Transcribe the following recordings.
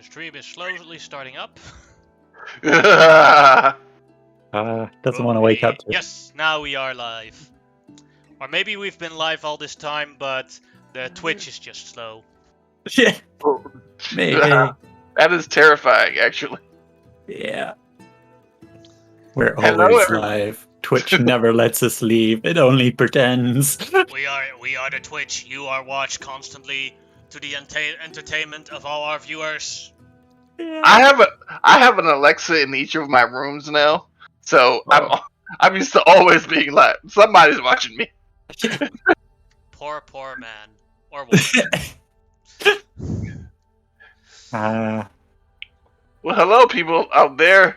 The stream is slowly starting up. Doesn't want to wake up to it. Yes, now we are live. Or maybe we've been live all this time, but the Twitch is just slow. Yeah, maybe. That is terrifying, actually. Yeah. We're Hello, always everyone. live. Twitch never lets us leave. It only pretends. We are the Twitch. You are watched constantly to the entertainment of all our viewers. Yeah. I have an Alexa in each of my rooms now, so I'm used to always being live. Somebody's watching me. Poor man. Or woman. Well, hello, people out there.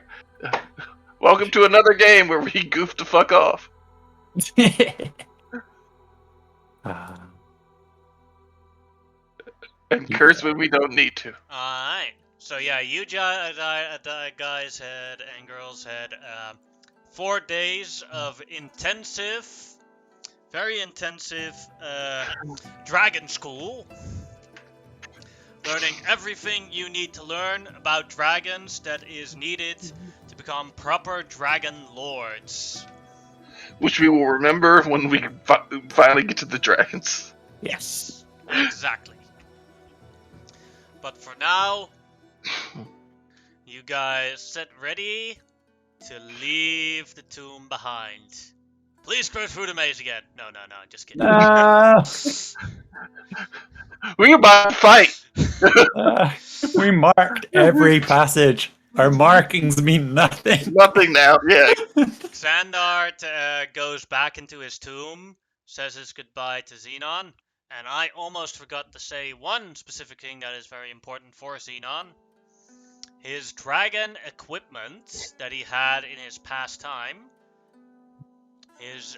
Welcome to another game where we goof the fuck off and curse when we don't need to. Alright. So yeah, you guys had and girls had 4 days of intensive, very intensive dragon school. Learning everything you need to learn about dragons that is needed to become proper dragon lords. Which we will remember when we finally get to the dragons. Yes. Exactly. But for now, you guys set ready to leave the tomb behind. Please go through the maze again. No, just kidding. We're about to fight. We marked every passage. Our markings mean nothing. Nothing now, yeah. Xandar goes back into his tomb, says his goodbye to Xenon, and I almost forgot to say one specific thing that is very important for Xenon. His dragon equipment that he had in his past time, his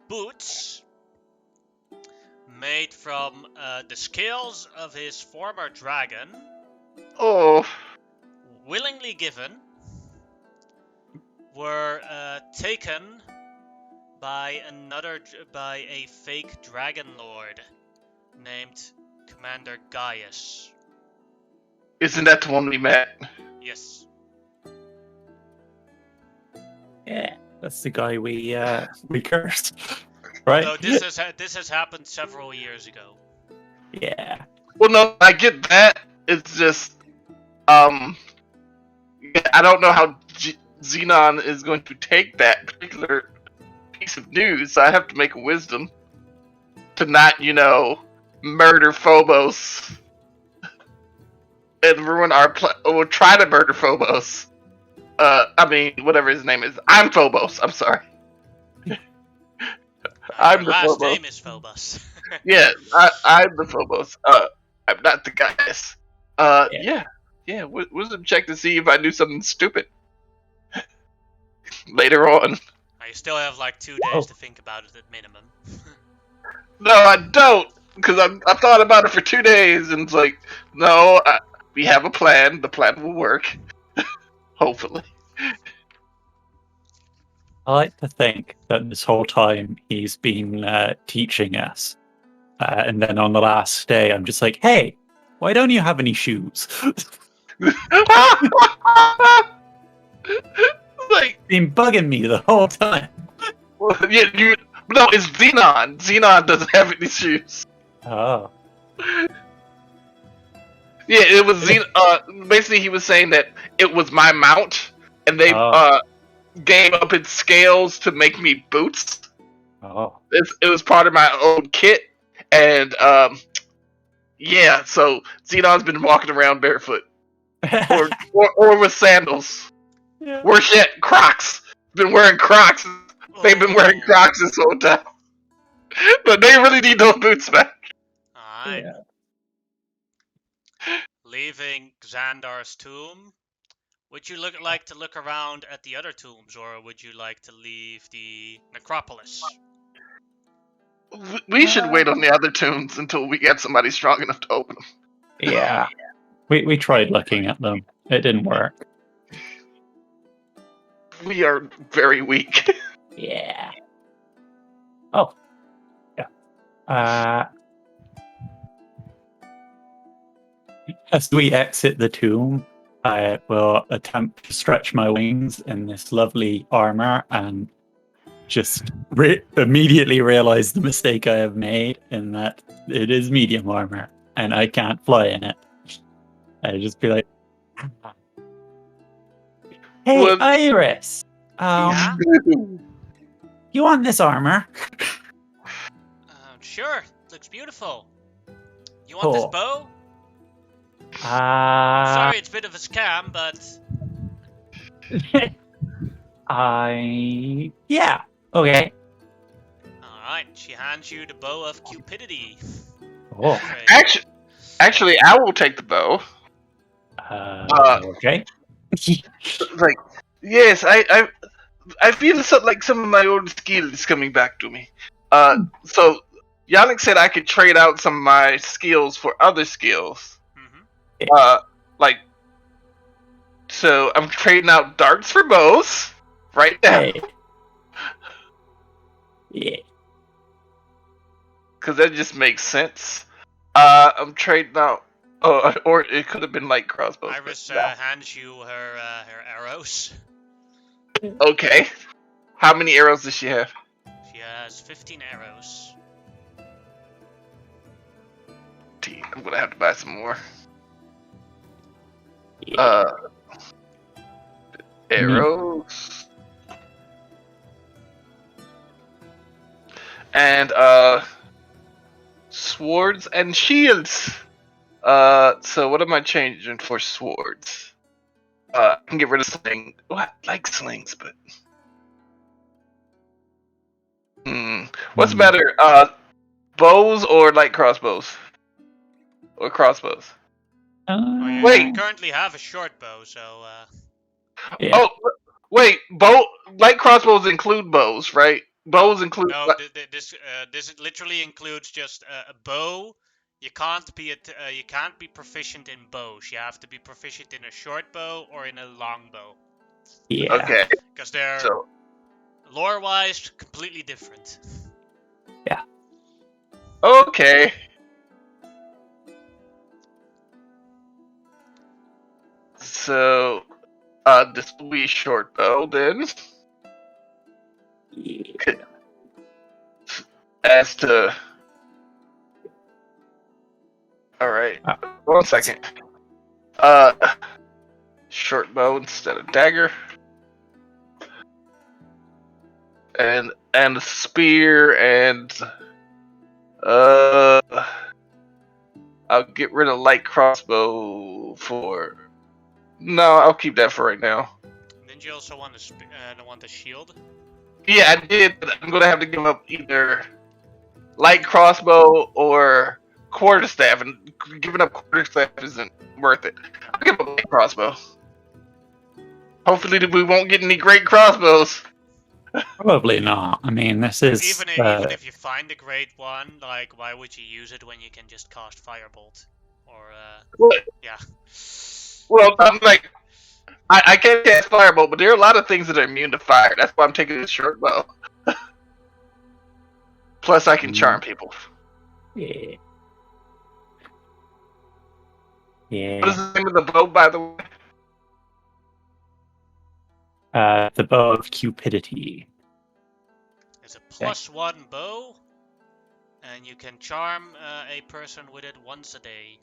boots, made from the scales of his former dragon, Oh, willingly given, were taken by a fake dragonlord named Commander Gaius. isn't that the one we met? Yes. Yeah, that's the guy we cursed, right? So this has happened several years ago. Yeah. Well, no, I get that. It's just, I don't know how Xenon is going to take that particular piece of news. So I have to make a wisdom to not, murder Phobos and ruin our plan. Or try to murder Phobos. Whatever his name is. I'm Phobos. I'm sorry. I'm Your the last Phobos. name is Phobos. Yeah, I'm the Phobos. I'm not the Gaius. Yeah. Wisdom check to see if I knew something stupid. Later on. You still have like 2 days to think about it at minimum. No, I don't, because I thought about it for 2 days, and it's like, no, we have a plan. The plan will work. Hopefully. I like to think that this whole time he's been teaching us. And then on the last day, I'm just like, hey, why don't you have any shoes? Like, Been bugging me the whole time. well, yeah, no, it's Xenon. Xenon doesn't have any shoes. Oh. Yeah, it was Xenon. Basically, he was saying that it was my mount, and they gave up its scales to make me boots. Oh. It was part of my old kit, and yeah. So Xenon's been walking around barefoot, or with sandals. Yeah. Worse yet, Crocs. Been wearing Crocs. They've been wearing Crocs this whole time, but they really need those boots back. Alright. Yeah. Leaving Xandar's tomb, would you like to look around at the other tombs, or would you like to leave the necropolis? We should wait on the other tunes until we get somebody strong enough to open them. Yeah. We tried looking at them. It didn't work. We are very weak. Yeah. Oh. Yeah. As we exit the tomb, I will attempt to stretch my wings in this lovely armor and just immediately realize the mistake I have made in that it is medium armor and I can't fly in it. I just be like, "Hey, Well- Iris, Yeah? you want this armor?" Sure. Looks beautiful. You want this Cool. bow? Sorry, it's a bit of a scam, but Yeah, okay. alright. She hands you the bow of cupidity. Oh, Actually, I will take the bow. okay. Like, yes, I feel like some of my old skills coming back to me. So Yannick said I could trade out some of my skills for other skills. Like, so I'm trading out darts for bows right now. Hey. Yeah. Because that just makes sense. I'm trading out. Oh, or it could have been light crossbows. Iris but- hands you her arrows. Okay. How many arrows does she have? She has 15 arrows. I'm gonna have to buy some more. Yeah. Arrows. And swords and shields. So what am I changing for swords? I can get rid of sling. Oh, I like slings, but what's better? Bows or light crossbows? Or crossbows? Well, you Wait. currently have a short bow, so Yeah. Oh, wait. Light crossbows include bows, right? Bows include. no. This literally includes just a bow. You can't be proficient in bows. You have to be proficient in a short bow or in a long bow. Yeah. Okay. Because they're So lore-wise completely different. okay. So, this will be short bow then. Yeah. As to, all right. 1 second. Short bow instead of dagger, and a spear, and I'll get rid of light crossbow for. No, I'll keep that for right now. Didn't you also want a shield? Yeah, I did, but I'm gonna have to give up either light crossbow or quarterstaff, and giving up quarterstaff isn't worth it. I'll give up light crossbow. Hopefully, we won't get any great crossbows. Probably not. I mean, this is Even if you find a great one, like why would you use it when you can just cast firebolt? Or What? yeah. Well, I'm like, I can't cast firebolt, but there are a lot of things that are immune to fire. That's why I'm taking this short bow. Plus, I can charm people. Yeah. What is Yeah. the name of the bow, by the way? The bow of cupidity. It's a +1 bow, and you can charm a person with it once a day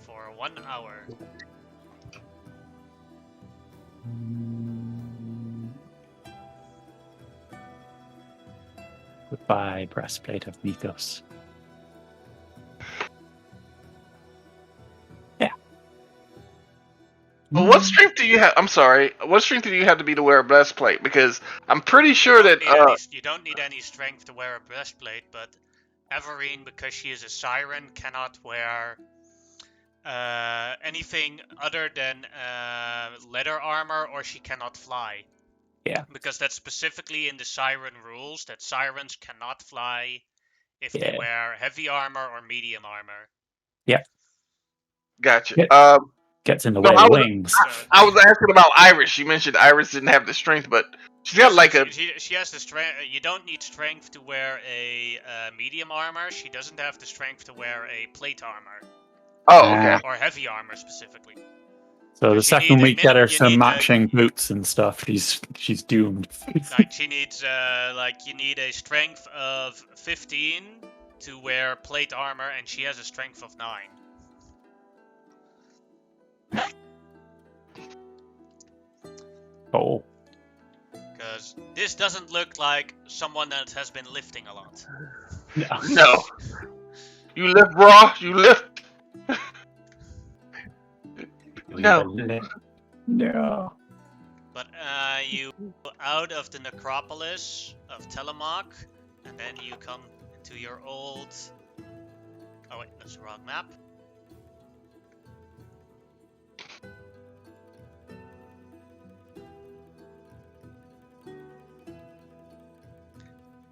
for 1 hour. Goodbye, breastplate of mythos. Yeah. Well, what strength do you have? I'm sorry. What strength do you have to be to wear a breastplate? Because I'm pretty sure that. You don't need any strength to wear a breastplate, but Everine, because she is a siren, cannot wear anything other than leather armor, or she cannot fly. Yeah. Because that's specifically in the siren rules that sirens cannot fly if they wear heavy armor or medium armor. Yeah. Gotcha. Gets in the way of wings. I was asking about Iris. You mentioned Iris didn't have the strength, but She's got like a. She has the strength. You don't need strength to wear a medium armor. She doesn't have the strength to wear a plate armor. Oh, okay. Or heavy armor specifically. So the Because you second need we a get her you some need, matching boots and stuff, she's doomed. Like she needs you need a strength of 15 to wear plate armor, and she has a strength of 9. Oh. Because this doesn't look like someone that has been lifting a lot. No. You lift, bro. You lift. No. No. But you go out of the necropolis of Telemach, and then you come into your old... Oh wait, that's the wrong map.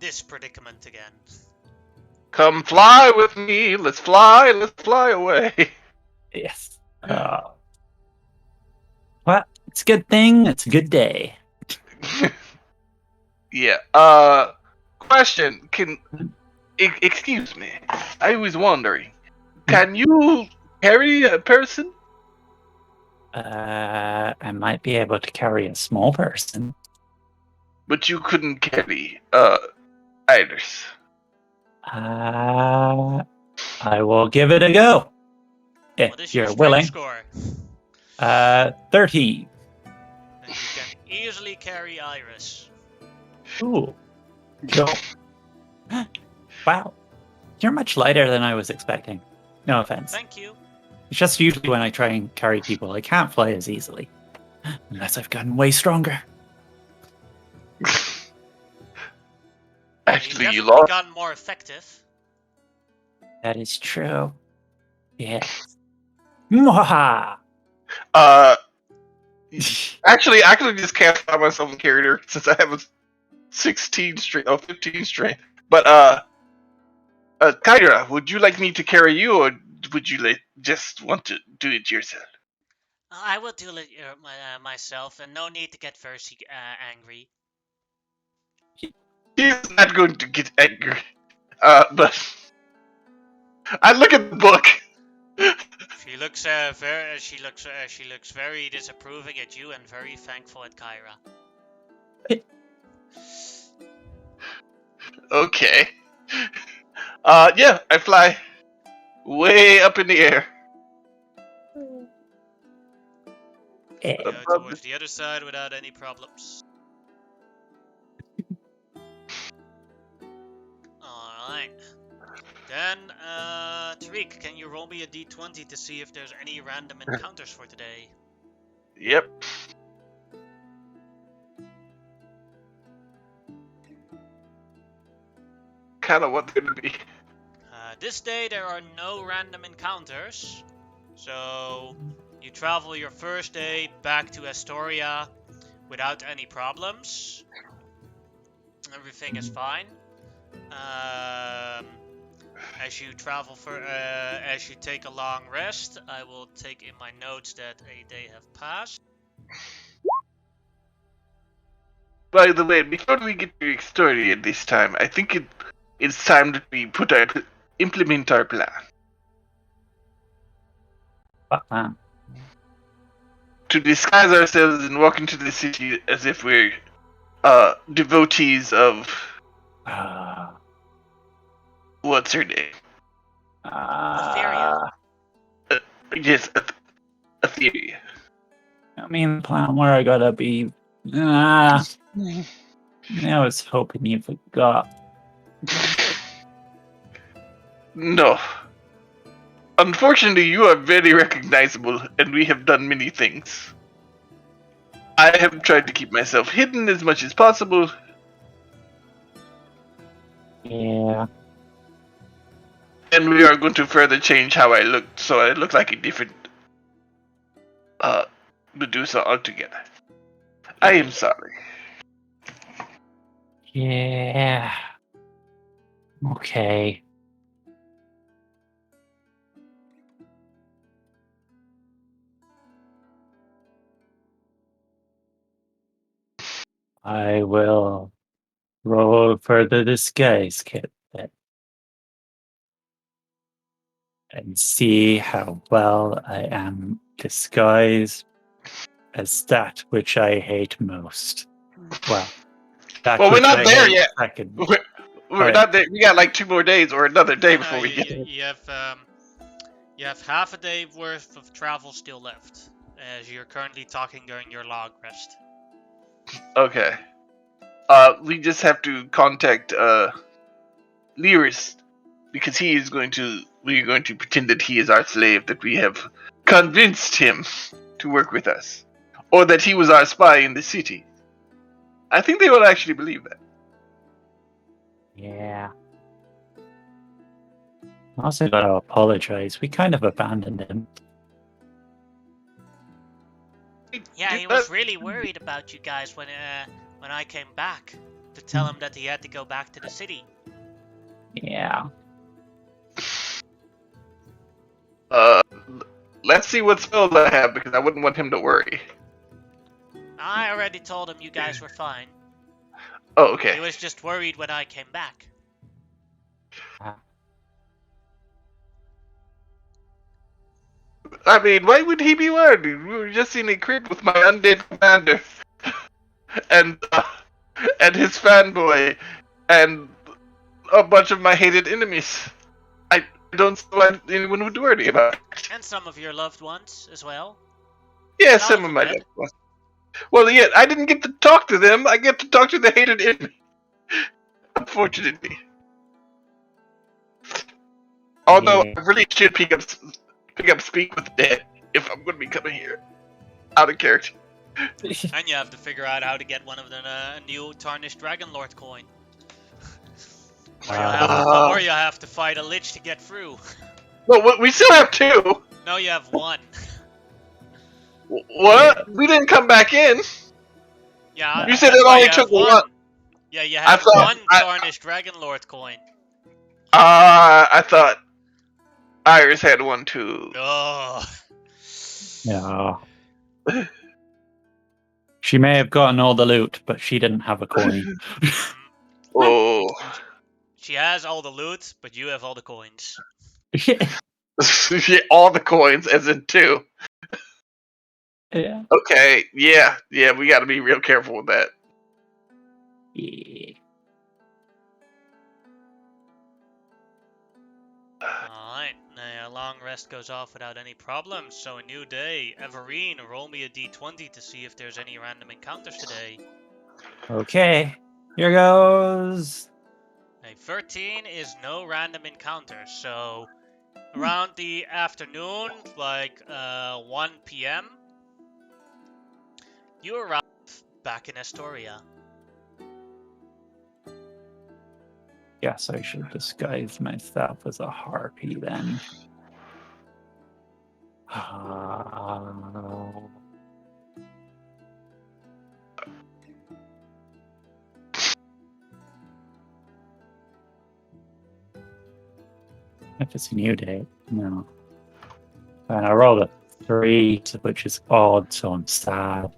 This predicament again. Come fly with me. Let's fly away. Yes. Well, it's a good thing. It's a good day. Yeah. Question. Excuse me. I was wondering. Can you carry a person? I might be able to carry a small person. But you couldn't carry, Iris. I will give it a go. If What is your you're strength willing. score? 30. And you can easily carry Iris. Ooh. Go. Wow. You're much lighter than I was expecting. No offense. Thank you. It's just usually when I try and carry people, I can't fly as easily. Unless I've gotten way stronger. Actually, you You've lost. gotten more effective. That is true. Yes. Mwaha! Actually, I could have just cast out myself in character since I have a 15 strength. But, Kyra, would you like me to carry you, or would you just want to do it yourself? I will do it myself, and no need to get very angry. He's not going to get angry. But I look at the book. She looks very disapproving at you and very thankful at Kyra. Okay. Yeah, I fly way up in the air. Go towards the other side without any problems. Alright. Then, Tariq, can you roll me a d20 to see if there's any random encounters for today? Yep. Kind of what they're gonna be. This day there are no random encounters, so you travel your first day back to Astoria without any problems. Everything is fine. As you travel as you take a long rest, I will take in my notes that a day have passed. By the way, before we get to Astoria this time, I think it's time that we implement our plan. What plan? To disguise ourselves and walk into the city as if we're devotees of what's her name? Etheria. Yes, Etheria. I mean, the plan where I gotta be. I was hoping you forgot. No. Unfortunately, you are very recognizable, and we have done many things. I have tried to keep myself hidden as much as possible. Yeah. And we are going to further change how I look, so I look like a different Medusa altogether. I am sorry. Yeah. Okay. I will roll for the disguise kit then, and see how well I am disguised as that which I hate most. Well, that Well, we're which not I there hate yet. second. We're not there. We got like 2 more days or another day before we get. You have half a day worth of travel still left, as you're currently talking during your log rest. Okay. We just have to contact Lyris because we're going to pretend that he is our slave, that we have convinced him to work with us, or that he was our spy in the city. I think they will actually believe that. Yeah. I also got to apologize. We kind of abandoned him. Yeah, he was really worried about you guys when I came back to tell him that he had to go back to the city. Yeah. Let's see what spells I have because I wouldn't want him to worry. I already told him you guys were fine. Oh, He okay. was just worried when I came back. I mean, why would he be worried? We were just in a crypt with my undead commander, and his fanboy, and a bunch of my hated enemies. I don't see why anyone would worry about it. And some of your loved ones as well. Yeah, Not some all of of my them loved dead. ones. Well, yeah, I didn't get to talk to them. I get to talk to the hated enemy. Unfortunately. Although Yeah. I really should pick up Speak with the Dead if I'm going to be coming here. Out of character. And you have to figure out how to get one of the new tarnished dragonlord coin. Or you have to fight a lich to get through. Well, we still have 2. No, you have 1. What? We didn't come back in. Yeah, You said that's it why only you have took 1. one. Yeah, you I have thought 1 tarnished dragonlord coin. I thought Iris had 1 too. Oh. Yeah. She may have gotten all the loot, but she didn't have a coin. Oh. She has all the loot, but you have all the coins. All the coins, as in 2. Yeah. Okay, yeah, we gotta be real careful with that. Yeah. Alright, a long rest goes off without any problems, so a new day. Everine, roll me a d20 to see if there's any random encounters today. Okay. Here goes. A 13 is no random encounters, so around the afternoon, like 1 p.m., you arrive back in Astoria. Guess I should disguise myself as a harpy then. If it's a new day, no. And I rolled a 3, which is odd, so I'm sad.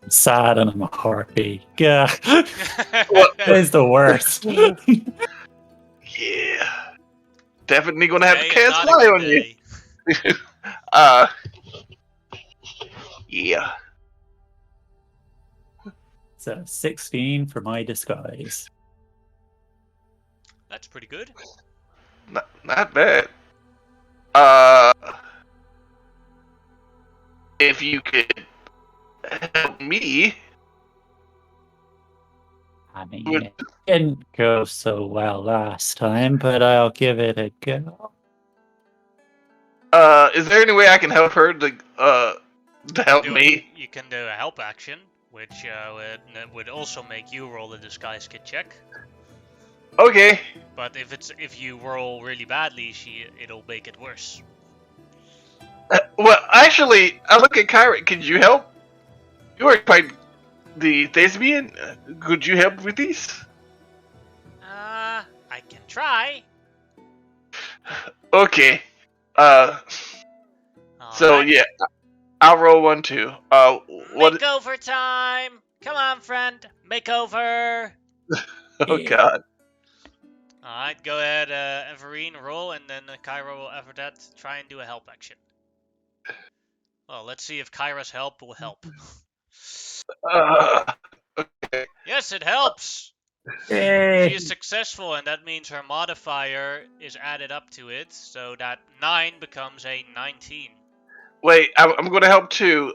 I'm sad and I'm a harpy. Yeah. It's the worst. Yeah. Definitely gonna have to Today is cast not a fly good on you. day. Yeah. It's a 16 for my disguise. That's pretty good. Not bad. If you could help me. I mean, it didn't go so well last time, but I'll give it a go. Is there any way I can help her to help me? You can do a help action, which would also make you roll a disguise kit check. Okay. But if you roll really badly, it'll make it worse. Well, actually, I look at Kyra. Could you help? You are quite the thespian. Could you help with these? I can try. Okay. So Alright. yeah, I'll roll 1 too. What? Makeover time! Come on, friend. Makeover! Oh God. Alright, go ahead, Everine, roll, and then Kyra will after that try and do a help action. Well, let's see if Kyra's help will help. Okay. Yes, it helps! Yay. She is successful, and that means her modifier is added up to it, so that 9 becomes a 19. Wait, I'm going to help too.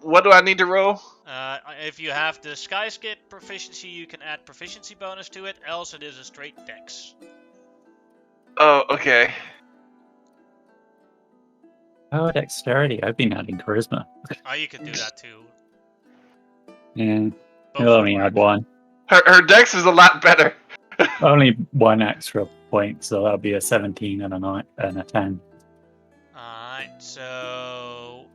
What do I need to roll? If you have the Skyskip proficiency, you can add proficiency bonus to it, else it is a straight dex. Oh, okay. Oh, dexterity. I've been adding charisma. Oh, you can do that too. Yeah. Both You'll would only work. add one. Her dex is a lot better. Only one extra point, so that'll be a 17 and a 9 and a 10. Alright, so,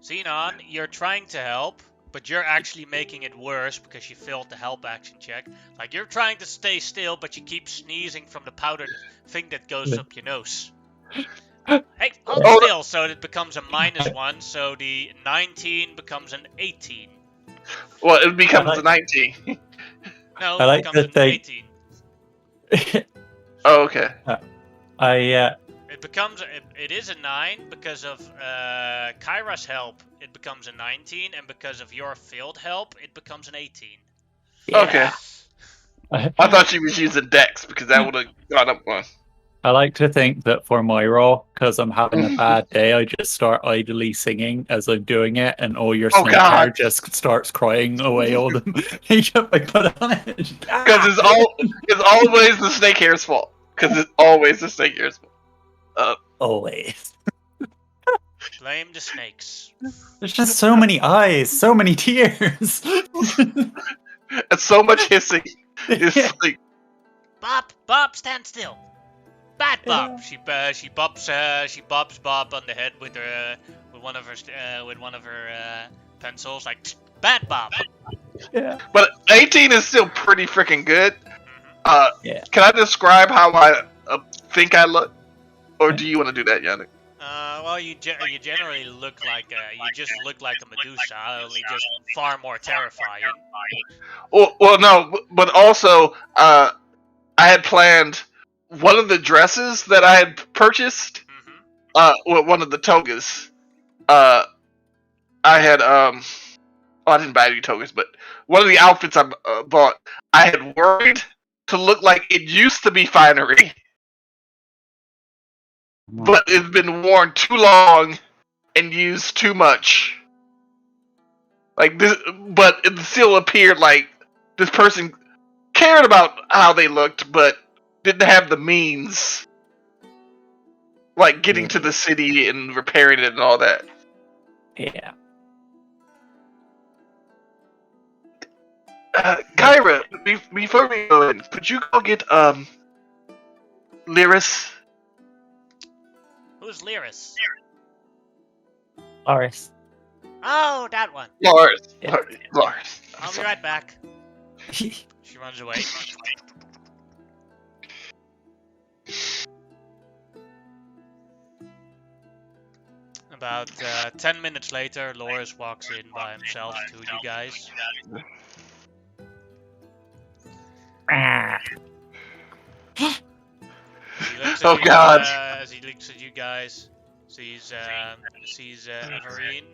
Xenon, you're trying to help, but you're actually making it worse because you failed the help action check. Like, you're trying to stay still, but you keep sneezing from the powdered thing that goes up your nose. Hey, hold still, so it becomes a -1, so the 19 becomes an 18. Well, it becomes a 19. No, I it like becomes to an think- 18. Oh, okay. It is a 9 because of Kyra's help. It becomes a 19, and because of your failed help, it becomes an 18. Okay. I thought she was using dex because that would have gone up one. I like to think that for my role, because I'm having a bad day, I just start idly singing as I'm doing it, and all your Oh, snake hair God. just starts crying away all the makeup I put on it. Because it's always the snake hair's fault. Because it's always the snake hair's fault. Always. Blame the snakes. There's just so many eyes, so many tears. And so much hissing. It's like, Bob, stand still. Bad Bob. She bops Bob on the head with one of her pencils, like bad Bob. Yeah. but 18 is still pretty freaking good. Yeah. Can I describe how I think I look? Or do you want to do that, Yannick? Well, you generally look like you just look like a Medusa, only just far more terrifying. Well, no, but also, I had planned one of the dresses that I had purchased, well, one of the togas. I had, I didn't buy any togas, but one of the outfits I bought, I had worried to look like it used to be finery, but it's been worn too long and used too much. Like this, but it still appeared like this person cared about how they looked, but didn't have the means, like getting to the city and repairing it and all that. Yeah. Kyra, before we go in, could you go get Lyris? Who's Lyris? Loris. Oh, that one. Lars. Yeah. Lars. I'll be right back. She runs away. About 10 minutes later, Loris walks in by himself to you guys. He looks at Oh, you, God. as he looks at you guys, sees Everine.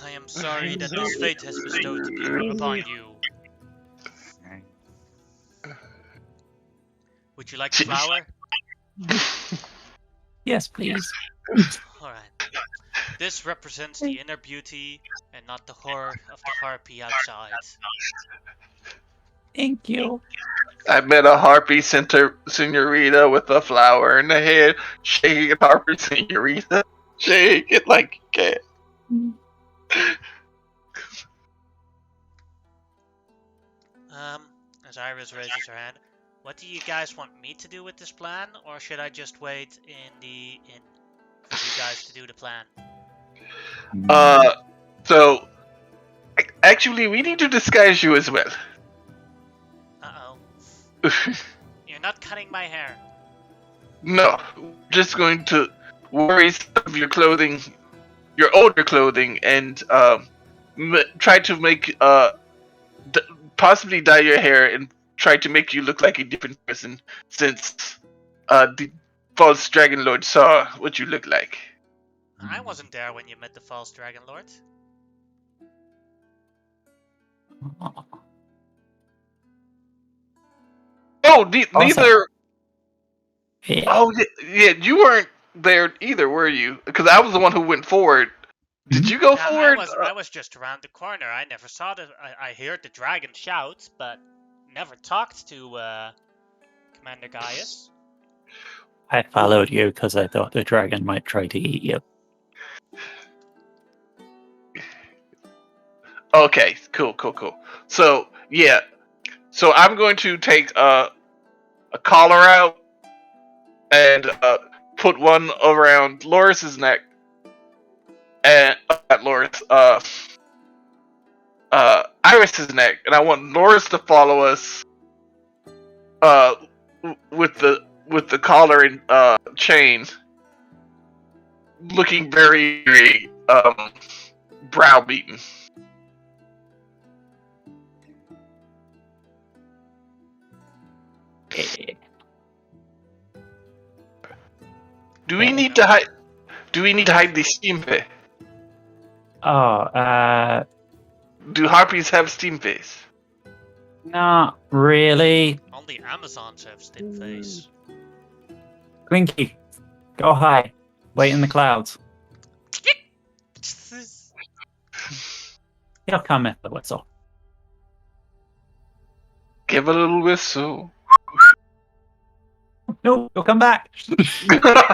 I am sorry that this fate has bestowed upon you. Would you like a flower? Yes, please. Alright. This represents the inner beauty and not the horror of the harpy outside. Thank you. I met a harpy senorita with a flower in the head. Shake it, harpy senorita. Shake it like you can. As Iris raises her hand, what do you guys want me to do with this plan, or should I just wait in the inn for you guys to do the plan? So actually, we need to disguise you as well. Uh-oh. You're not cutting my hair. No, just going to. worries of your clothing, your older clothing, and try to make d- possibly dye your hair and try to make you look like a different person since the false dragonlord saw what you look like. I wasn't there when you met the false dragonlord. Oh, Also, neither. yeah. Oh, yeah, you weren't there either, were you? Because I was the one who went forward. Did Mhm. you go Yeah, forward? I was just around the corner. I never saw the. I heard the dragon shout, but never talked to Commander Gaius. I followed you because I thought the dragon might try to eat you. Okay, cool. So yeah, so I'm going to take a collar out and put one around Loris's neck, and not Loris, Iris's neck, and I want Loris to follow us, uh, with the collar and chain, looking very, very browbeaten. Yeah. Do we Yeah. need to hide? Do we need to hide the steam face? Oh, Do harpies have steam face? not really. Only Amazons have stim face. Clinky, go high. Wait in the clouds. He'll come if the whistle. Give a little whistle. No, you'll come back. That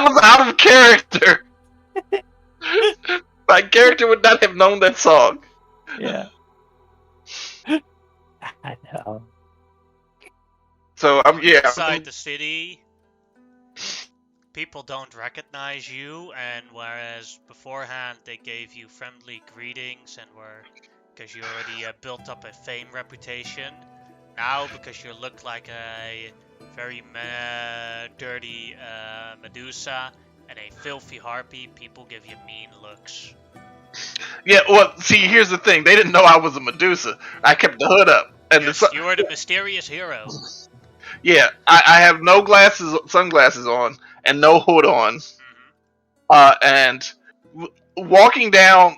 was out of character. My character would not have known that song. Yeah. I know. So Inside the city, people don't recognize you, and whereas beforehand they gave you friendly greetings and were, because you already built up a fame reputation, now because you look like a very dirty Medusa and a filthy harpy, people give you mean looks. Yeah, well, see, here's the thing. They didn't know I was a Medusa. I kept the hood up. And Yes, the you are the mysterious hero. yeah, I have no sunglasses on, and no hood on. And walking down,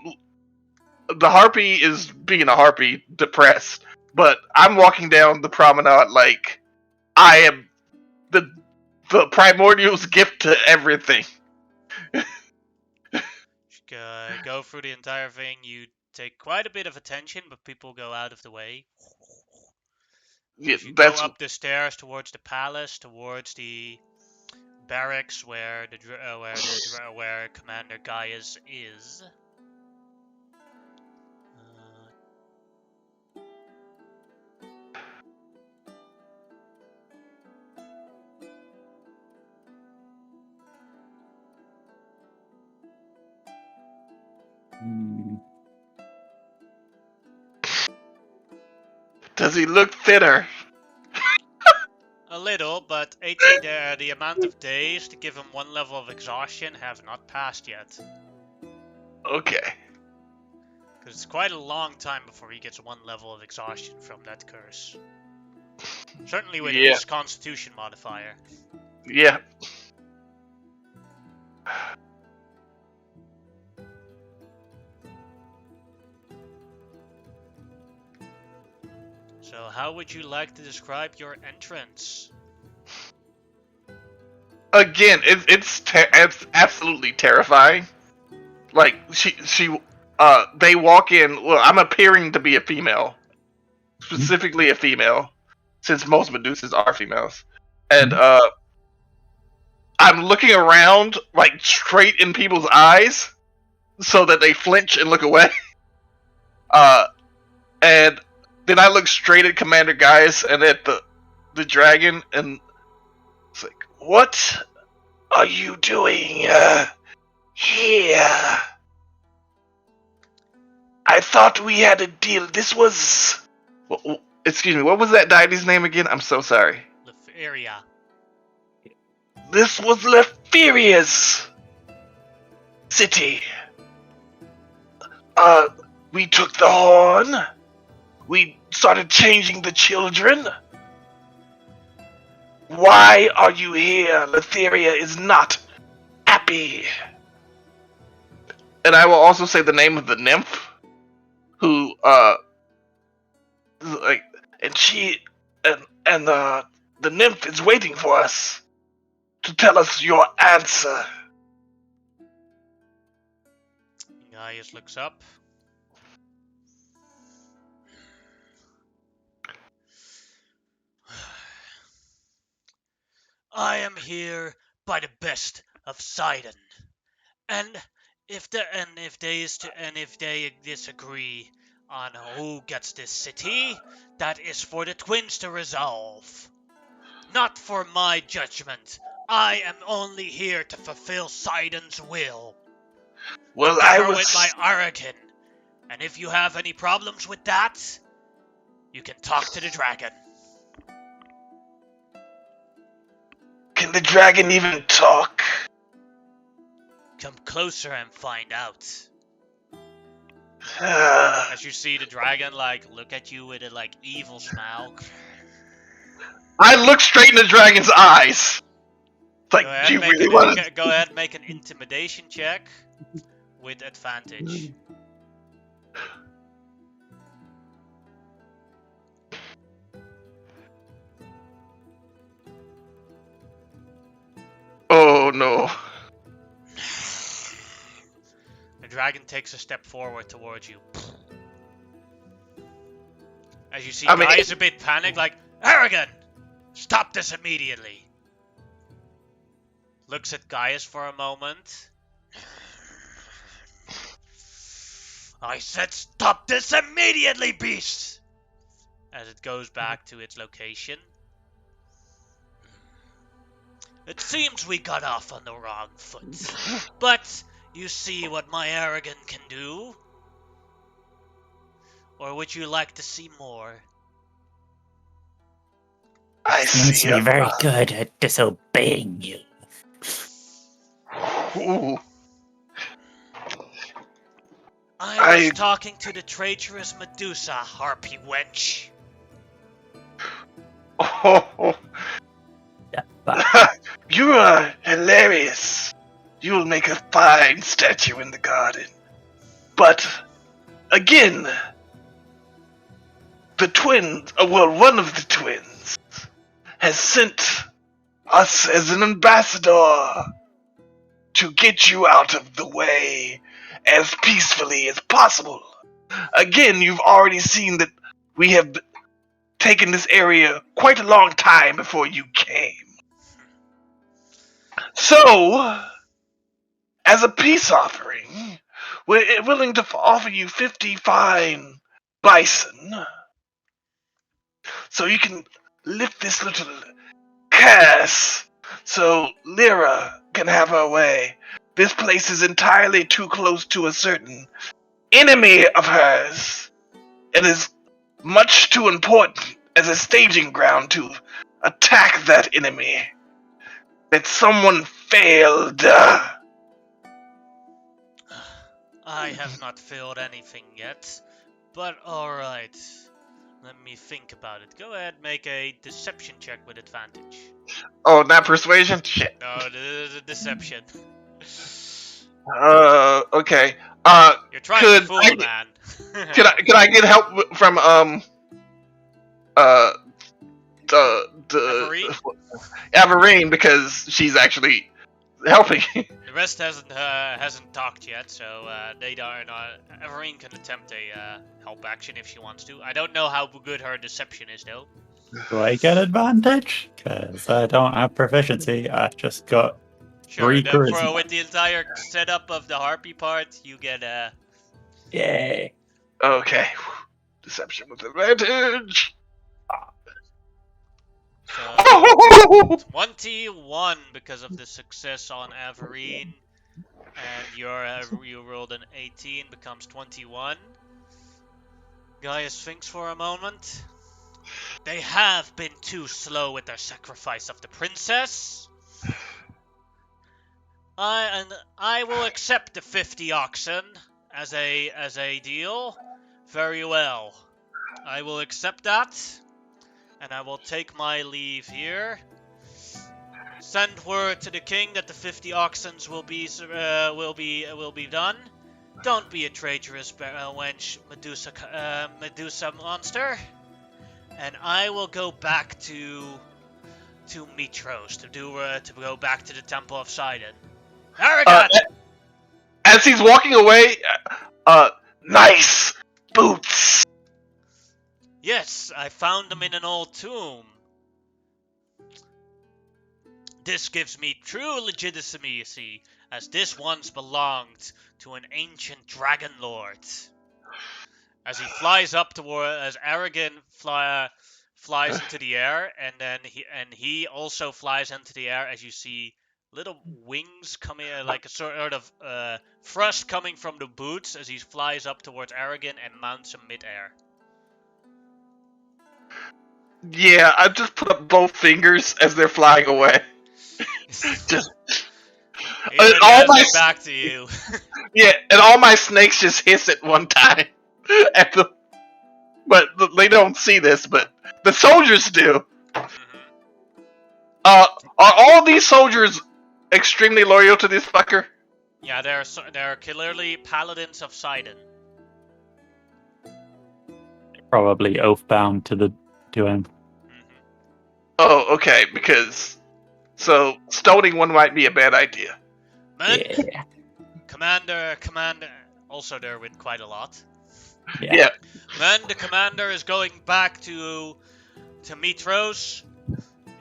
the harpy is being a harpy, depressed. But I'm walking down the promenade like I am the primordial's gift to everything. Go through the entire thing. You take quite a bit of attention, but people go out of the way. Yeah, If you go that's up the stairs towards the palace, towards the barracks where where Commander Gaius is. Does he look thinner? A little, but 18 the amount of days to give him one level of exhaustion have not passed yet. Okay. Because it's quite a long time before he gets one level of exhaustion from that curse. Certainly with his constitution modifier. Yeah. So how would you like to describe your entrance? Again, it's absolutely terrifying. Like they walk in. Well, I'm appearing to be a female, specifically a female, since most Medusas are females, and I'm looking around like straight in people's eyes, so that they flinch and look away. And then I look straight at Commander Gaius and at the dragon, and it's like, what are you doing here? I thought we had a deal. This was... Excuse me, what was that deity's name again? I'm so sorry. Leferia. This was Leferia's city. We took the horn. We started changing the children. Why are you here? Letheria is not happy. And I will also say the name of the nymph, who, like, and she, and the nymph is waiting for us to tell us your answer. Gaius looks up. I am here by the best of Sidon, and if they disagree on who gets this city, that is for the twins to resolve, not for my judgment. I am only here to fulfill Sidon's will. Well, Together with my Aragon, and if you have any problems with that, you can talk to the dragon. Can the dragon even talk? Come closer and find out. As you see the dragon, look at you with a, evil smile. I look straight in the dragon's eyes. It's like, do you really want to... Go ahead and make an intimidation check with advantage. Oh, no. The dragon takes a step forward towards you. As you see, Guy is a bit panicked, like, Aragon! Stop this immediately! Looks at Gaius for a moment. I said stop this immediately, beast! As it goes back to its location. It seems we got off on the wrong foot. But you see what my Aragon can do? Or would you like to see more? I see. You're very good at disobeying you. Ooh. I was talking to the traitorous Medusa, harpy wench. Oh. You are hilarious. You will make a fine statue in the garden. But, again, the twins, one of the twins, has sent us as an ambassador to get you out of the way as peacefully as possible. Again, you've already seen that we have taken this area quite a long time before you came. So, as a peace offering, we're willing to offer you 50 fine bison, so you can lift this little curse so Lyra can have her way. This place is entirely too close to a certain enemy of hers. It is much too important as a staging ground to attack that enemy. That someone failed. I have not failed anything yet, but alright. Let me think about it. Go ahead, make a deception check with advantage. Oh, not persuasion? Shit. No, the deception. Okay. You're trying to fool a man. Can I get help from Averine, because she's actually helping. The rest hasn't talked yet, so they are not. Averine can attempt a help action if she wants to. I don't know how good her deception is though. Do I get advantage? Because I don't have proficiency. I just got 3 charisma. With the entire setup of the harpy part, you get Yay. Okay. Deception with advantage. So, 21 because of the success on Averine, and you rolled an 18, becomes 21. Gaius thinks for a moment. They have been too slow with their sacrifice of the princess. I will accept the 50 oxen as a deal. Very well. I will accept that, and I will take my leave here. Send word to the king that the 50 oxen will be done. Don't be a traitorous wench, Medusa monster. And I will go back to Mitros to go back to the Temple of Sidon. Aragon! As he's walking away, nice boots. Yes, I found them in an old tomb. This gives me true legitimacy, as this once belonged to an ancient dragonlord. As he flies up as Aragon flies into the air, and then he also flies into the air as you see little wings coming, like a sort of thrust coming from the boots as he flies up towards Aragon and mounts him mid-air. Yeah, I just put up both fingers as they're flying away. Just all my back to you. Yeah, and all my snakes just hiss at one time. But they don't see this, but the soldiers do. Mm-hmm. Are all these soldiers extremely loyal to this fucker? Yeah, they're clearly paladins of Sidon. Probably oath-bound to him. Mm-hmm. Oh, okay, because stoning one might be a bad idea. Men, Yeah. Commander, also they're with quite a lot. Yeah. Men, the commander is going back to Mitros.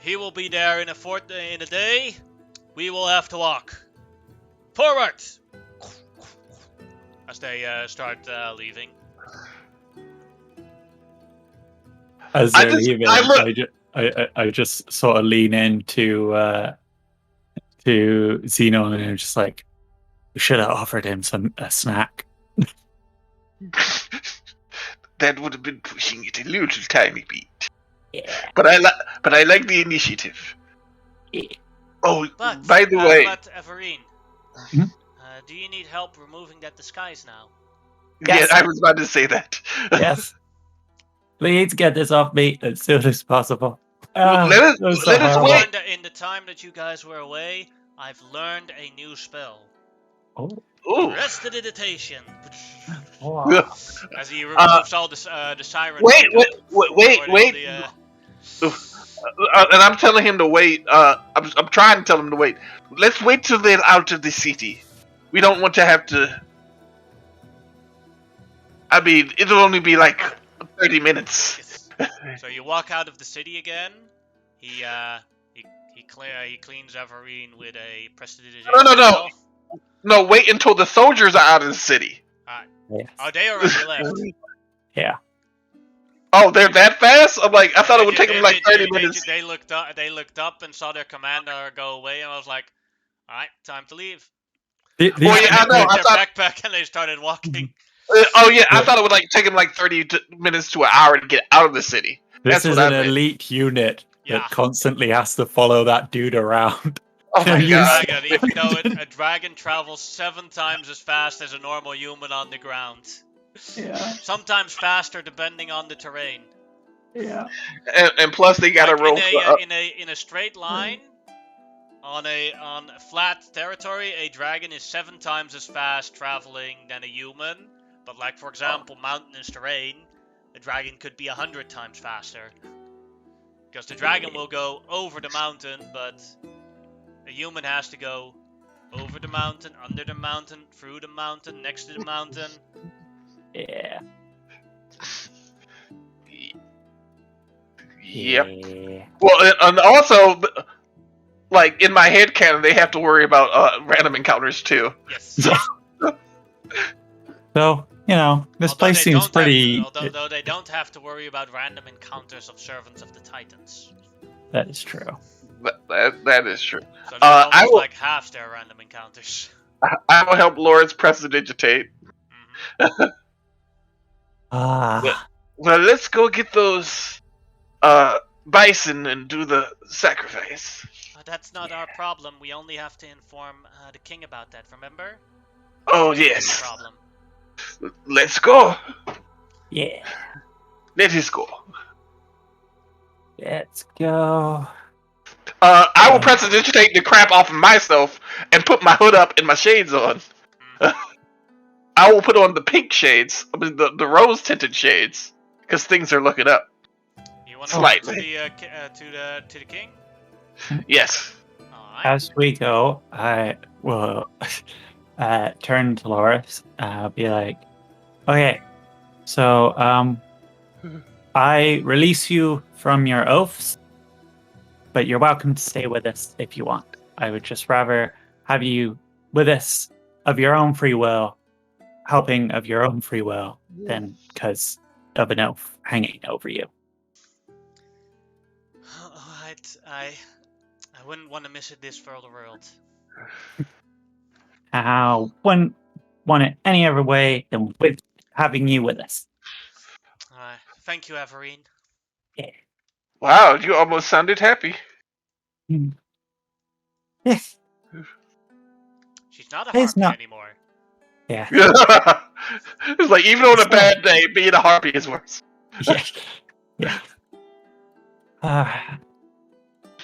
He will be there in a day. We will have to walk. Forward! As they start leaving. As they're leaving, I just sort of lean into Xenon and I'm just like, we should have offered him a snack. That would have been pushing it a little tiny bit. Yeah. But I like the initiative. Yeah. Oh, But, by the way, but Everine, do you need help removing that disguise now? Yes. Yeah, I was about to say that. Yes. Please get this off me as soon as possible. Let us wait. In the time that you guys were away, I've learned a new spell. Oh. Ooh. Prestidigitation. Wow. As he removes all the siren. Wait. And I'm telling him to wait. I'm trying to tell him to wait. Let's wait till they're out of the city. We don't want to have to. I mean, it'll only be like 30 minutes. So you walk out of the city again. He cleans Everine with a prestidigitation. No. No, wait until the soldiers are out of the city. Yes. Oh, they already left. Yeah. Oh, they're that fast? I'm like, I thought it would take them like 30 minutes. They looked up and saw their commander go away, and I was like, all right, time to leave. I know. I thought their backpack and they started walking. I thought it would like take them like 30 minutes to an hour to get out of the city. This is an elite unit that constantly has to follow that dude around. Oh my god. Dragon, even though a dragon travels 7 times as fast as a normal human on the ground. Yeah. Sometimes faster depending on the terrain. Yeah. And plus they gotta roll in a straight line on flat territory, a dragon is 7 times as fast traveling than a human. But like for example, mountainous terrain, a dragon could be 100 times faster. Because the dragon will go over the mountain, but a human has to go over the mountain, under the mountain, through the mountain, next to the mountain. Yeah. Yep. Yeah. Well, and also, like in my head canon, they have to worry about random encounters too. Yes. So, this place seems pretty. Although they don't have to worry about random encounters of servants of the Titans. That is true. That is true. So I will like half their random encounters. I will help Lords prestidigitate. Mm-hmm. Well, let's go get those bison and do the sacrifice. That's not our problem. We only have to inform the king about that, remember? Oh, That's the yes. problem. Let's go. Yeah. Let us go. Let's go. I will prestidigitate the crap off of myself and put my hood up and my shades on. I will put on the pink shades, I mean the rose tinted shades, because things are looking up. You want to go to Slightly. the king? Yes. Alright. As we go, I will turn to Loris. Be like, okay, so I release you from your oaths, but you're welcome to stay with us if you want. I would just rather have you with us of your own free will, helping of your own free will, than because of an oath hanging over you. Alright, I wouldn't want to miss it this for the world. Wouldn't want it any other way than with having you with us. Alright, thank you, Everine. Yeah. Wow, you almost sounded happy. Yes. She's not a It's harpy not- anymore. Yeah. It's like, even on a bad day, being a harpy is worse. Yeah. Yeah. I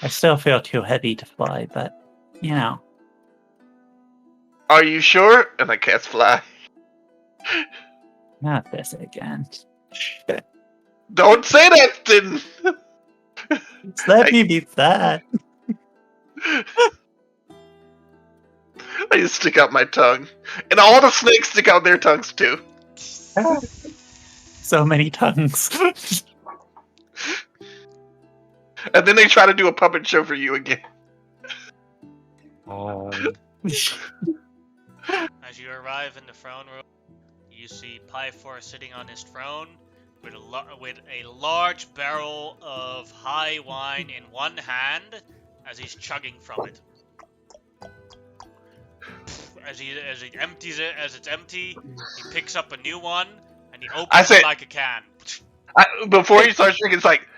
still feel too heavy to fly, but you know. Are you sure? And I cast fly. Not this again. Don't say that, then. Just let me be sad. I just stick out my tongue. And all the snakes stick out their tongues, too. So many tongues. And then they try to do a puppet show for you again. As you arrive in the throne room, you see Pyfor sitting on his throne with a large barrel of high wine in one hand as he's chugging from it. As he empties it, as it's empty, he picks up a new one and he opens it like a can. Before he starts drinking, it's like,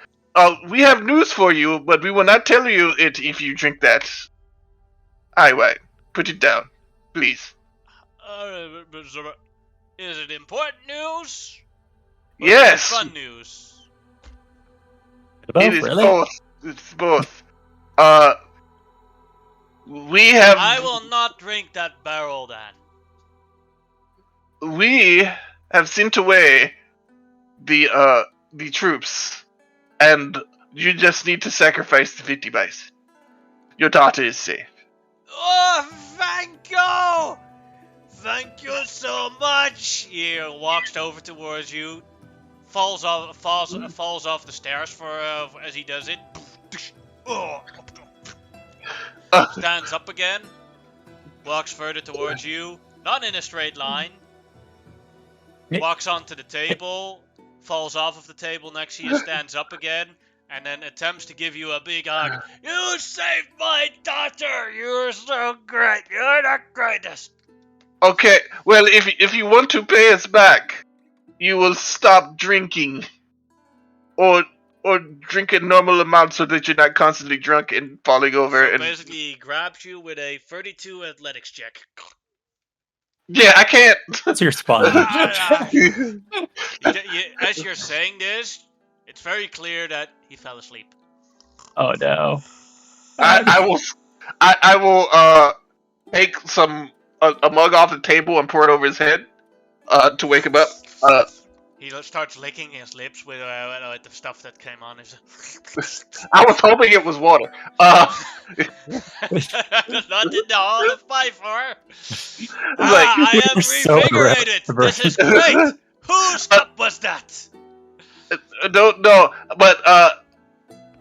we have news for you, but we will not tell you it if you drink that. Anyway, put it down, please. Is it important news? Or Yes. Is it fun news? It is really? both. It's both. We have. I will not drink that barrel then. We have sent away the troops, and you just need to sacrifice the 50 bison. Your daughter is safe. Oh, thank you! Thank you so much! He walks over towards you, falls off the stairs as he does it. Stands up again, walks further towards you, not in a straight line. Walks onto the table, falls off of the table next to you, stands up again, and then attempts to give you a big hug. You saved my daughter! You're so great! You're the greatest! Okay, well, if you want to pay us back, you will stop drinking, or drink a normal amount so that you're not constantly drunk and falling over. So and basically, he grabs you with a 32 athletics check. Yeah, I can't. That's your spot. As you're saying this, it's very clear that he fell asleep. Oh no. I will take a mug off the table and pour it over his head to wake him up. He starts licking his lips with the stuff that came on his. I was hoping it was water. Not in the Hall of Pyfor. I am reinvigorated. This is great. Whose cup was that? Don't know, but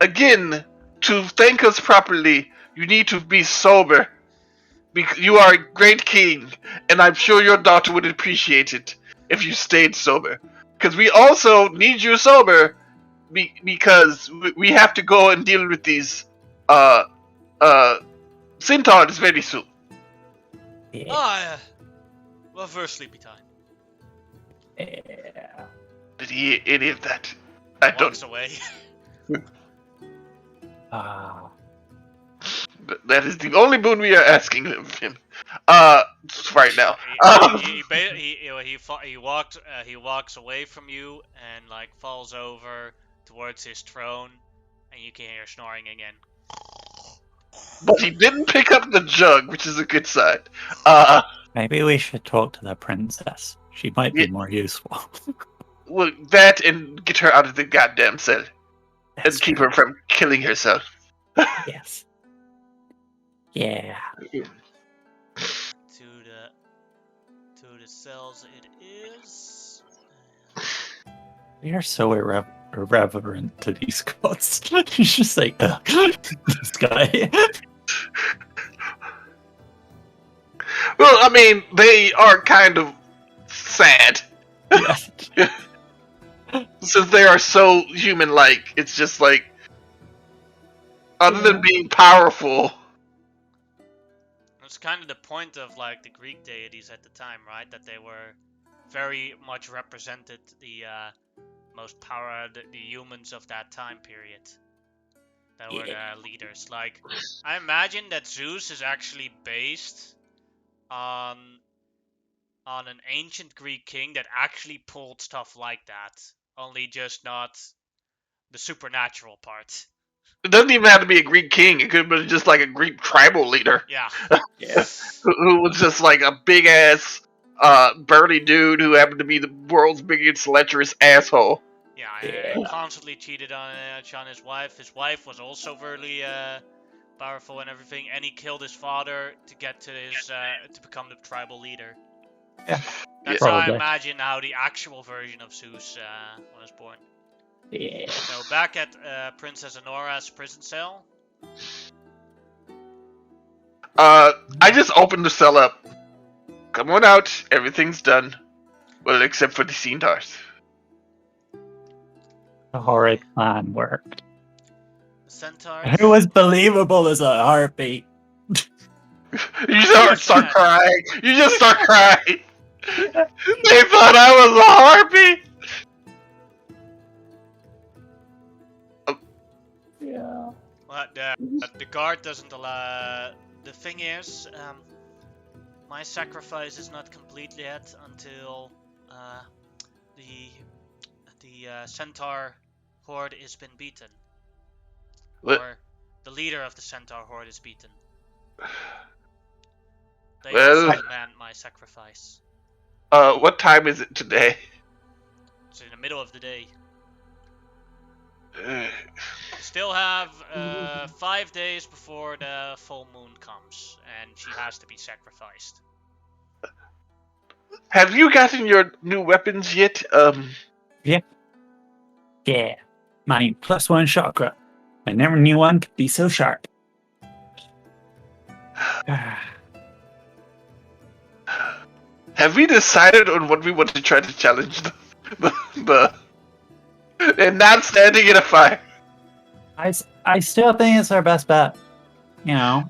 again, to thank us properly, you need to be sober. Because you are a great king, and I'm sure your daughter would appreciate it if you stayed sober. Because we also need you sober, because we have to go and deal with these centaurs very soon. Yeah. Well, for sleepy time. Yeah. Did he hear any of that? Walks away. That is the only boon we are asking of him. Right now. He walks away from you and like falls over towards his throne, and you can hear snoring again. But he didn't pick up the jug, which is a good sign. Maybe we should talk to the princess. She might be Yeah. more useful. Well, that and get her out of the goddamn cell. And keep her from killing herself. Yes. Yeah. To the cells it is. We are so irreverent to these gods. He's just like, this guy. Well, I mean, they are kind of sad. Yes. Since they are so human-like, it's just like, other than being powerful. It's kind of the point of like the Greek deities at the time, right? That they were very much represented the most power, the humans of that time period. That were the leaders. Like, I imagine that Zeus is actually based on an ancient Greek king that actually pulled stuff like that. Only just not the supernatural part. It doesn't even have to be a Greek king. It could have been just like a Greek tribal leader. Yeah. Who was just like a big ass burly dude who happened to be the world's biggest lecherous asshole. Yeah, constantly cheated on his wife. His wife was also very powerful and everything, and he killed his father to get to his to become the tribal leader. Yeah. That's how I imagine how the actual version of Zeus was born. Yeah. So back at Princess Honora's prison cell. I just opened the cell up. Come on out. Everything's done. Well, except for the centaurs. The horrid plan worked. The centaurs. It was believable as a heartbeat. You start crying. You just start crying. They thought I was a harpy. Yeah. But the guard doesn't allow. The thing is, my sacrifice is not complete yet until the centaur horde has been beaten, or the leader of the centaur horde is beaten. They also demand my sacrifice. What time is it today? It's in the middle of the day. Still have 5 days before the full moon comes, and she has to be sacrificed. Have you gotten your new weapons yet? Yeah. My +1 chakra. I never knew one could be so sharp. Have we decided on what we want to try to challenge the and not standing in a fire? I still think it's our best bet. You know.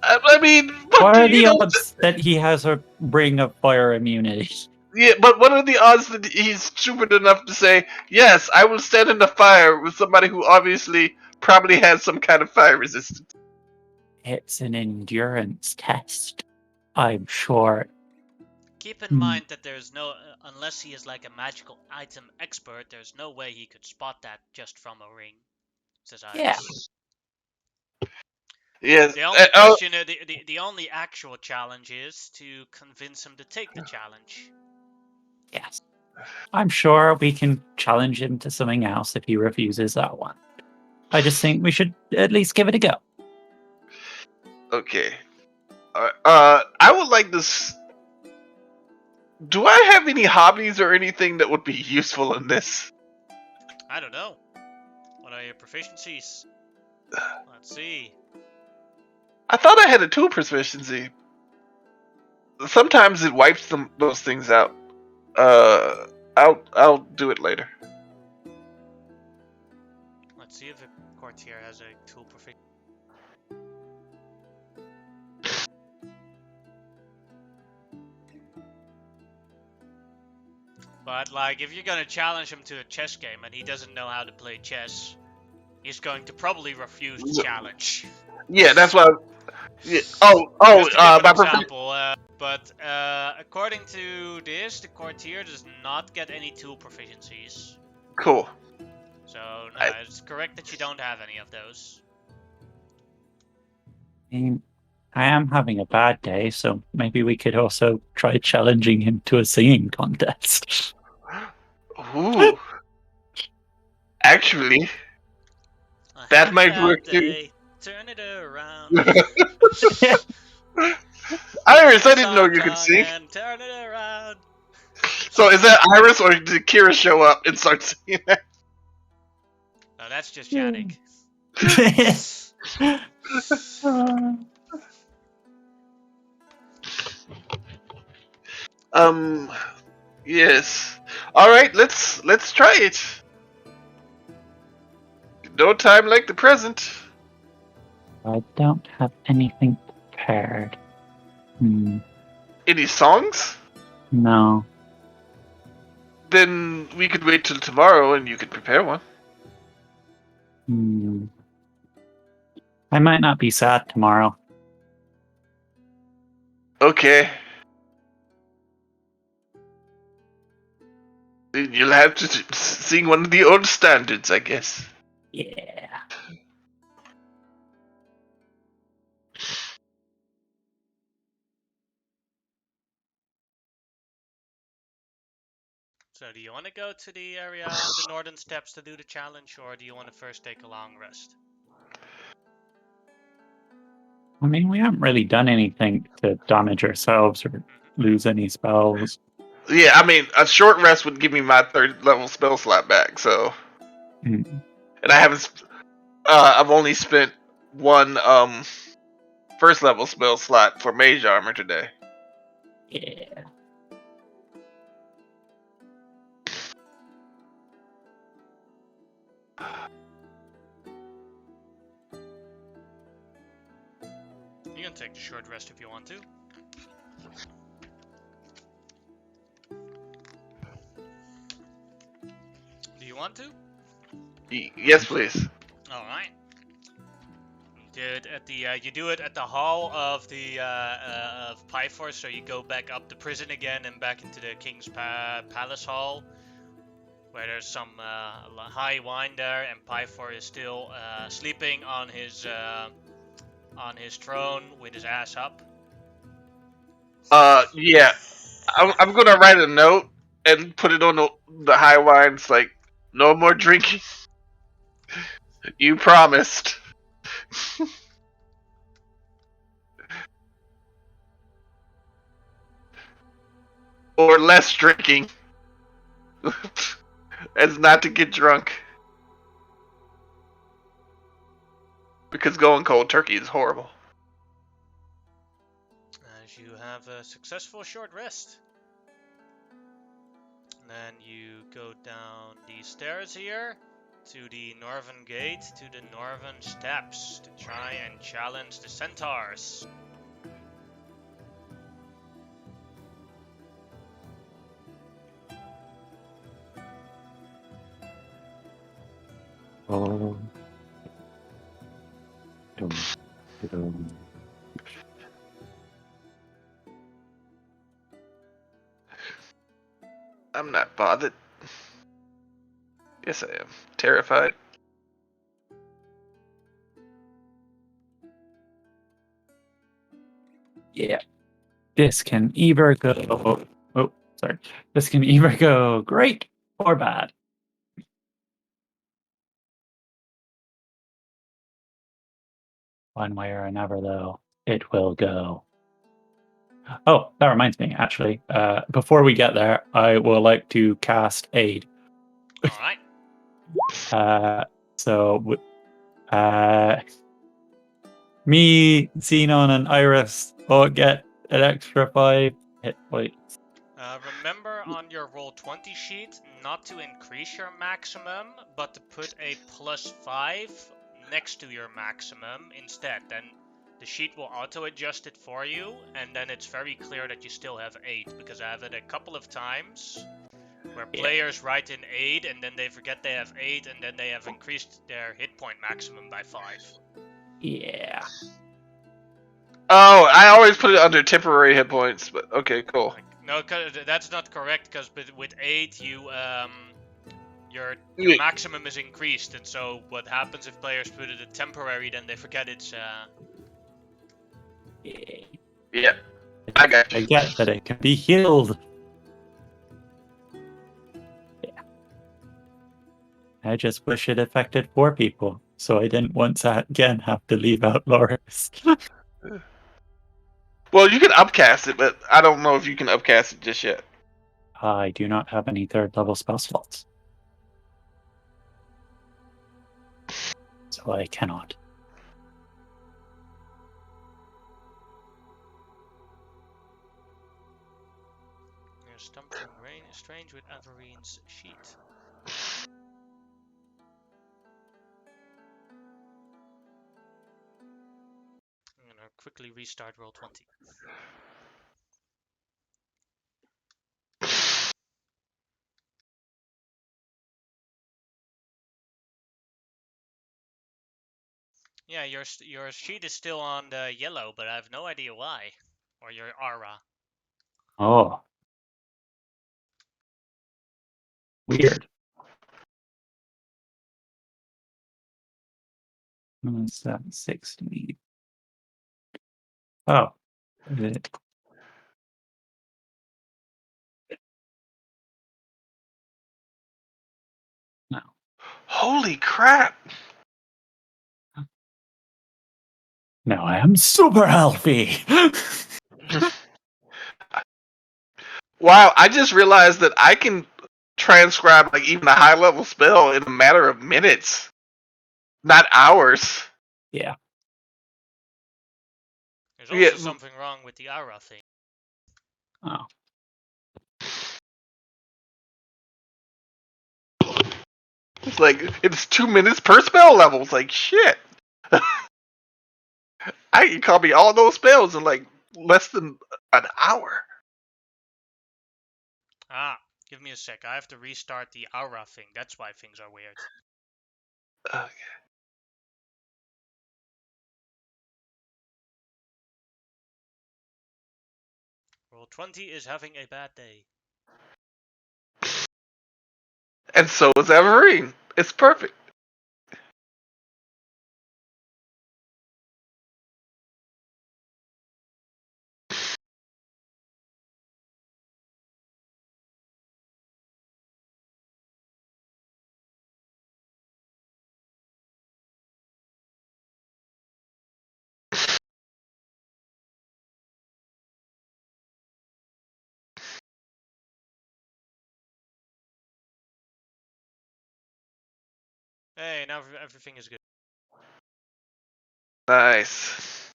I mean, what are the odds that he has a ring of fire immunity? Yeah, but what are the odds that he's stupid enough to say, yes, I will stand in the fire with somebody who obviously probably has some kind of fire resistance? It's an endurance test, I'm sure. Keep in mind that there's no, unless he is like a magical item expert, there's no way he could spot that just from a ring. Says I. Yeah. Yes. The only question, the only actual challenge is to convince him to take the challenge. Yes. I'm sure we can challenge him to something else if he refuses that one. I just think we should at least give it a go. Okay. I would like this. Do I have any hobbies or anything that would be useful in this? I don't know. What are your proficiencies? Let's see. I thought I had a 2 proficiency. Sometimes it wipes those things out. I'll do it later. Let's see if a courtier has a tool proficiency. But like, if you're gonna challenge him to a chess game and he doesn't know how to play chess, he's going to probably refuse the challenge. Yeah, that's what. Yeah. Just to give an My example, but according to this, the courtier does not get any tool proficiencies. Cool. So no, I- it's correct that you don't have any of those. I am having a bad day, so maybe we could also try challenging him to a singing contest. Ooh. Actually, I that had a might bad work too. day. Turn it around. Iris, Sing I a didn't know song, you could song, sing. and turn it around. So is that Iris or did Kira show up and start singing that? No, that's just Yannick. Yes. All right, let's try it. No time like the present. I don't have anything prepared. Any songs? No. Then we could wait till tomorrow and you could prepare one. I might not be sad tomorrow. Okay. Then you'll have to sing one of the old standards, I guess. Yeah. So do you want to go to the area on the northern steps to do the challenge, or do you want to first take a long rest? I mean, we haven't really done anything to damage ourselves or lose any spells. Yeah, I mean, a short rest would give me my 3rd level spell slot back, so. Mm. And I haven't. I've only spent one 1st level spell slot for mage armor today. Yeah. You can take the short rest if you want to. Do you want to? Yes, please. All right. You do it at the hall of the of Pyfor, so you go back up the prison again and back into the King's Palace Hall, where there's some high wine there, and Pyfor is still sleeping on his throne with his ass up. Yeah. I'm gonna write a note and put it on the high wines, like, no more drinking. You promised. Or less drinking. As not to get drunk. Because going cold turkey is horrible. As you have a successful short rest. And then you go down these stairs here to the northern gate, to the northern steps, to try and challenge the centaurs. Oh. I'm not bothered. Yes, I am. Terrified. Yeah. This can either go. Oh, sorry. This can either go great or bad. One way or another, though, it will go. Oh, that reminds me, actually. Before we get there, I will like to cast Aid. Alright. Me, Xenon, and Iris all get an extra 5 hit points. Remember on your Roll20 sheet not to increase your maximum, but to put a +5 next to your maximum instead. Then the sheet will auto-adjust it for you, and then it's very clear that you still have 8, because I have it a couple of times where players write in 8 and then they forget they have 8 and then they have increased their hit point maximum by 5. Yeah. Oh, I always put it under temporary hit points, but okay, cool. Like, no, that's not correct. Because with 8, your Yeah. maximum is increased, and so what happens if players put it at temporary? Then they forget it's. Yeah, I got you. I get that it can be healed. Yeah. I just wish it affected 4 people, so I didn't once again have to leave out Loris. Well, you can upcast it, but I don't know if you can upcast it just yet. I do not have any 3rd level spell slots, so I cannot. There's something strange with Avarine's sheet. I'm gonna quickly restart roll 20. Yeah, your sheet is still on the yellow, but I have no idea why. Or your aura. Oh. Weird. 760. Oh. No. Holy crap! Now I am super healthy. Wow, I just realized that I can transcribe like even a high level spell in a matter of minutes, not hours. Yeah. There's also Yeah. something wrong with the aura thing. Oh. It's like it's 2 minutes per spell level. It's like shit. I can copy all those spells in like less than an hour. Ah, give me a sec. I have to restart the aura thing. That's why things are weird. Okay. Roll 20 is having a bad day. And so is Everine. It's perfect. Hey, now everything is good. Nice.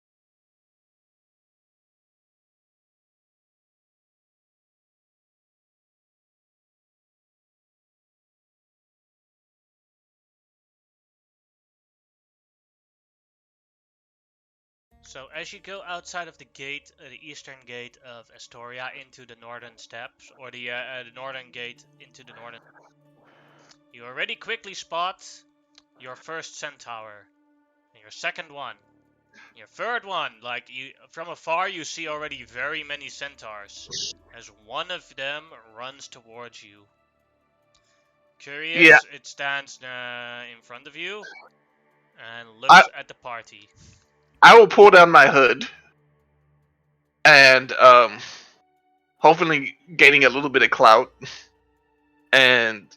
So as you go outside of the gate, the eastern gate of Astoria into the northern steppes, or the northern gate into the northern, you already quickly spot your first centaur, and your second one, your third one. Like you, from afar, you see already very many centaurs, as one of them runs towards you. Curious, Yeah. it stands in front of you and looks at the party. I will pull down my hood and hopefully gaining a little bit of clout, and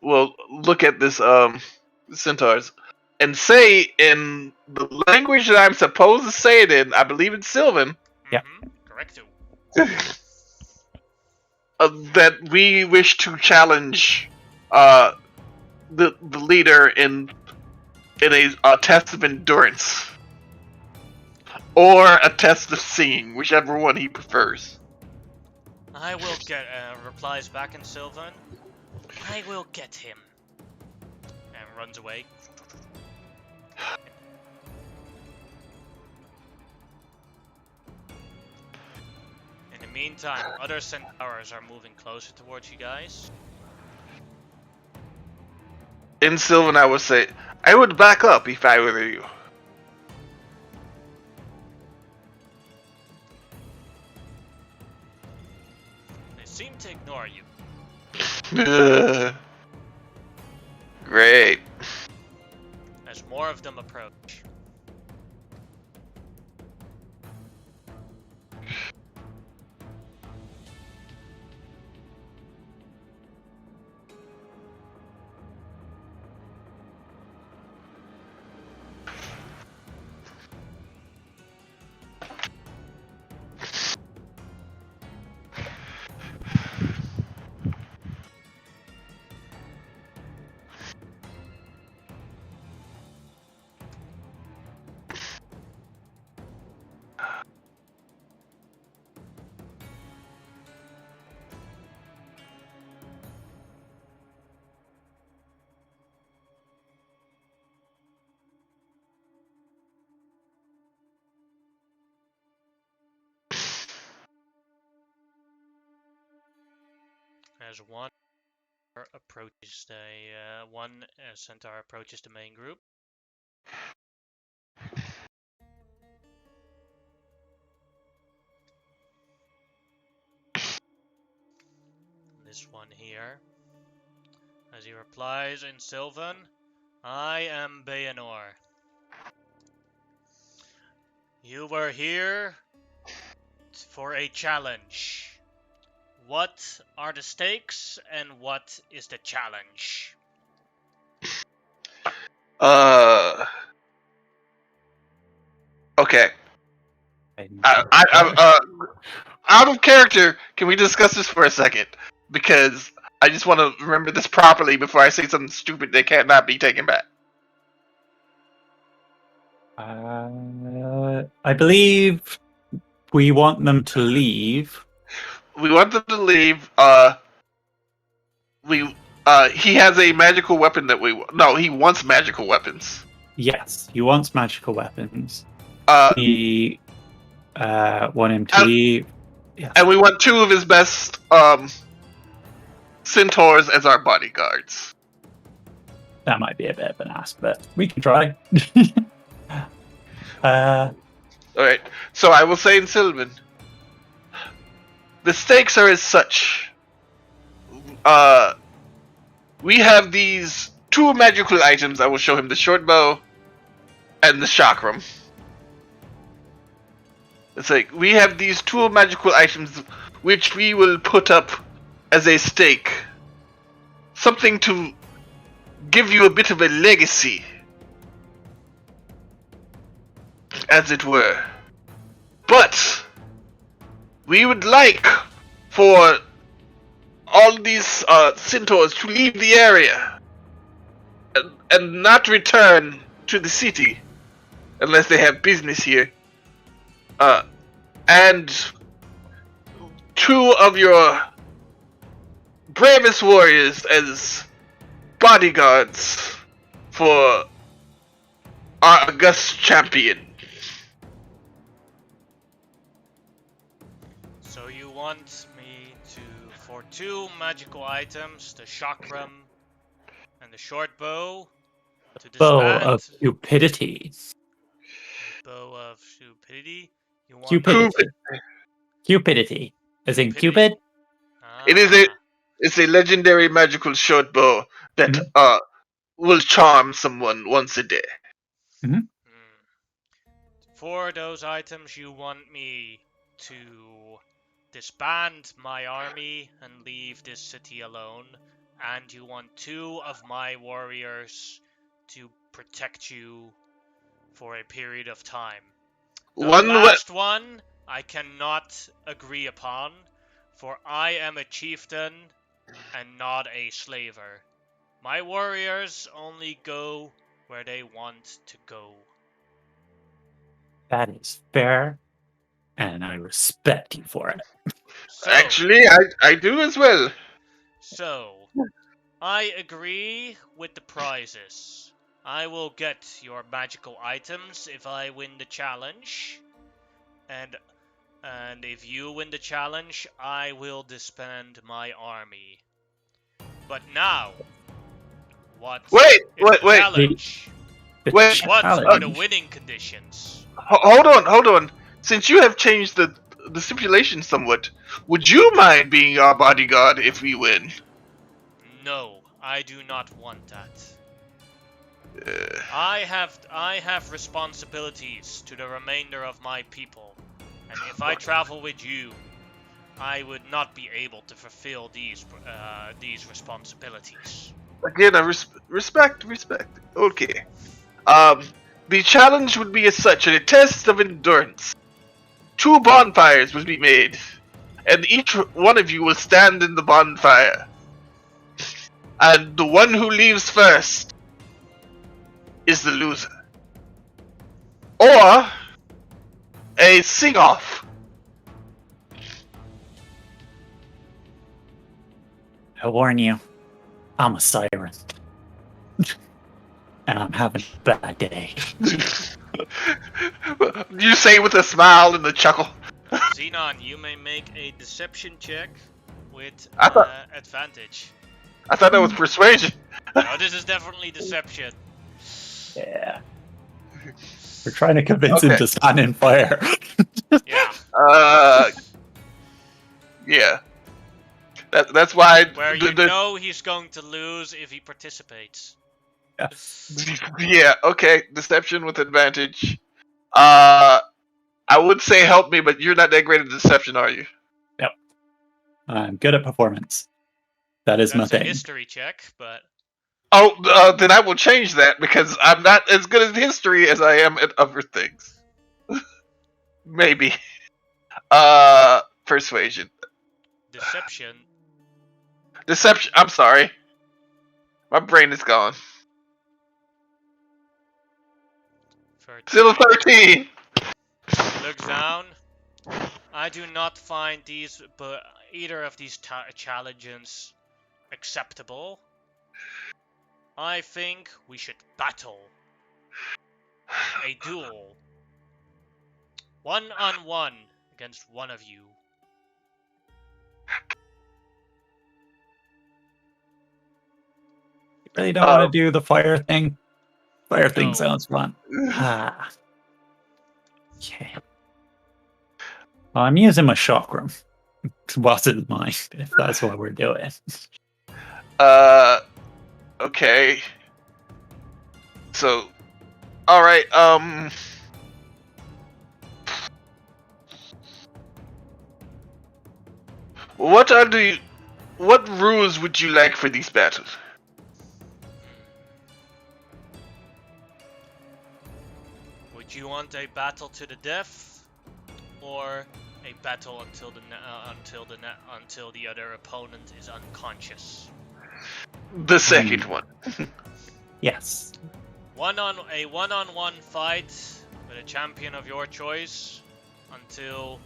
we'll look at this centaurs and say in the language that I'm supposed to say it in. I believe it's Sylvan. Yeah. Correcto. That we wish to challenge the leader in a test of endurance or a test of seeing, whichever one he prefers. I will get, replies back in Sylvan. I will get him. And runs away. In the meantime, other centaurs are moving closer towards you guys. In Sylvan, I would say, I would back up if I were you. seem to ignore you. Great. As more of them approach. As one approaches the one centaur approaches the main group. This one here, as he replies in Sylvan, I am Bayanor. You were here for a challenge. What are the stakes and what is the challenge? Okay. Out of character, can we discuss this for a second? Because I just want to remember this properly before I say something stupid that cannot be taken back. I believe we want them to leave. We want them to leave. He has a magical weapon that he wants magical weapons. Yes, he wants magical weapons. Uh, We want him to leave. Yes. And we want two of his best centaurs as our bodyguards. That might be a bit of an ask, but we can try. Alright, so I will say in Sylvan, the stakes are as such. We have these two magical items. I will show him the short bow and the chakram. It's like, we have these two magical items which we will put up as a stake. Something to give you a bit of a legacy, as it were. But we would like for all these centaurs to leave the area and not return to the city unless they have business here. And two of your bravest warriors as bodyguards for our august champion. So you want me for two magical items, the chakram and the short bow, to Bow disband of cupidity. bow of stupidity. You want Cupidity. Cupidity. As in Cupid? It's a legendary magical short bow that will charm someone once a day. For those items, you want me to disband my army and leave this city alone, and you want two of my warriors to protect you for a period of time. The last one I cannot agree upon, for I am a chieftain and not a slaver. My warriors only go where they want to go. That is fair, and I respect you for it. So, actually, I do as well. So, I agree with the prizes. I will get your magical items if I win the challenge. And if you win the challenge, I will disband my army. But now, what Wait. challenge? Wait, What are the winning conditions? Hold on. Since you have changed the the stipulation somewhat. Would you mind being our bodyguard if we win? No, I do not want that. Uh, I have responsibilities to the remainder of my people, and if I travel with you, I would not be able to fulfill these responsibilities. again, I respect. Okay. The challenge would be as such a test of endurance. 2 bonfires would be made, and each one of you will stand in the bonfire. And the one who leaves first is the loser. Or a sing-off. I warn you, I'm a siren. And I'm having a bad day. You say with a smile and a chuckle. Xenon, you may make a deception check with I thought- advantage. I thought that was persuasion. No, this is definitely deception. Yeah. We're trying to convince him Okay. to stand in fire. Yeah. Yeah. That's why. Where you know he's going to lose if he participates. Yeah. Okay. Deception with advantage. I would say help me, but you're not that great at deception, are you? Yep. I'm good at performance. That is my That's a thing. history check, but Oh, then I will change that because I'm not as good at history as I am at other things. Maybe. Persuasion. deception. Deception. I'm sorry. My brain is gone. 13. Still a 13. Looks down. I do not find either of these challenges acceptable. I think we should battle. A duel. 1-on-1 against one of you. You really don't want to do the fire thing? Fire thing No. sounds fun. Ah. Okay. Well, I'm using my chakram. What's in mind, if that's what we're doing. Okay. So, alright, what rules would you like for these battles? Would you want a battle to the death, or a battle until the other opponent is unconscious? The second one. Yes. A one-on-one fight with a champion of your choice until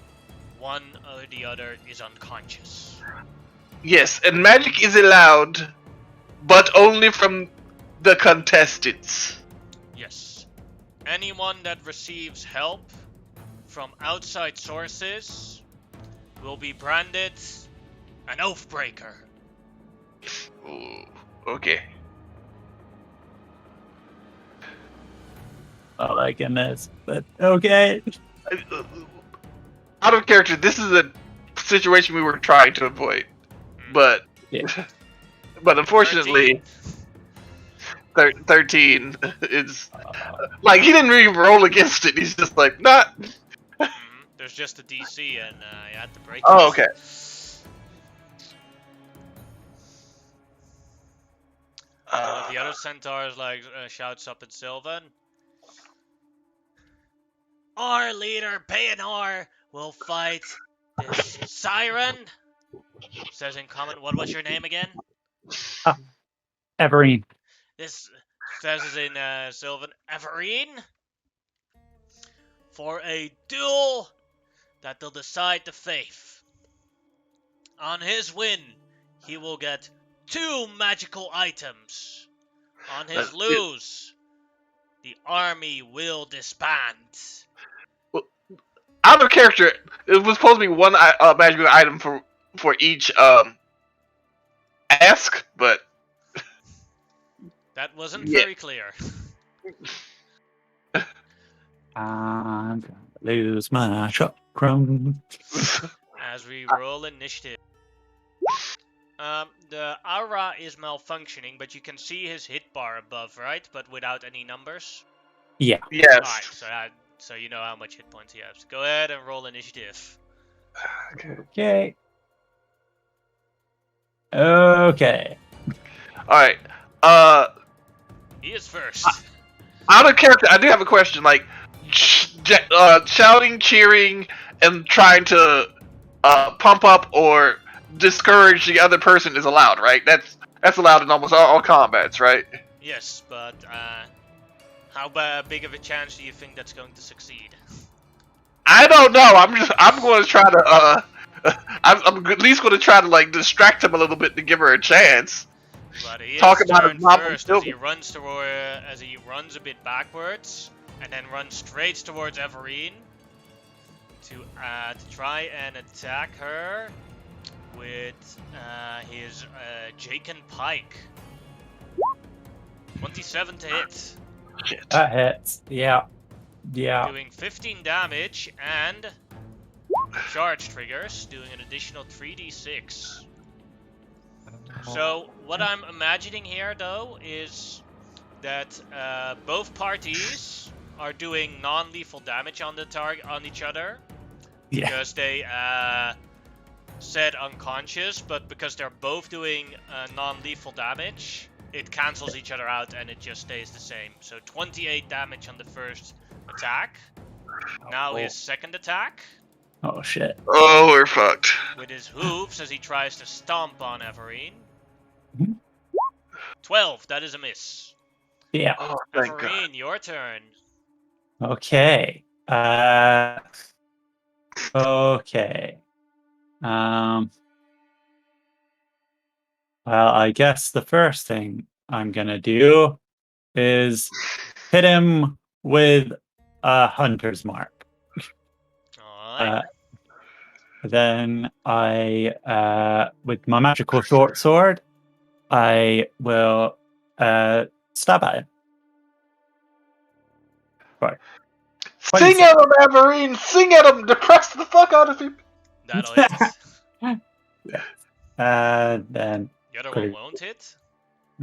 one or the other is unconscious. Yes, and magic is allowed, but only from the contestants. Yes. Anyone that receives help from outside sources will be branded an oathbreaker. Ooh, okay. Not liking this, but okay. Out of character, this is a situation we were trying to avoid, but Yeah. but unfortunately, 13 is like he didn't really roll against it. He's just like not. There's just a DC, and you had to break it. Oh, okay. The other centaurs shouts up in Sylvan. Our leader, Bayanor, will fight this siren. Says in comment, what was your name again? Everine. This says in Sylvan, Everine. For a duel that will decide the fate. On his win, he will get 2 magical items. On his lose, the army will disband. Out of character, it was supposed to be one magical item for each ask, but that wasn't very clear. I'm gonna lose my chakram. Crum. As we roll initiative. The aura is malfunctioning, but you can see his hit bar above, right? But without any numbers. Yeah. Yes. Alright, so you know how much hit points he has. Go ahead and roll initiative. Okay. Okay. Alright. He is first. Out of character, I do have a question. Like, shouting, cheering, and trying to pump up or discourage the other person is allowed, right? That's allowed in almost all combats, right? Yes, but how big of a chance do you think that's going to succeed? I don't know. I'm going to try to I'm at least going to try to like distract him a little bit to give her a chance. But he Talk is about turn his mom first as he runs as he runs a bit backwards and then runs straight towards Everine to try and attack her with his Jaken Pike. 27 to hit. Shit. That hits. Yeah. Yeah. Doing 15 damage and charge triggers, doing an additional 3d6. So, what I'm imagining here, though, is that both parties are doing non-lethal damage on each other. Yeah. Because they said unconscious, but because they're both doing non-lethal damage, it cancels each other out and it just stays the same. So 28 damage on the first attack. Now his second attack. Oh shit. Oh, we're fucked. With his hooves as he tries to stomp on Everine. Mhm. 12, that is a miss. Yeah. Oh, thank God. Everine, your turn. Okay. Okay. Well, I guess the first thing I'm gonna do is hit him with a hunter's mark. Alright. Then with my magical short sword, I will stab at him. Right. Sing at him, Everine! Sing at him! Depress the fuck out of him! That'll hit. And then The other one won't hit.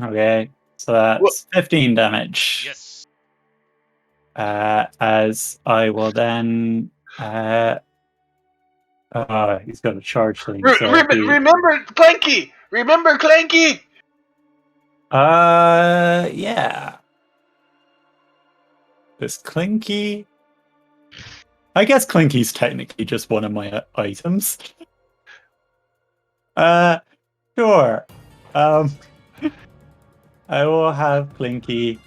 okay, so that's 15 damage. Yes. As I will then he's got a charge thing. Remember Clanky! Remember Clanky! Yeah. This Clinky. I guess Clinky's technically just one of my items. Sure. I will have Clinky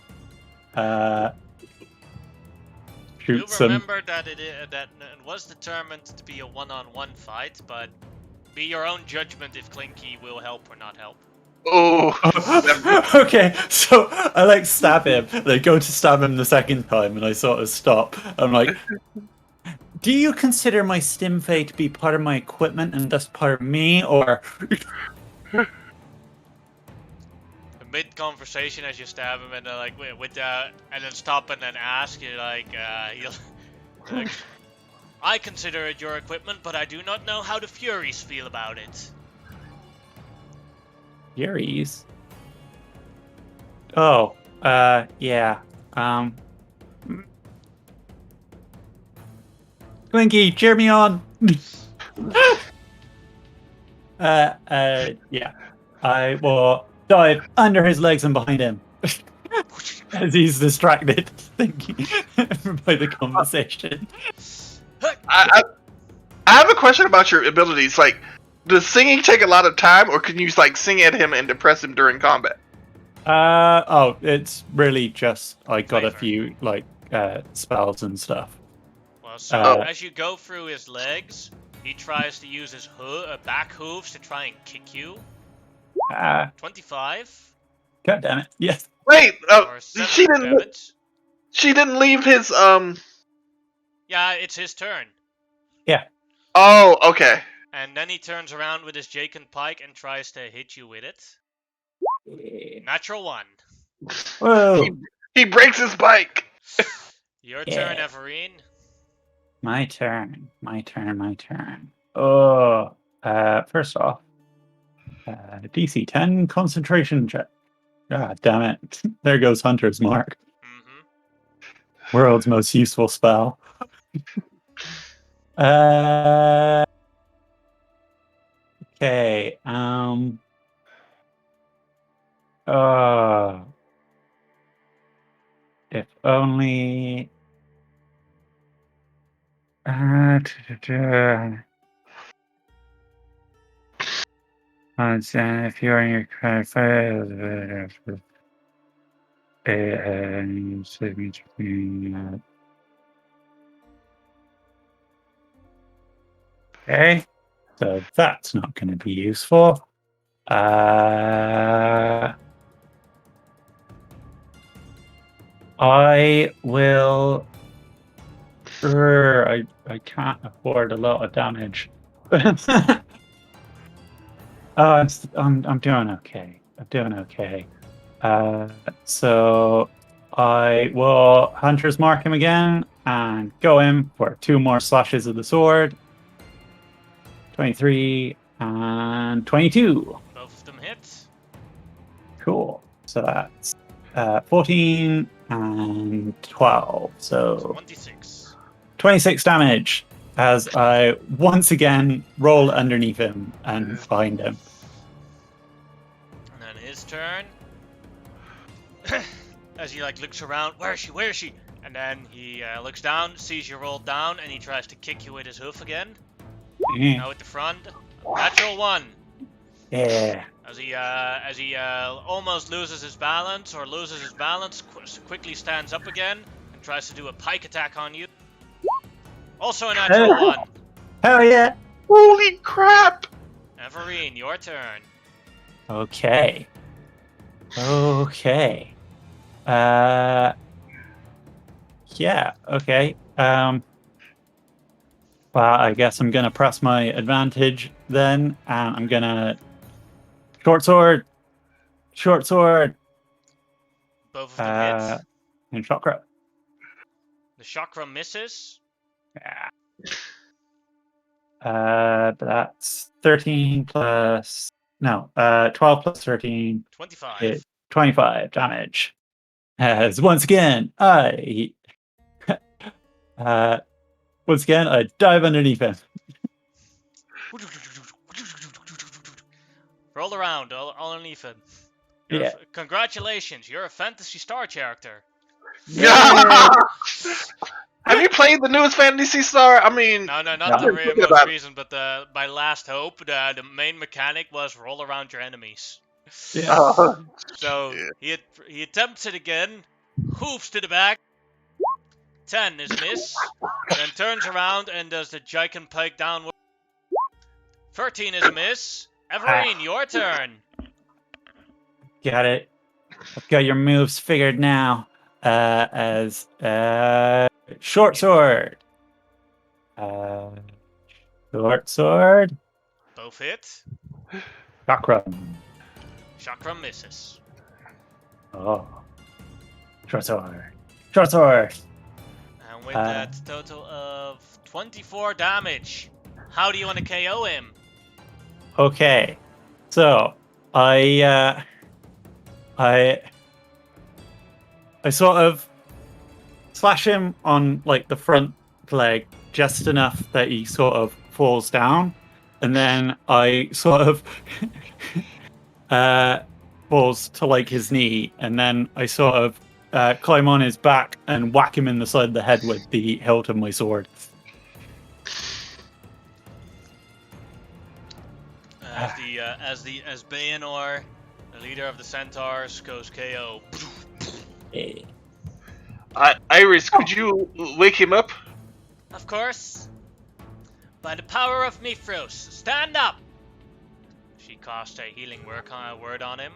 shoot Do some. remember that it was determined to be a one-on-one fight, but be your own judgment if Clinky will help or not help. Oh. Okay, so I like stab him. They go to stab him the second time, and I sort of stop. I'm like, do you consider my stim fey to be part of my equipment and thus part of me, or? Mid-conversation, as you stab him, and like and then stop and then ask, you're like, like, I consider it your equipment, but I do not know how the Furies feel about it. Furies? Oh, yeah. Clinky, cheer me on. Yeah. I will dive under his legs and behind him as he's distracted, thinking by the conversation. I have a question about your abilities. Like, does singing take a lot of time, or can you like sing at him and depress him during combat? It's really just I got a Flavor. few like spells and stuff. Well, so as you go through his legs, he tries to use his back hooves to try and kick you. 25. God damn it! Yes. Wait, Or 7 she didn't. damage. She didn't leave his Yeah, it's his turn. Oh, okay. And then he turns around with his Jaken Pike and tries to hit you with it. Natural 1. Whoa. He breaks his bike. Your Yeah. turn, Everine. My turn. Oh, first off, DC 10 concentration check. God damn it. There goes Hunter's Mark. World's most useful spell. Okay. If only. If you're in your okay, so that's not going to be useful. I will. I can't afford a lot of damage. I'm doing okay. So I will Hunter's Mark him again and go in for 2 more slashes of the sword. 23 and 22. Both of them hit. Cool. So that's 14 and 12. So 26 damage as I once again roll underneath him and find him. And then his turn. As he looks around, where is she? And then he looks down, sees you roll down, and he tries to kick you with his hoof again. Now at the front, natural 1. Yeah. As he almost loses his balance, quickly stands up again and tries to do a pike attack on you. Also a natural 1. Hell yeah! Holy crap! Everine, your turn. Okay. Yeah. Okay. Well, I guess I'm gonna press my advantage then, and I'm gonna short sword. Both of them hit. And chakra. The chakra misses. Yeah. That's 13 plus 12 plus 13. 25. 25 damage. As once again, I dive underneath him. Roll around, all underneath him. Yeah. Congratulations, you're a Phantasy Star character. Yeah. Have you played the newest Fantasy Star? I mean, no, not the most recent, but my last hope. The main mechanic was roll around your enemies. Yeah. So he attempts it again, hoops to the back. 10 is a miss. Then turns around and does the giant pike downward. 13 is a miss. Everine, your turn. Got it. I've got your moves figured now. As short sword. Short sword. Both hit. Chakra misses. Oh. Short sword. And with that total of 24 damage, how do you want to KO him? Okay. So I sort of slash him on the front leg just enough that he sort of falls down, and then I sort of falls to his knee, and then I sort of climb on his back and whack him in the side of the head with the hilt of my sword. As Bayanor, the leader of the Centaurs, goes KO. Iris, could you wake him up? Of course. By the power of Mithros, stand up! She cast a healing word on him.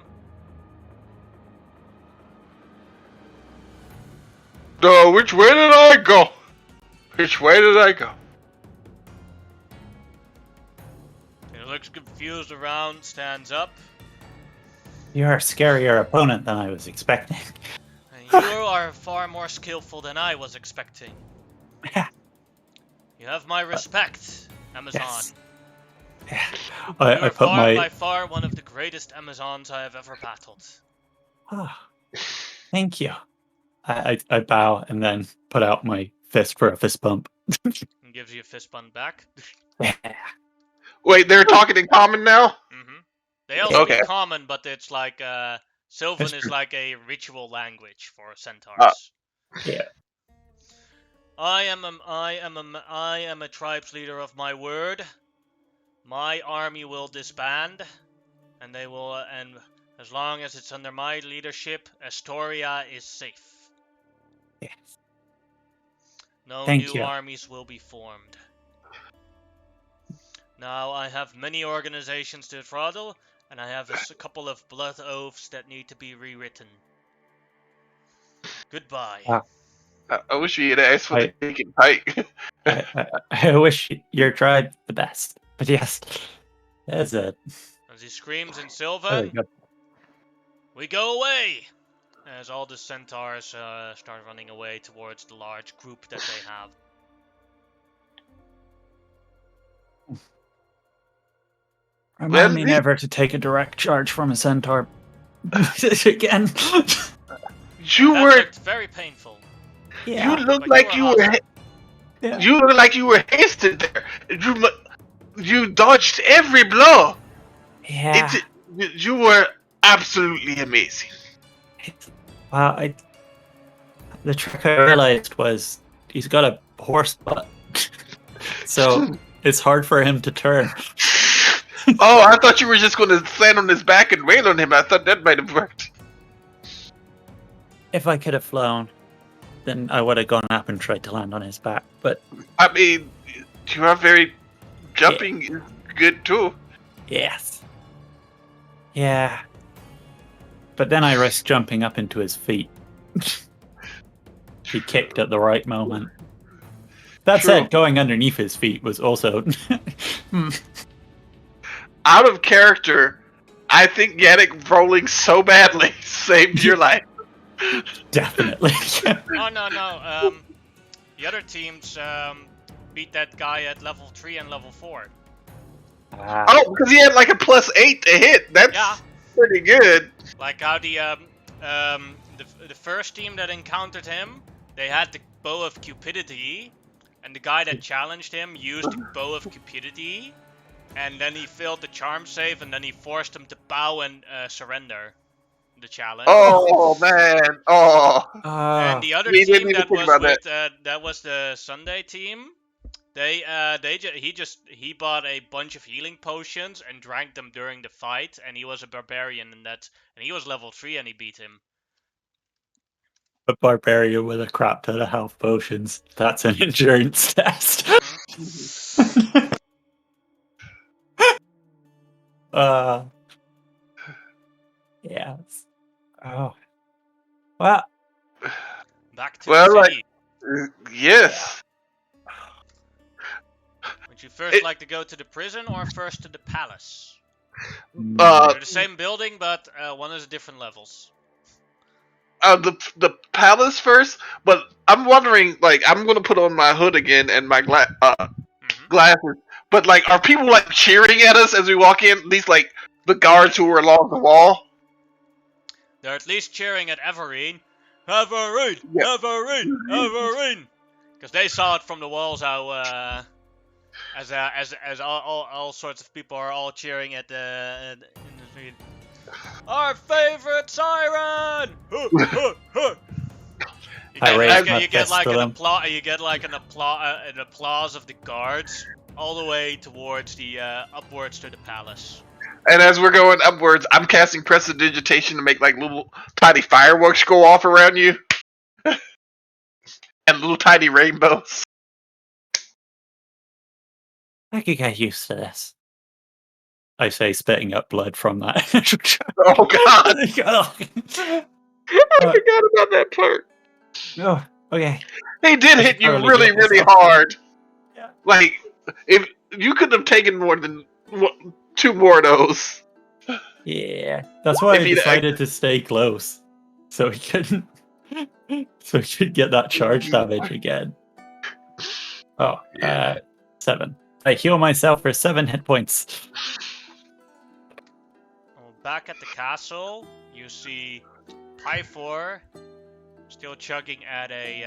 Which way did I go? He looks confused around, stands up. You're a scarier opponent than I was expecting. You are far more skillful than I was expecting. You have my respect, Amazon. Yes. Yeah. You I are put my. by far one of the greatest Amazons I have ever battled. Ah, thank you. I bow and then put out my fist for a fist bump. And gives you a fist bump back. Yeah. Wait, they're talking in common now? Mm-hmm. They all Okay. speak common, but it's like Sylvan That's is true. like a ritual language for centaurs. Yeah. I am a tribe's leader of my word. My army will disband, and they will and as long as it's under my leadership, Astoria is safe. Yes. No Thank new you. armies will be formed. Now I have many organizations to throttle, and I have a couple of blood oaths that need to be rewritten. Goodbye. Wow. I wish you had asked for I- the taking pike. I wish your tribe the best. But yes, that's it. As he screams in Really Sylvan, good. we go away! As all the centaurs start running away towards the large group that they have. Remind Well, me never to take a direct charge from a centaur again. You That were. looked very painful. Yeah. You looked But like you you were were. hot. Yeah. You looked like you were hasted there. You dodged every blow. Yeah. You were absolutely amazing. Well, the trick I realized was he's got a horse butt, so it's hard for him to turn. Oh, I thought you were just going to stand on his back and wail on him. I thought that might have worked. If I could have flown, then I would have gone up and tried to land on his back. But I mean, you are very jumping is good too. yes, yeah. But then I risked jumping up into his feet. He kicked at the right moment. That True. said, going underneath his feet was also. Out of character, I think Yannick rolling so badly saved your life. Definitely. Oh no. The other teams beat that guy at level 3 and level 4. Oh, because he had like a +8 to hit. That's Yeah. pretty good. Like how the first team that encountered him, they had the bow of cupidity, and the guy that challenged him used the bow of cupidity, and then he failed the charm save, and then he forced him to bow and surrender the challenge. Oh man. Oh. And the other We didn't team even that think was about with that was the Sunday team. He bought a bunch of healing potions and drank them during the fight, and he was a barbarian in that, and he was level 3 and he beat him. A barbarian with a crap ton of health potions. That's an endurance test. Yes. Oh. Well. Back to Well, the like- city. Yes. Would you first like to go to the prison or first to the palace? Uh, They're the same building, but one is different levels. The palace first, but I'm wondering, like, I'm gonna put on my hood again and my glasses. But like, are people like cheering at us as we walk in? At least like the guards who were along the wall. They're at least cheering at Everine. Everine! Yeah. Everine! Everine! Because they saw it from the walls how as all sorts of people are all cheering at in the street. Our favorite siren! You get like an applause. You get like an applause of the guards all the way towards the upwards to the palace. And as we're going upwards, I'm casting prestidigitation to make like little tiny fireworks go off around you, and little tiny rainbows. I could get used to this. I say, spitting up blood from that. Oh god! I forgot about that part. Oh, okay. They did hit you totally really, get this really off. hard. Yeah. Like, if you could have taken more than 2 more of those. Yeah, that's why I If you'd- decided to stay close, so he could get that charge damage again. Oh, Yeah. 7. I heal myself for 7 hit points. Well, back at the castle, you see Pyfor still chugging at a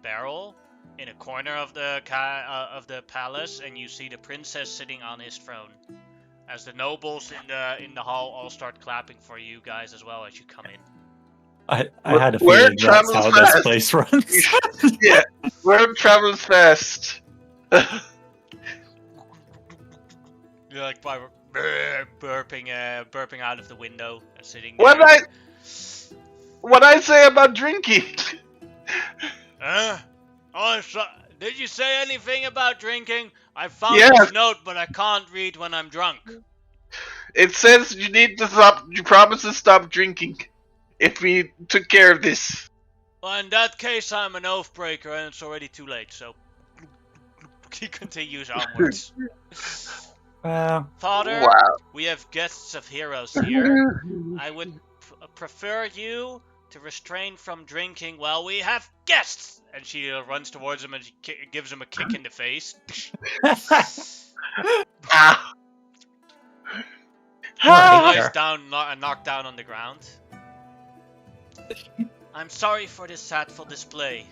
barrel in a corner of the palace, and you see the princess sitting on his throne. As the nobles in the hall all start clapping for you guys as well as you come in. I had a Word feeling that's travels how this fast. place runs. Yeah, word travels fast. You're like burping out of the window and sitting What there. I say about drinking? Did you say anything about drinking? I found Yeah. this note, but I can't read when I'm drunk. It says you need to stop. You promise to stop drinking if we took care of this. Well, in that case, I'm an oath breaker, and it's already too late. So he continues onwards. Father, Wow. we have guests of heroes here. I would prefer you to restrain from drinking while we have guests. And she runs towards him and she gives him a kick in the face. Ah. Lies down and knocked down on the ground. I'm sorry for this sadful display,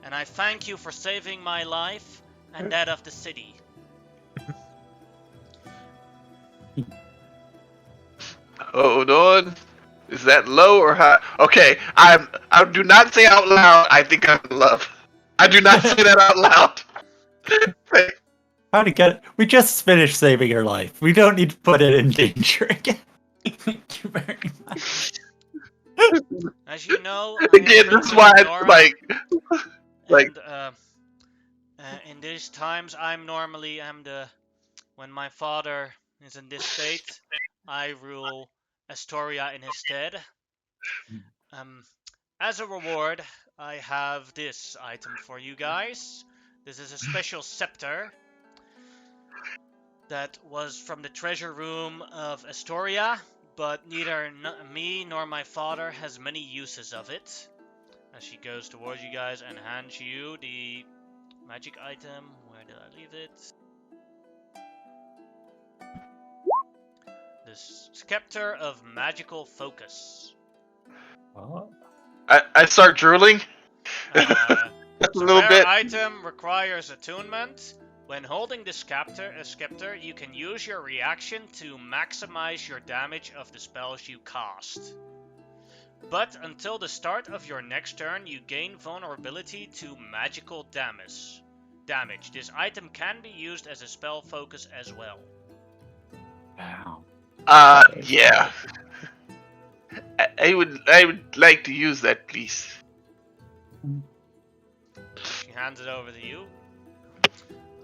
and I thank you for saving my life and that of the city. Hold on. Is that low or high? Okay, I do not say out loud. I think I'm in love. I do not say that out loud. How to get it? We just finished saving your life. We don't need to put it in danger again. Thank you very much. As you know, Again, that's why it's like. In these times, I'm the when my father is in this state, I rule Astoria in his stead. As a reward, I have this item for you guys. This is a special scepter that was from the treasure room of Astoria, but neither me nor my father has many uses of it. As she goes towards you guys and hands you the magic item. Where did I leave it? The Scepter of Magical Focus. Oh. I start drooling. A little rare bit. item requires attunement. When holding the scepter, you can use your reaction to maximize your damage of the spells you cast. But until the start of your next turn, you gain vulnerability to magical damage. This item can be used as a spell focus as well. Wow. Yeah. I would like to use that, please. She hands it over to you.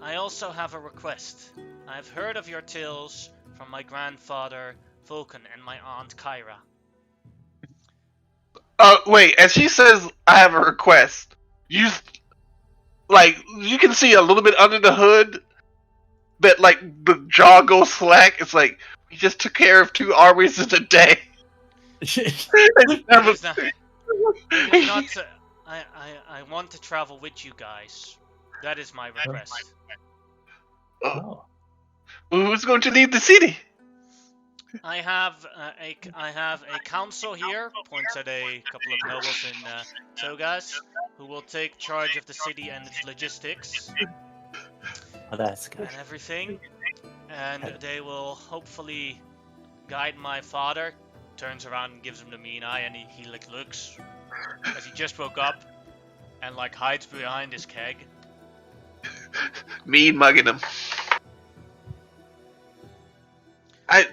I also have a request. I've heard of your tales from my grandfather Vulcan and my aunt Kyra. Wait, as she says, I have a request. You can see a little bit under the hood that, like, the jaw goes slack. It's like, we just took care of 2 armies in a day. I want to travel with you guys. That is my request. Oh. Who's going to lead the city? I have a council here. Points at a couple of nobles in togas who will take charge of the city and its logistics. Oh, that's good. And everything. And they will hopefully guide my father. Turns around and gives him the mean eye, and he like looks as he just woke up and like hides behind his keg. Me mugging him. He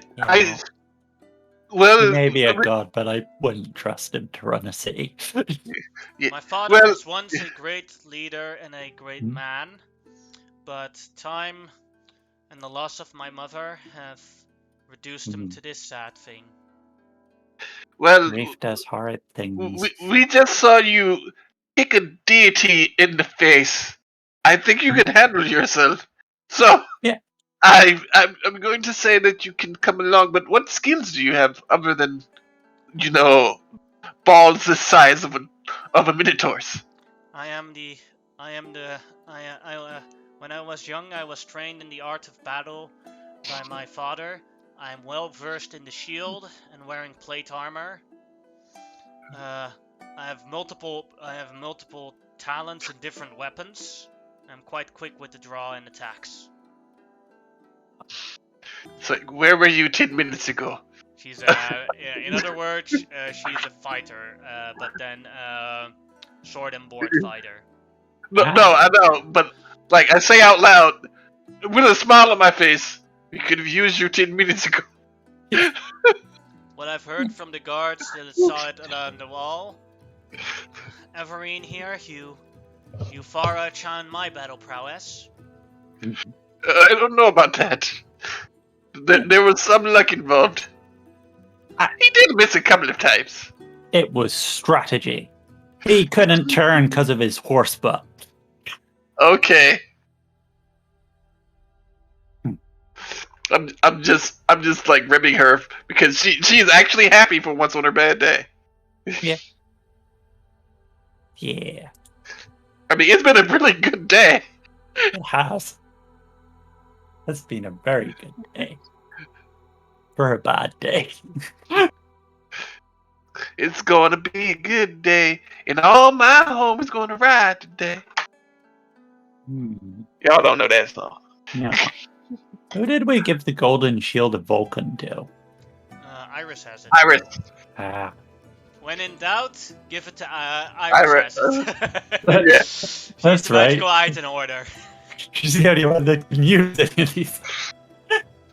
may be a god, but I wouldn't trust him to run a city. My father was once a great leader and a great man, but time and the loss of my mother have reduced him to this sad thing. Well, Grief does horrid things. we just saw you kick a deity in the face. I think you can handle yourself. So, yeah. I'm going to say that you can come along, but what skills do you have other than, balls the size of a minotaur's? I am the I am the when I was young, I was trained in the art of battle by my father. I am well versed in the shield and wearing plate armor. I have multiple talents in different weapons. I'm quite quick with the draw and attacks. So, where were you 10 minutes ago? She's yeah, in other words, she's a fighter, but then sword and board fighter. No, I know, but like I say out loud, with a smile on my face, we could have used you 10 minutes ago. What I've heard from the guards that saw it along the wall. Everine here, you far outshine my battle prowess. I don't know about that. There was some luck involved. He did miss a couple of times. It was strategy. He couldn't turn because of his horse butt. Okay. I'm just like ribbing her because she's actually happy for once on her bad day. Yeah. Yeah. I mean, it's been a really good day. It has. It's been a very good day. For a bad day. It's gonna be a good day, and all my homies gonna ride today. Y'all don't know that song. No. Who did we give the golden shield of Vulcan to? Iris has it. Iris. Ah. When in doubt, give it to Iris. Has it. Yeah. She's That's the right. magical item order. She's the only one that can use it.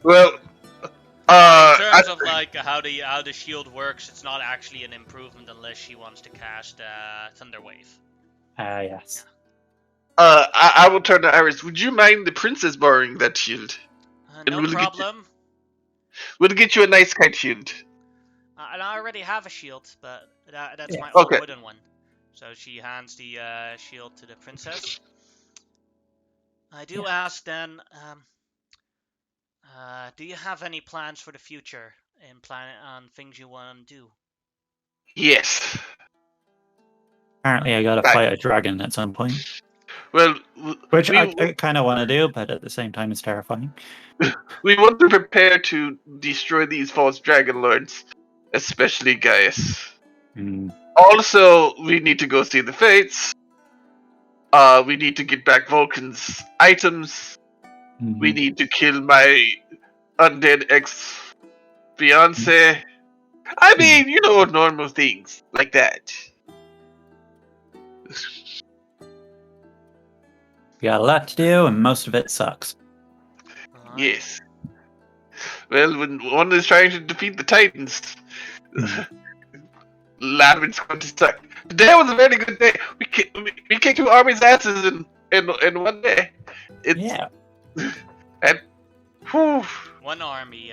Well, In terms of like how the shield works, it's not actually an improvement unless she wants to cast Thunderwave. Yes. I will turn to Iris. Would you mind the princess borrowing that shield? No problem. We'll get you a nice kite shield. And I already have a shield, but that's my Okay. old wooden one. So she hands the shield to the princess. I do ask then, do you have any plans for the future and plan on things you want to do? Yes. Apparently I gotta fight a dragon at some point. Well, Which I kind of want to do, but at the same time it's terrifying. We want to prepare to destroy these false dragonlords, especially Gaius. Also, we need to go see the Fates. We need to get back Vulcan's items. We need to kill my undead ex-fiance. I mean, you know, normal things like that. We got a lot to do, and most of it sucks. Yes. Well, when one is trying to defeat the Titans, a lot of it's going to suck. Today was a very good day. We kicked two armies' asses in one day. Yeah. And whew. One army.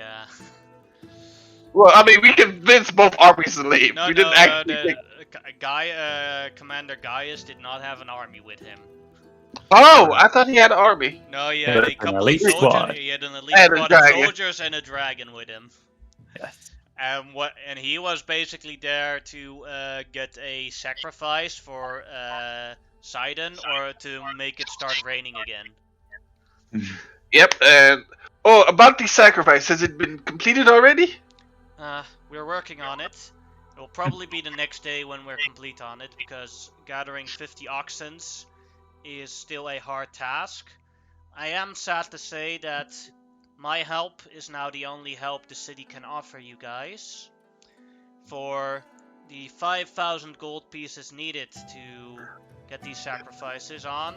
Well, I mean, we convinced both armies to leave. No, we didn't actually. Commander Gaius did not have an army with him. Oh, I thought he had an army. No, he had a couple of elite soldiers. squad. He had an elite And a squad of dragon. soldiers and a dragon with him. Yes. And he was basically there to get a sacrifice for Sidon or to make it start raining again. Yep. And about the sacrifice, has it been completed already? We're working on it. It will probably be the next day when we're complete on it, because gathering 50 oxens is still a hard task. I am sad to say that my help is now the only help the city can offer you guys. For the 5,000 gold pieces needed to get these sacrifices on,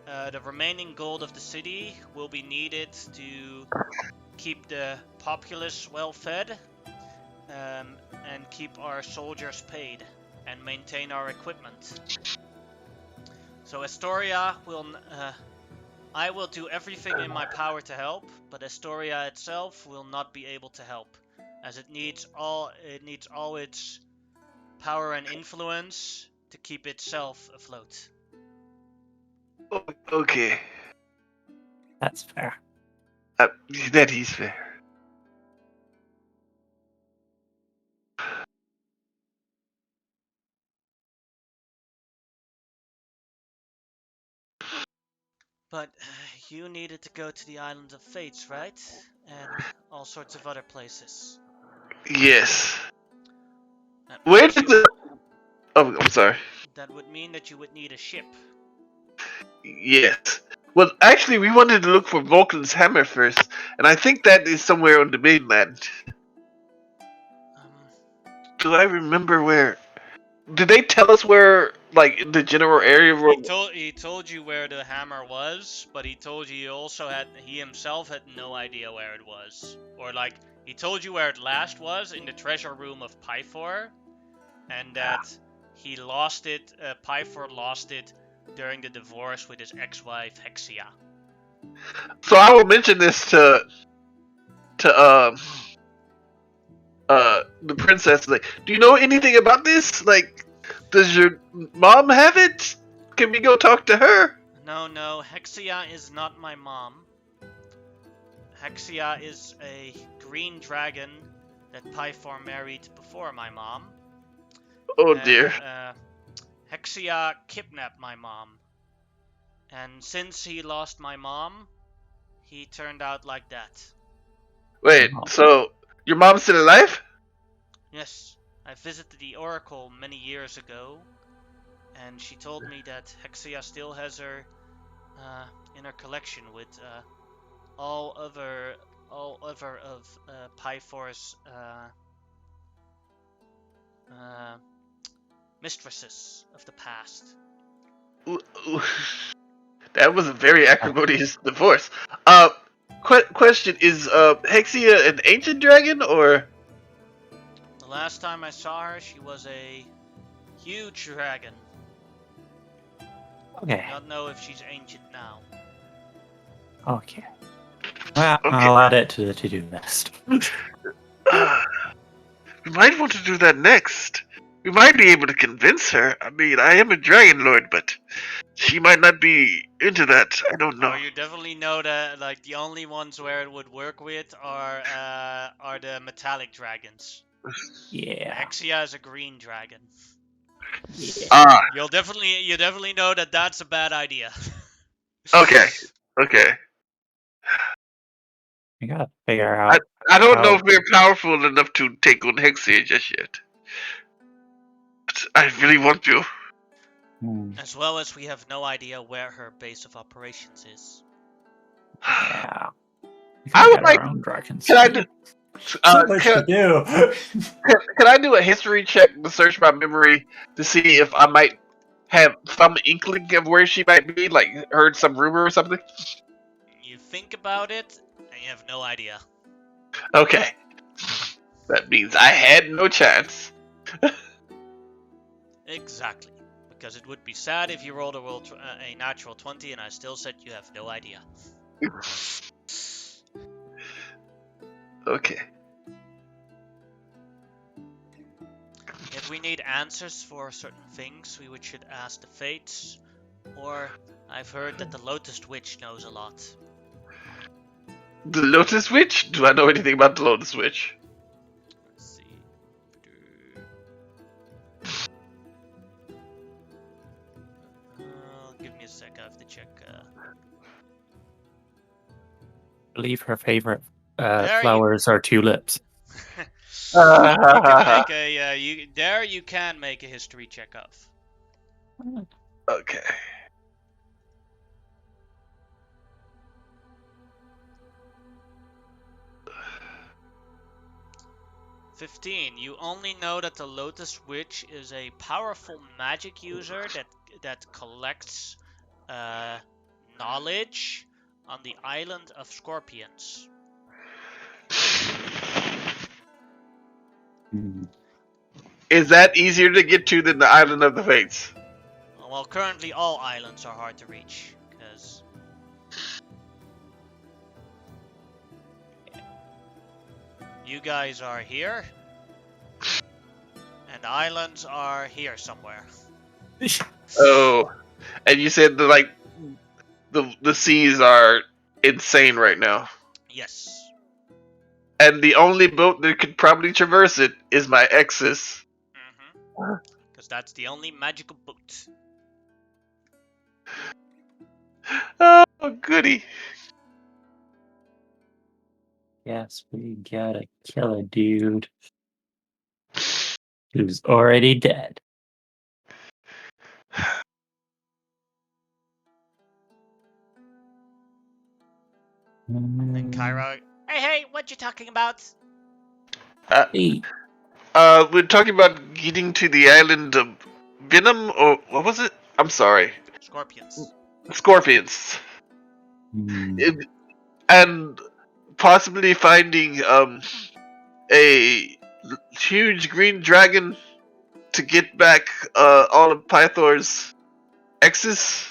the remaining gold of the city will be needed to keep the populace well fed, and keep our soldiers paid and maintain our equipment. So Astoria will, I will do everything in my power to help, but Astoria itself will not be able to help, as it needs all its power and influence to keep itself afloat. Okay. That's fair. That is fair. But you needed to go to the Island of Fates, right? And all sorts of other places. Yes. That Where means did the... Oh, I'm sorry. that would mean that you would need a ship. Yes. Well, actually, we wanted to look for Vulcan's hammer first, and I think that is somewhere on the mainland. Do I remember where? Did they tell us where, like, in the general area? Where... He told you where the hammer was, but he told you he himself had no idea where it was. Or like, he told you where it last was, in the treasure room of Pyfor, and that he lost it, Pyfor lost it during the divorce with his ex-wife Hexia. So I will mention this to the princess. Like, do you know anything about this? Like, does your mom have it? Can we go talk to her? No, Hexia is not my mom. Hexia is a green dragon that Pyfor married before my mom. Oh dear. Hexia kidnapped my mom. And since he lost my mom, he turned out like that. Wait, so your mom's still alive? Yes, I visited the Oracle many years ago, and she told me that Hexia still has her in her collection with all other of Pyfor's mistresses of the past. Ooh. That was a very acrimonious divorce. Question, is Hexia an ancient dragon, or? The last time I saw her, she was a huge dragon. Okay. I don't know if she's ancient now. Okay. Well, Okay. I'll add it to the to-do list. We might want to do that next. We might be able to convince her. I mean, I am a dragonlord, but she might not be into that. I don't know. Oh, you definitely know that like the only ones where it would work with are the metallic dragons. Yeah. Hexia is a green dragon. Yeah. You definitely know that that's a bad idea. Okay. I gotta figure out. I don't know how- if we're powerful enough to take on Hexia just yet. But I really want to. As well as we have no idea where her base of operations is. Yeah. I would like. Our own dragons. Can I do? So much to do. Can I do a history check to search my memory to see if I might have some inkling of where she might be? Like, heard some rumor or something? You think about it, and you have no idea. Okay. That means I had no chance. Exactly. Because it would be sad if you rolled a natural 20 and I still said you have no idea. Okay. If we need answers for certain things, we should ask the Fates. Or I've heard that the Lotus Witch knows a lot. The Lotus Witch? Do I know anything about the Lotus Witch? Let's see. Give me a sec, I have to check. I believe her favorite There flowers are tulips. You can make a you can make a history check of. Okay. "15. You only know that the Lotus Witch is a powerful magic user that collects knowledge on the island of Scorpions. Is that easier to get to than the Island of the Fates? Well, currently all islands are hard to reach, because you guys are here, and the islands are here somewhere. Oh, and you said the seas are insane right now, Yes. and the only boat that could probably traverse it is my ex's. Because that's the only magical boat. Oh Oh, goody. Yes, we gotta kill a dude who's already dead. And Kyra, hey, what you talking about? Hey, We're talking about getting to the island of Venom, or what was it? I'm sorry. Scorpions. Scorpions. hmm, And possibly finding a huge green dragon to get back all of Pythor's exes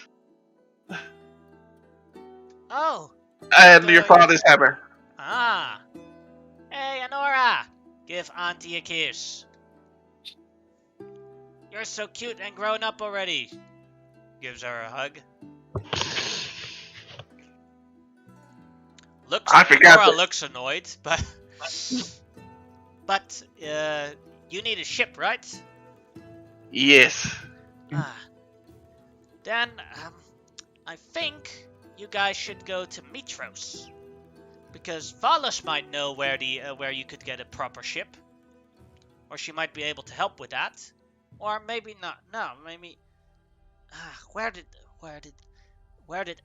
Oh, and your your... father's hammer. Ah. Hey, Anora! Give Auntie a kiss. You're so cute and grown up already. Gives her a hug. I forgot Anora that. looks annoyed, but you need a ship, right? Yes. Ah. Then I think you guys should go to Mitros, because Valos might know where you could get a proper ship, or she might be able to help with that, or maybe not. No, maybe. Where did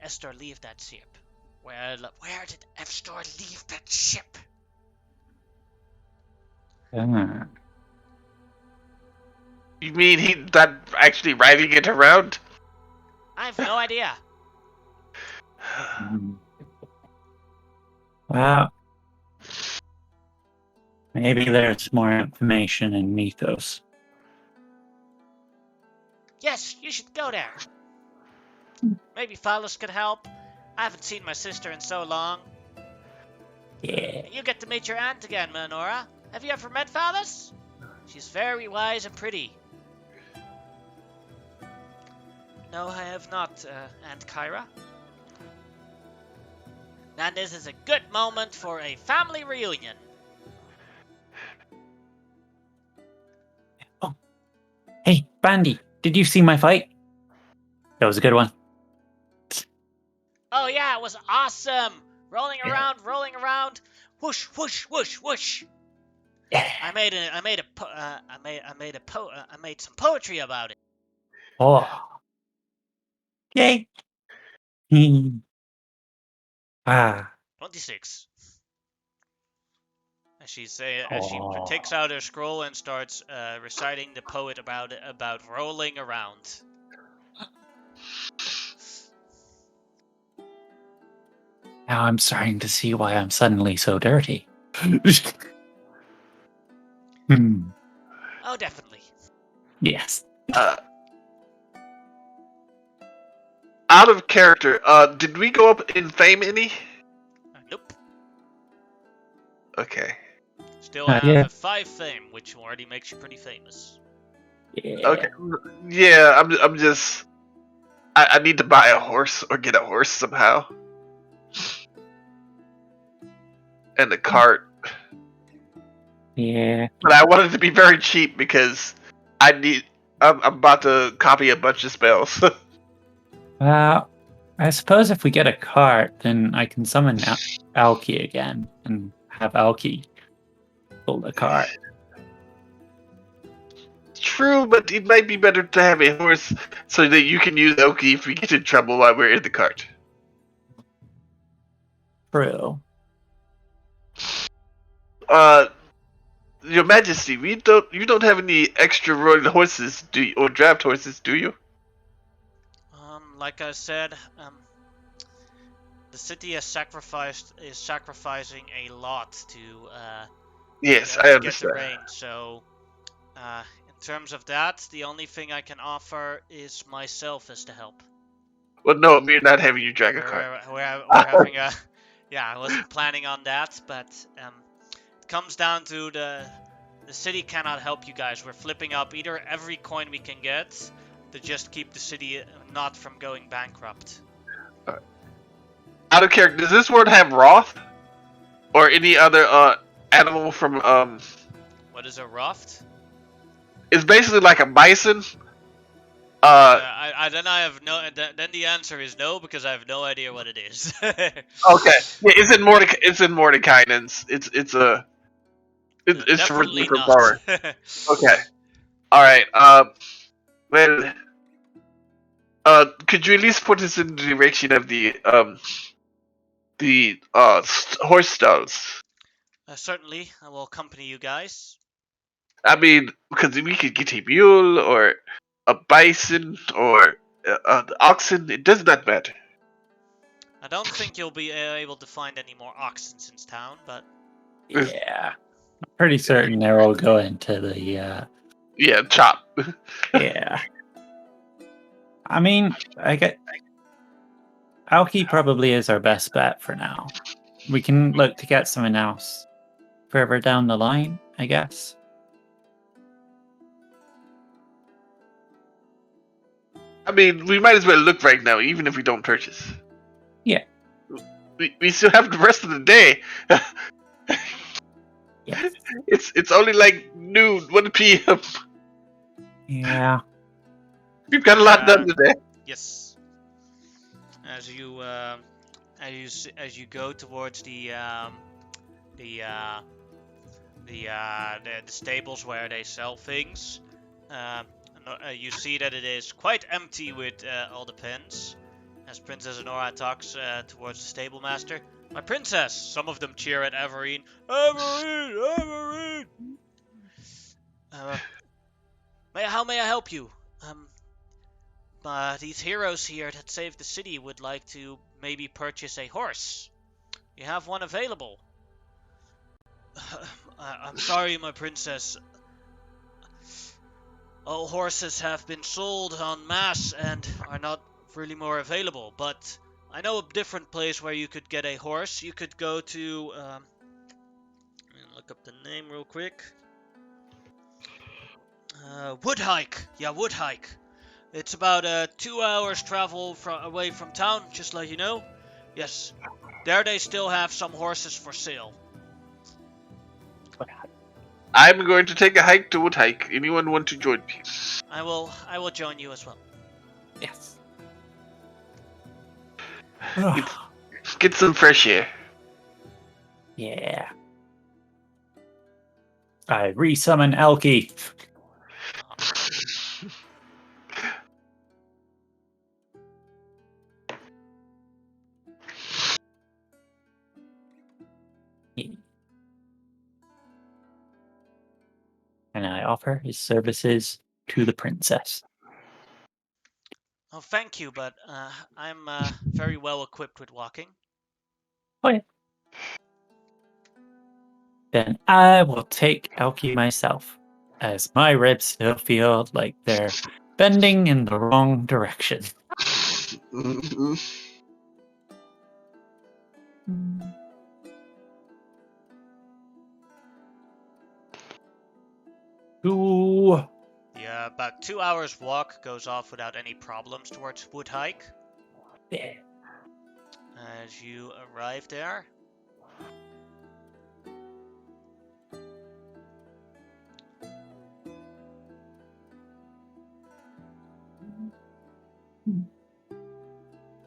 Esther leave that ship? Where did Esther leave that ship? ah, You mean he's not actually riding it around? I have no idea. hmm. Well, maybe there's more information in Mythos. Yes, you should go there. Maybe Phallus could help. I haven't seen my sister in so long. Yeah. And you get to meet your aunt again, Menora. Have you ever met Phallus? She's very wise and pretty. No, I have not, Aunt Kyra. And this is a good moment for a family reunion. Oh, hey, Bandy, did you see my fight? That was a good one. Oh yeah, it was awesome! Rolling around, whoosh, whoosh, whoosh, whoosh. Yeah. I made some poetry about it. Oh. Yay. Hmm. Ah. 26. As she Oh. takes out her scroll and starts reciting the poet about rolling around. Now I'm starting to see why I'm suddenly so dirty. Hmm. Oh, definitely. Yes. Out of character, did we go up in fame any? Nope. Okay. Still have Yeah. a 5 fame, which already makes you pretty famous. Yeah. Okay. Yeah, I'm just. I need to buy a horse or get a horse somehow. And a cart. Yeah. But I want it to be very cheap because I'm about to copy a bunch of spells. Well, I suppose if we get a cart, then I can summon Alki again and have Alki pull the cart. True, but it might be better to have a horse so that you can use Oki if we get in trouble while we're in the cart. True. Your Majesty, you don't have any extra royal horses, do you, or draft horses, do you? Like I said, the city is sacrificing a lot to Yes, I get the understand. rain. So, in terms of that, the only thing I can offer is myself as to help. Well, no, we're not having your dragon cart. We're having a... Yeah, I wasn't planning on that, but it comes down to the city cannot help you guys. We're flipping up either every coin we can get to just keep the city not from going bankrupt. Out of character, does this world have Roth? Or any other animal from What is a raft? It's basically like a bison, Then I have no. Then the answer is no because I have no idea what it is. Okay. Yeah, it's in Mordecai. It's in Mordekainen's. It's for Definitely different not. power. Okay. All right. Well. Could you at least put us in the direction of the horse stalls? Certainly, I will accompany you guys. I mean, because we could get a mule or a bison or oxen. It does not matter. I don't think you'll be able to find any more oxen in town, but Yeah. I'm pretty certain they're all going to the, Yeah, chop. yeah. I mean, I get... Alki probably is our best bet for now. We can look to get someone else further down the line, I guess. I mean, we might as well look right now, even if we don't purchase. Yeah. We still have the rest of the day. Yeah. It's only like noon, 1 p.m. Yeah. We've got a lot done today. yes. As you go towards the stables where they sell things, you see that it is quite empty with all the pens. As Princess Honora talks towards the stable master, my princess. Some of them cheer at Everine. Everine, Everine. How may I help you? These heroes here that saved the city would like to maybe purchase a horse. You have one available. I'm sorry, my princess. All horses have been sold en masse and are not really more available, but I know a different place where you could get a horse. You could go to... look up the name real quick. Woodhike. Yeah, Woodhike. It's about 2 hours travel away from town, just let you know. Yes, there they still have some horses for sale. I'm going to take a hike to Woodhike. Anyone want to join me? I will join you as well. Yes. Get some fresh air. Yeah. I resummon Elky. And I offer his services to the princess. Oh, thank you, but I'm very well equipped with walking. Oh, yeah. Then I will take Elky myself, as my ribs still feel like they're bending in the wrong direction. Ooh. Yeah, about 2 hours walk goes off without any problems towards Woodhike. Yeah. As you arrive there,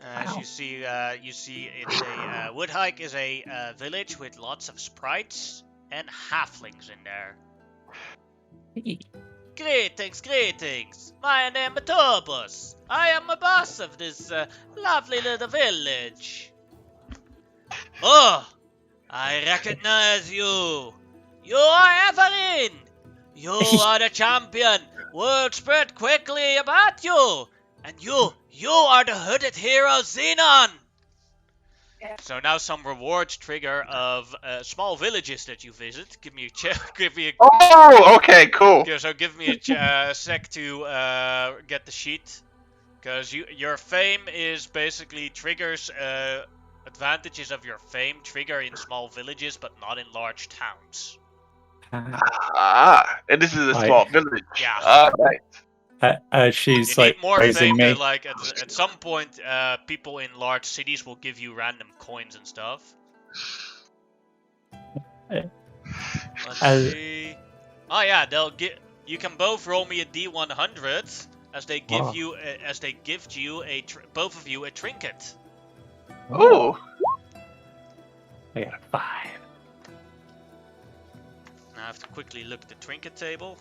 as Wow. you see it's a Woodhike is a village with lots of sprites and halflings in there. Greetings. My name is Tobus. I am the boss of this lovely little village. Oh, I recognize you. You are Everine. You are the champion. Word spread quickly about you. And you are the hooded hero Xenon. So now some rewards trigger of small villages that you visit. Give me a Oh, okay, cool. So give me a sec to get the sheet, because your fame is basically triggers advantages of your fame trigger in small villages, but not in large towns. And this is a small village. Yeah. Right. She's You like need more praising fame me. to, like, at some point, people in large cities will give you random coins and stuff. Let's see. Oh yeah, they'll get. You can both roll me a D100, as they Wow. gift you both of you a trinket. Oh, I got a 5. Now I have to quickly look at the trinket table.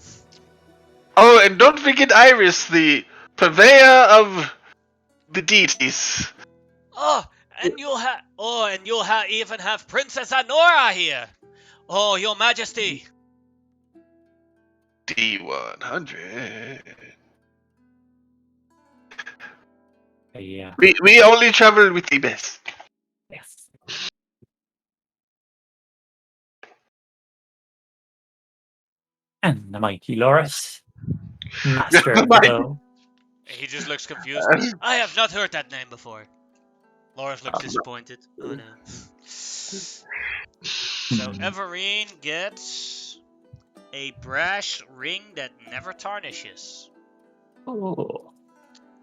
oh, and don't forget Iris, the purveyor of the deities. Oh, and you'll even have Princess Anora here. Oh, Your Majesty. D100. Yeah. We only travel with the best. Yes. And the mighty Loris, master of the bow. He just looks confused. I have not heard that name before. Loris looks disappointed. Oh no. So Everine gets a brash ring that never tarnishes. Oh.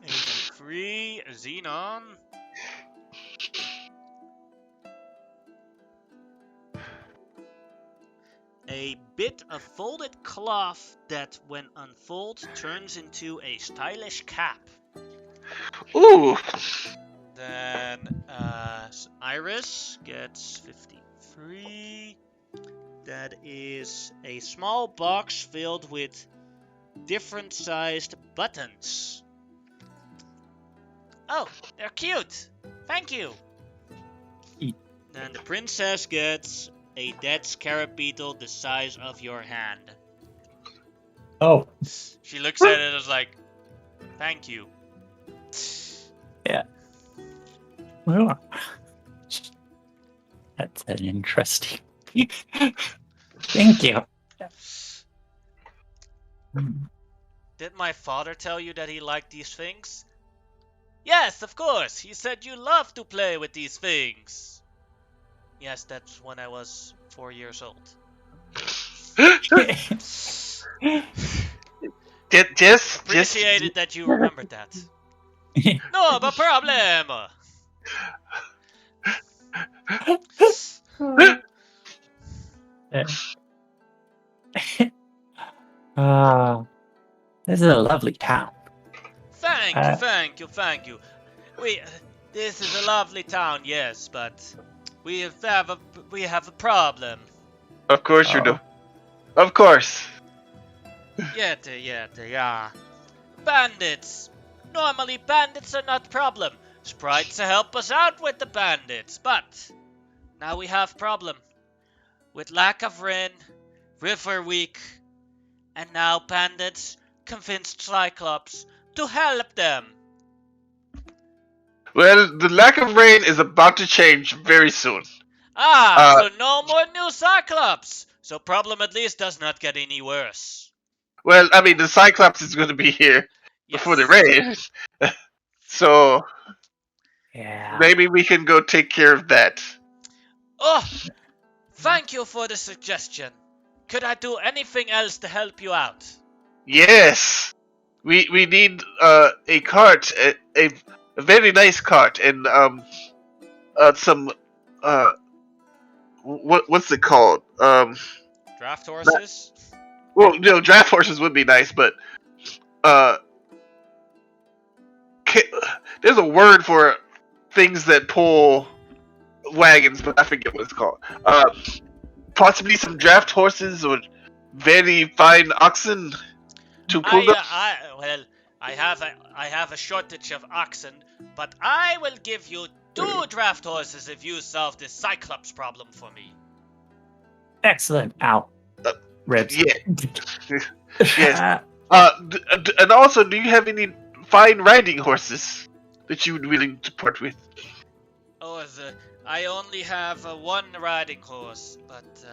83 Xenon. A bit of folded cloth that, when unfolded, turns into a stylish cap. Ooh. Then Iris gets 53. That is a small box filled with different sized buttons. Oh, they're cute. Thank you. Then the princess gets a dead scarab beetle the size of your hand. Oh. She looks at it as like, thank you. Yeah. Well, that's an interesting. Thank you. Did my father tell you that he liked these things? Yes, of course. He said you love to play with these things. Yes, that's when I was 4 years old. Appreciated that you remembered that. No problem. This is a lovely town. Thank you. This is a lovely town, yes, but we have a problem. Of course you do. Of course. Yeah. Bandits. Normally, bandits are not problem. Sprites help us out with the bandits, but now we have problem with lack of rain, river weak, and now bandits convinced Cyclops to help them. Well, the lack of rain is about to change very soon. So no more new Cyclops. So problem at least does not get any worse. Well, I mean, the Cyclops is going to be here before the rain. So Yeah. maybe we can go take care of that. Oh, thank you for the suggestion. Could I do anything else to help you out? Yes. We need a cart, a very nice cart, and some what's it called? Draft horses? Well, draft horses would be nice, but there's a word for things that pull wagons, but I forget what it's called. Possibly some draft horses or very fine oxen to pull them. I have a shortage of oxen, but I will give you 2 draft horses if you solve this Cyclops problem for me. Excellent. Ow. Ribs. Yeah. Yes. And also, do you have any fine riding horses that you would willing to part with? Oh, I only have 1 riding horse, but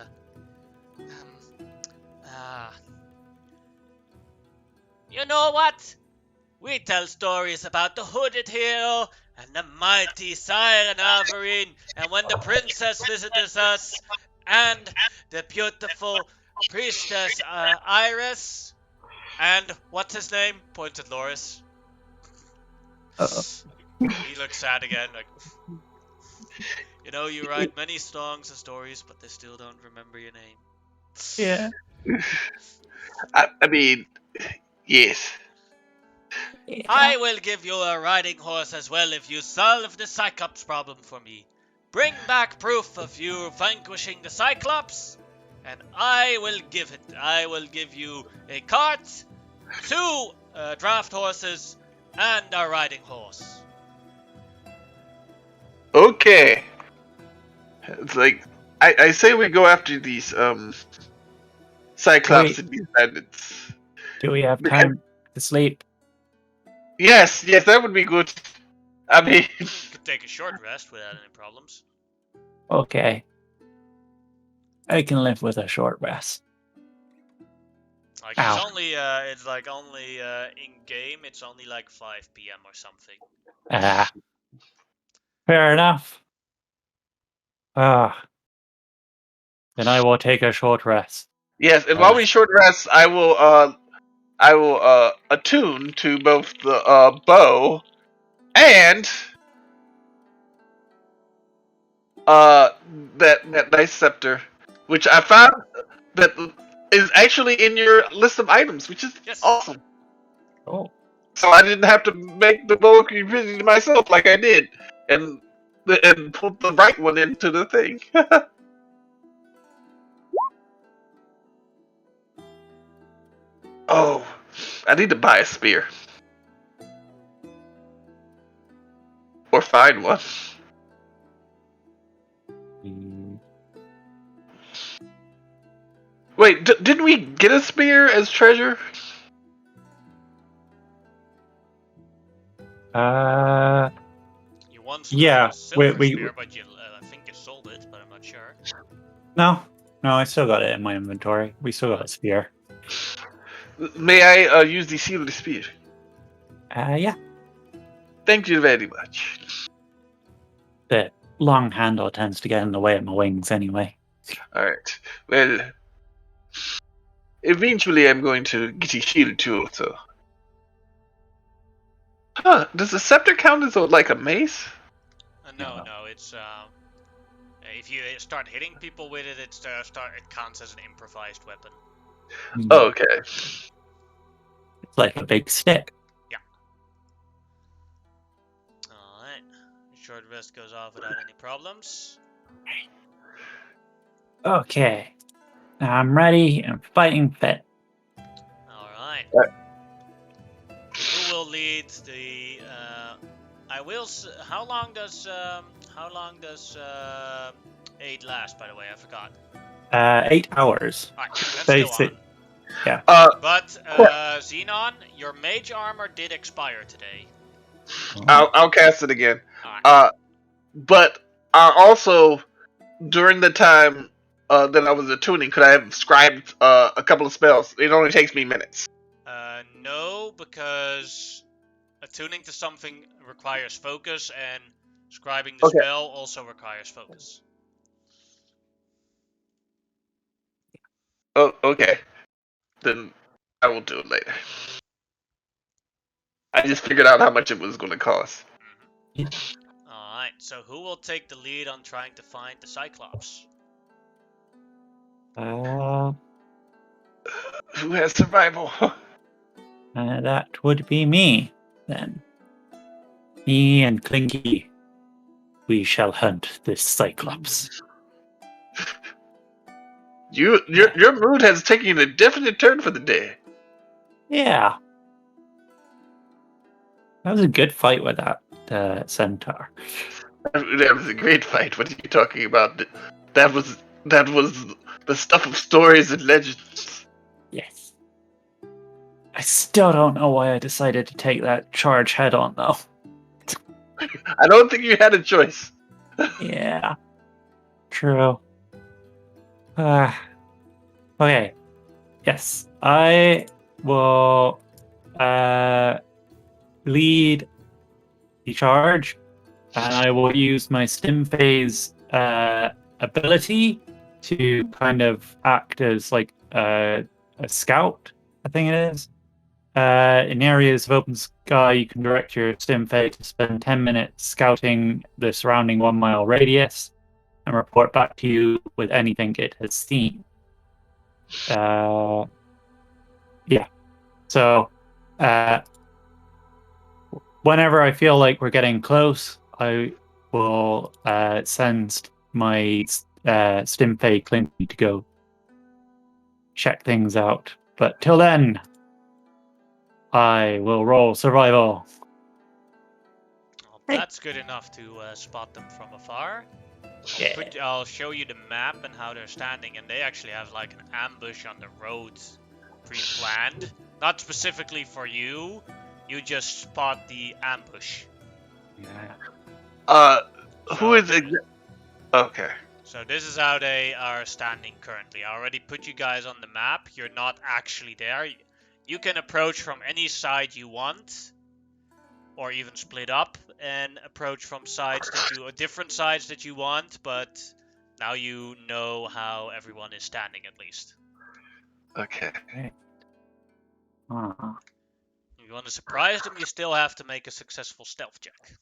you know what? We tell stories about the hooded hero and the mighty siren Alvarine, and when the princess visits us, and the beautiful priestess Iris, and what's his name? Pointed Loris. He looks sad again, like, you write many songs and stories, but they still don't remember your name. Yeah. I mean, yes. Yeah. I will give you a riding horse as well if you solve the Cyclops problem for me. Bring back proof of you vanquishing the Cyclops, and I will give it. I will give you a cart, 2 draft horses, and a riding horse. Okay. It's like I say we go after these Cyclops Wait. and these bandits. Do we have time to sleep? Yes, that would be good. I mean, You could take a short rest without any problems. Okay. I can live with a short rest. Like Ow. it's only in game. It's only like 5 p.m. or something. Fair enough. Then I will take a short rest. yes, and while we short rest, I will attune to both the bow and that nice scepter, which I found that is actually in your list of items, which is awesome. Oh. So I didn't have to make the bow revisit myself like I did, and put the right one into the thing. Oh, I need to buy a spear. Or find one. Wait, didn't we get a spear as treasure? You once Yeah, a silver we- spear, but I think you sold it, but I'm not sure. No, I still got it in my inventory. We still got a spear. May I use the sealed spear? Yeah. Thank you very much. The long handle tends to get in the way of my wings anyway. Alright. Well, eventually I'm going to get a shield too, so. Huh, does the scepter count as like a mace? No, it's if you start hitting people with it, it counts as an improvised weapon. Oh, okay. It's like a big stick. Yeah. Alright. Short rest goes off without any problems. Okay. I'm ready and fighting fit. Alright. Who will lead the how long does aid last, by the way? I forgot. 8 hours. Alright, let's Basic. go on. Yeah. But Xenon, your mage armor did expire today. I'll cast it again. Alright. But also during the time that I was attuning, could I have scribed a couple of spells? It only takes me minutes. No, because attuning to something requires focus, and scribing the spell also requires focus. Oh, okay. Then I will do it later. I just figured out how much it was going to cost. Alright, so who will take the lead on trying to find the Cyclops? Who has survival? That would be me, then. Me and Clinky. We shall hunt this Cyclops. Your mood has taken a definite turn for the day. Yeah. That was a good fight with that centaur. That was a great fight. What are you talking about? That was the stuff of stories and legends. Yes. I still don't know why I decided to take that charge head on, though. I don't think you had a choice. Yeah. True. Okay. Yes. I will lead the charge, and I will use my stim phase ability to kind of act as like a scout, I think it is. In areas of open sky, you can direct your stim phase to spend 10 minutes scouting the surrounding 1 mile radius and report back to you with anything it has seen. Yeah. So, whenever I feel like we're getting close, I will send my Stimpy Clinky to go check things out. But till then, I will roll survival. Well, that's good enough to spot them from afar. Yeah. I'll show you the map and how they're standing, and they actually have like an ambush on the road pre-planned. Not specifically for you, you just spot the ambush. Yeah. Who is it? Okay. So this is how they are standing currently. I already put you guys on the map. You're not actually there. You can approach from any side you want, or even split up and approach from different sides that you want, but now you know how everyone is standing at least. Okay. If you want to surprise them, you still have to make a successful stealth check.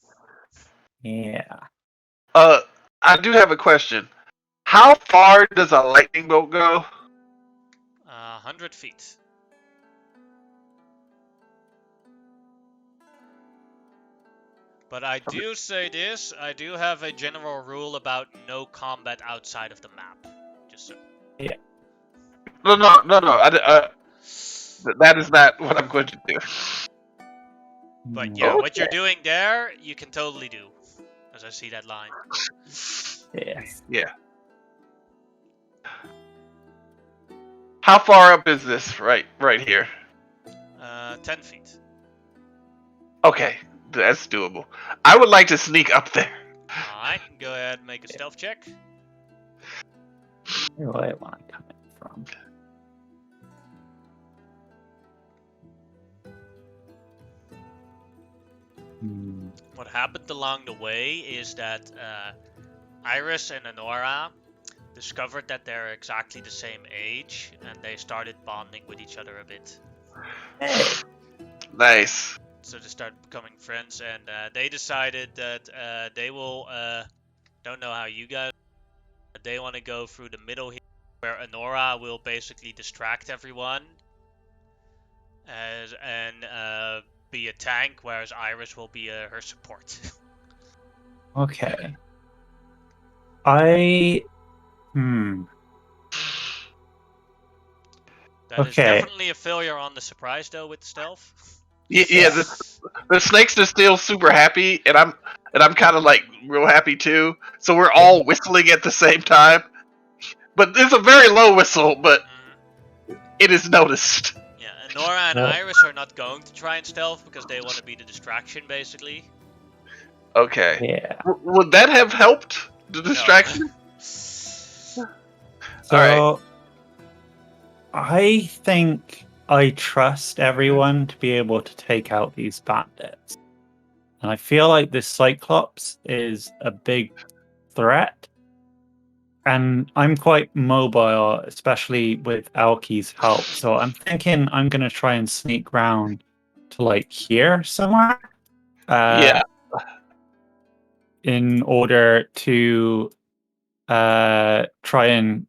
Yeah. I do have a question. How far does a lightning bolt go? 100 feet. But I do say this, I do have a general rule about no combat outside of the map. Just so. No. That is not what I'm going to do. But yeah, Okay. what you're doing there, you can totally do. As I see that line. Yes. Yeah. How far up is this? Right here. 10 feet. Okay, that's doable. I would like to sneak up there. Alright, go ahead and make a stealth check. Where do I want to come in from? What happened along the way is that Iris and Honora discovered that they're exactly the same age, and they started bonding with each other a bit. Hey. Nice. So they started becoming friends, and they decided that they will, don't know how you guys, they want to go through the middle here, where Honora will basically distract everyone, and be a tank, whereas Iris will be her support. Okay. That is definitely a failure on the surprise, though, with stealth. Yeah, the snakes are still super happy, and I'm kind of like real happy too. So we're all whistling at the same time, but it's a very low whistle, but it is noticed. Yeah, and Nora and Iris are not going to try and stealth because they want to be the distraction, basically. Okay. Yeah. Would that have helped the distraction? No. So, Alright. I think I trust everyone to be able to take out these bandits. And I feel like this Cyclops is a big threat. And I'm quite mobile, especially with Alki's help. So I'm thinking I'm going to try and sneak round to like here somewhere. Yeah. In order to try and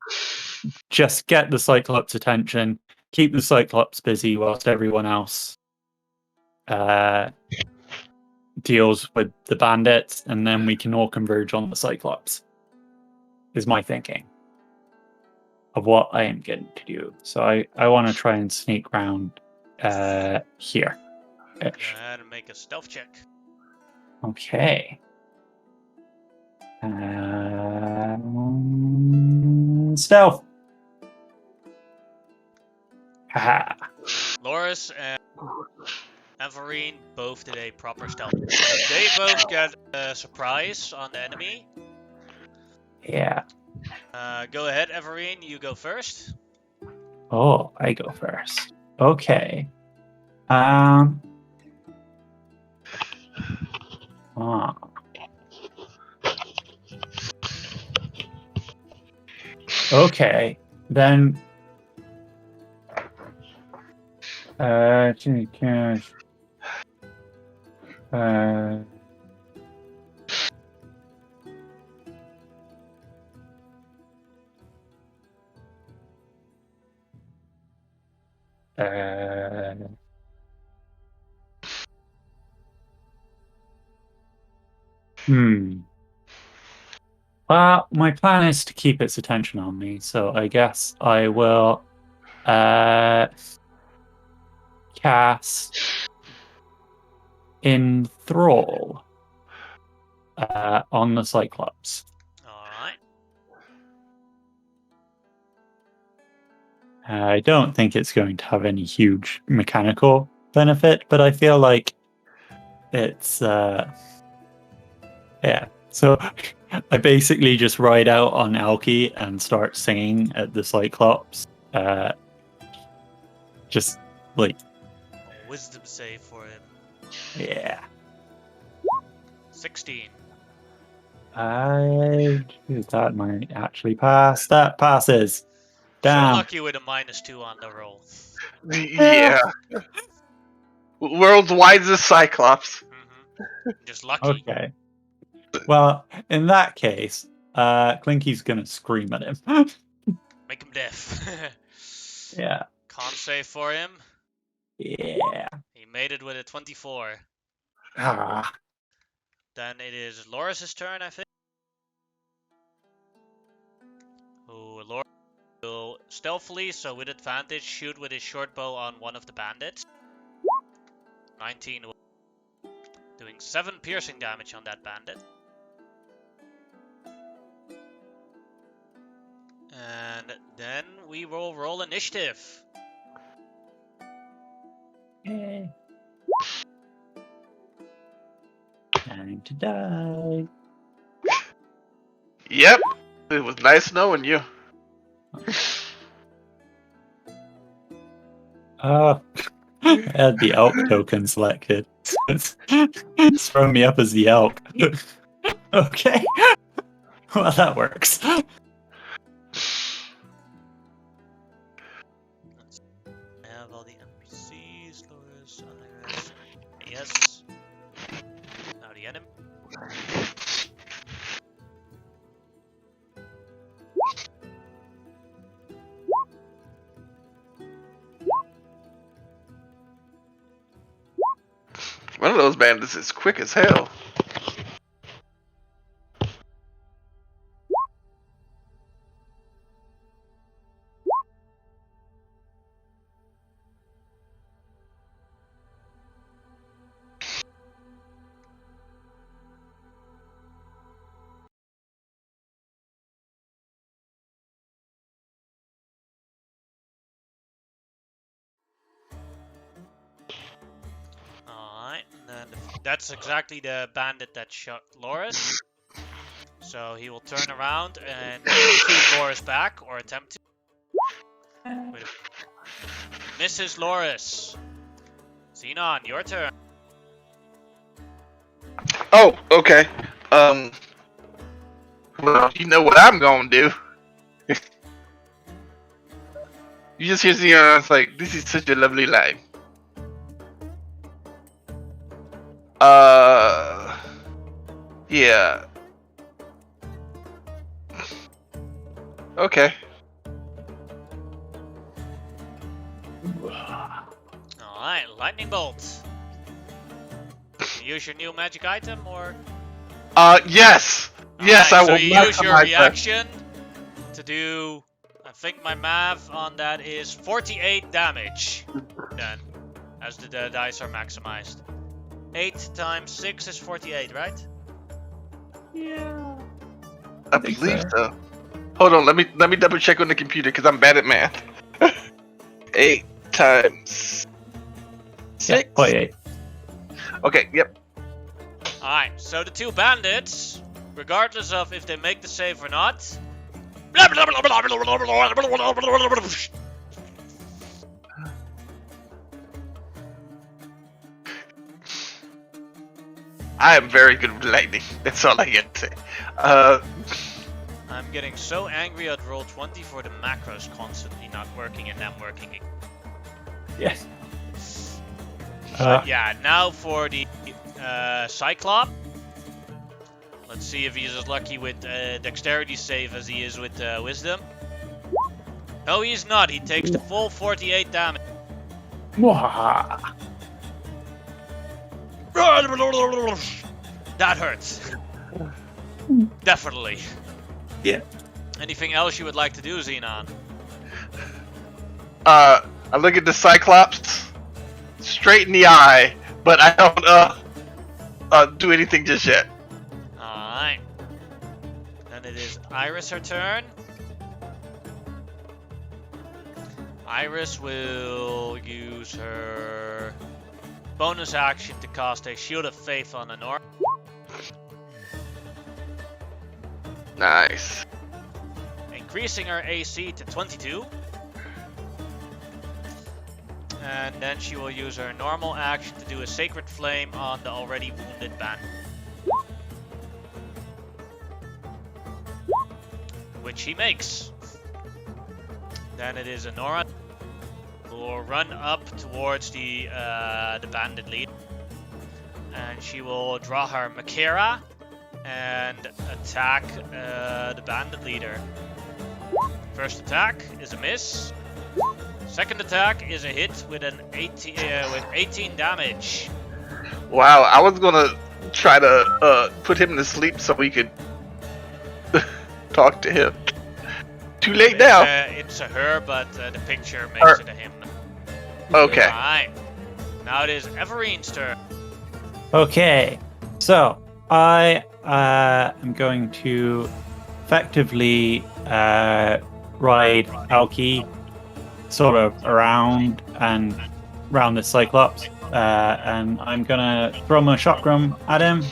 just get the Cyclops' attention, keep the Cyclops busy whilst everyone else deals with the bandits, and then we can all converge on the Cyclops, is my thinking of what I am going to do. So I want to try and sneak around here. Go ahead and make a stealth check. Okay. Stealth. Haha. Loris and Averine both did a proper stealth. They both get a surprise on the enemy. Yeah. Go ahead, Averine, you go first. Oh, I go first. Okay. Okay, then. Cash. Well, my plan is to keep its attention on me, so I guess I will cast Enthrall on the Cyclops. Alright. I don't think it's going to have any huge mechanical benefit, but I feel like it's yeah. So I basically just ride out on Alki and start singing at the Cyclops. Just like A wisdom save for him. yeah. 16. That might actually pass. That passes. So Damn. lucky with a -2 on the roll. Yeah. World's wisest Cyclops. Just lucky. Okay. Well, in that case, Clinky's gonna scream at him. Make him deaf. Yeah. Con save for him. Yeah. He made it with a 24. Ah. Then it is Loris's turn, I think. Who Loris will stealthily, so with advantage, shoot with his short bow on one of the bandits. 19, doing 7 piercing damage on that bandit. And then we will roll initiative. Yay. Time to die. Yep. It was nice knowing you. I had the elk token selected. It's thrown me up as the elk. Okay. Well, that works. I have all the NPCs, Loris, others. Yes. Now the enemy. One of those bandits is quick as hell. Alright, and then that's exactly the bandit that shot Loris. So he will turn around and shoot Loris back, or attempt to. Misses Loris. Xenon, your turn. Oh, okay. Well, you know what I'm gonna do. You just hear Xenon, it's like, this is such a lovely life. Yeah. Okay. Alright, lightning bolt. You use your new magic item, or? Yes! Yes, I Alright, will so you not use come your back. reaction to do, I think my math on that is 48 damage. Then, as the dice are maximized. 8 times 6 is 48, right? Yeah. I believe so. Hold on, let me double check on the computer because I'm bad at math. 8 times 6. Yeah, 48. Okay, yep. Alright, so the two bandits, regardless of if they make the save or not. I am very good with lightning. That's all I get to say. I'm getting so angry at Roll20 for the macros constantly not working and them working again. Yes. Yeah, now for the Cyclops. Let's see if he's as lucky with dexterity save as he is with wisdom. No, he's not. He takes the full 48 damage. Mwah. That hurts. Definitely. Yeah. Anything else you would like to do, Xenon? I look at the Cyclops straight in the eye, but I don't do anything just yet. Alright. Then it is Iris her turn. Iris will use her bonus action to cast a Shield of Faith on Honora. Nice. Increasing her AC to 22. And then she will use her normal action to do a Sacred Flame on the already wounded bandit. Which he makes. Then it is Honora who will run up towards the bandit lead. And she will draw her Makera and attack the bandit leader. First attack is a miss. Second attack is a hit with an 18 damage. Wow, I was gonna try to put him to sleep so we could talk to him. Too late now. It's a her, but the picture makes it a him. Okay. Alright. Now it is Everine's turn. Okay, so I am going to effectively ride Alki sort of around the Cyclops, and I'm gonna throw my chakram at him.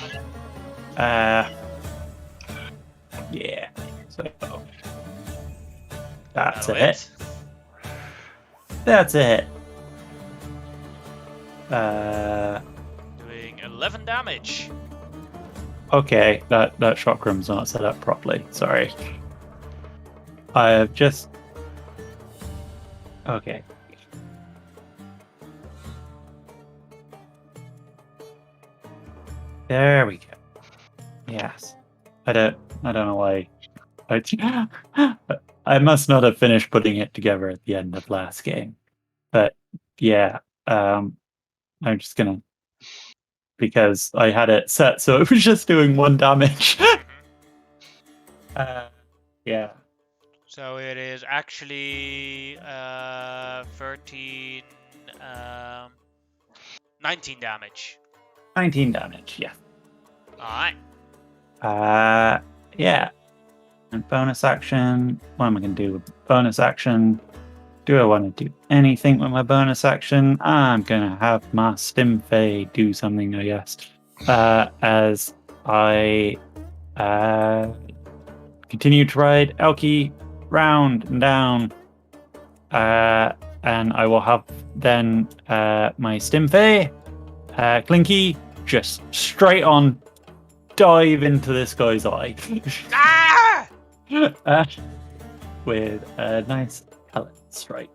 Yeah, so that's a hit. That's a hit. Doing 11 damage. Okay, that chakram's not set up properly. Sorry. I have just. Okay. There we go. Yes. I don't know why. I must not have finished putting it together at the end of last game. But yeah, I'm just gonna, because I had it set so it was just doing 1 damage. Yeah. So it is actually 13, 19 damage. 19 damage, yeah. Alright. Yeah. And bonus action. What am I going to do with bonus action? Do I want to do anything with my bonus action? I'm going to have my Stimfey do something, I guess. As I continue to ride Elky round and down. And I will have then my Stimfey, Clinky, just straight on dive into this guy's eye. Ah! With a nice pellet strike.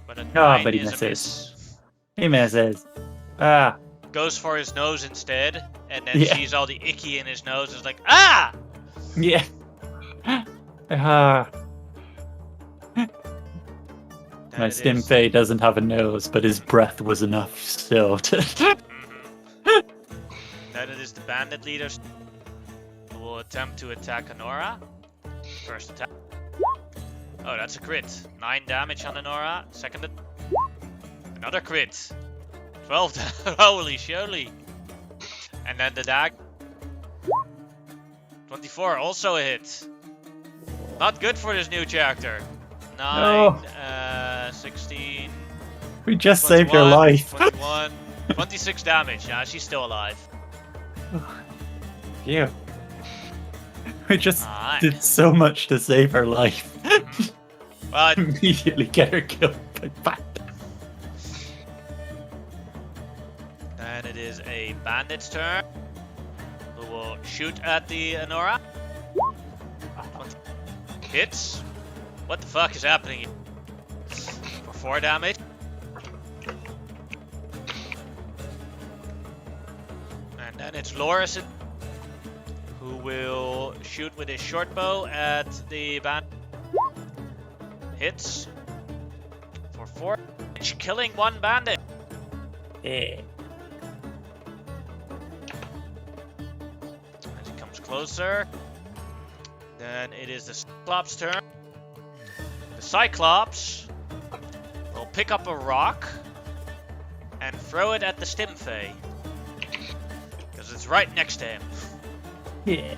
But a 9 but he is a misses. miss. He misses. Goes for his nose instead, and then Yeah. sees all the icky in his nose. Is like, ah! Yeah. Then My it is- Stimfey doesn't have a nose, but his breath was enough still to. Then it is the bandit leader who will attempt to attack Honora. First attack. Oh, that's a crit. 9 damage on Honora. Second. Another crit. 12. Holy surely. And then the dag. 24. Also a hit. Not good for this new chapter. 9. 16. We just saved your 21, life. 21. 26 damage. Yeah, she's still alive. Phew. We just Alright. did so much to save her life. Well, Immediately get her killed by bandits. then it is a bandit's turn. Who will shoot at the Honora. 20 hits. What the fuck is happening here? For 4 damage. And then it's Loris who will shoot with his short bow at the bandit. Hits for 4 damage, killing 1 bandit. Yeah. As he comes closer. Then it is the Cyclops' turn. The Cyclops will pick up a rock and throw it at the Stimfey. Because it's right next to him. Yeah.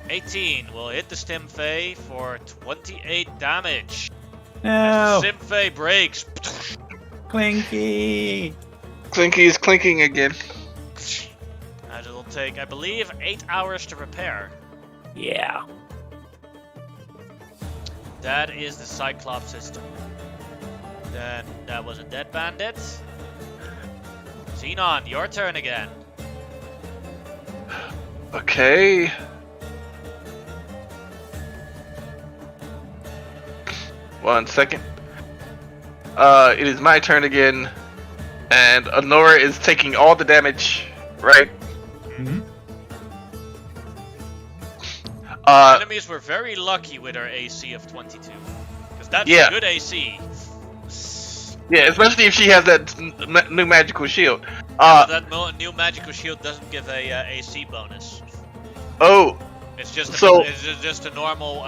18 will hit the Stimfey for 28 damage. No. Stimfey breaks. Clinky. Clinky is clinking again. And it'll take, I believe, 8 hours to repair. Yeah. That is the Cyclops system. Then that was a dead bandit. Xenon, your turn again. Okay. One second. It is my turn again, and Honora is taking all the damage, right? Mm-hmm. Enemies were very lucky with our AC of 22. Because that's Yeah. a good AC. Yeah, especially if she has that new magical shield. But that new magical shield doesn't give a AC bonus. Oh, It's just a, So- it's just a normal.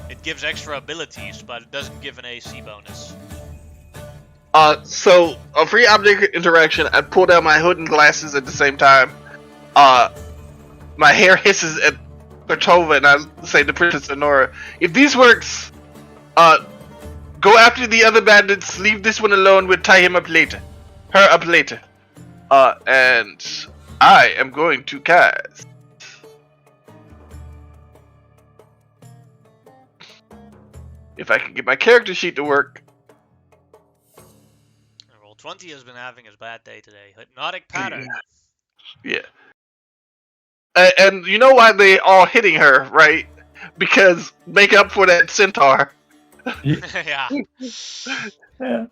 It gives extra abilities, but it doesn't give an AC bonus. so a free object interaction. I pull down my hood and glasses at the same time. My hair hisses at Petova, and I say to Princess Honora, "If this works, go after the other bandits. Leave this one alone. We'll tie him up later. Her up later. And I am going to cast." If I can get my character sheet to work. Roll 20 has been having his bad day today. Hypnotic pattern. Yeah. And you know why they all hitting her, right? Because make up for that centaur. Yeah. Yeah.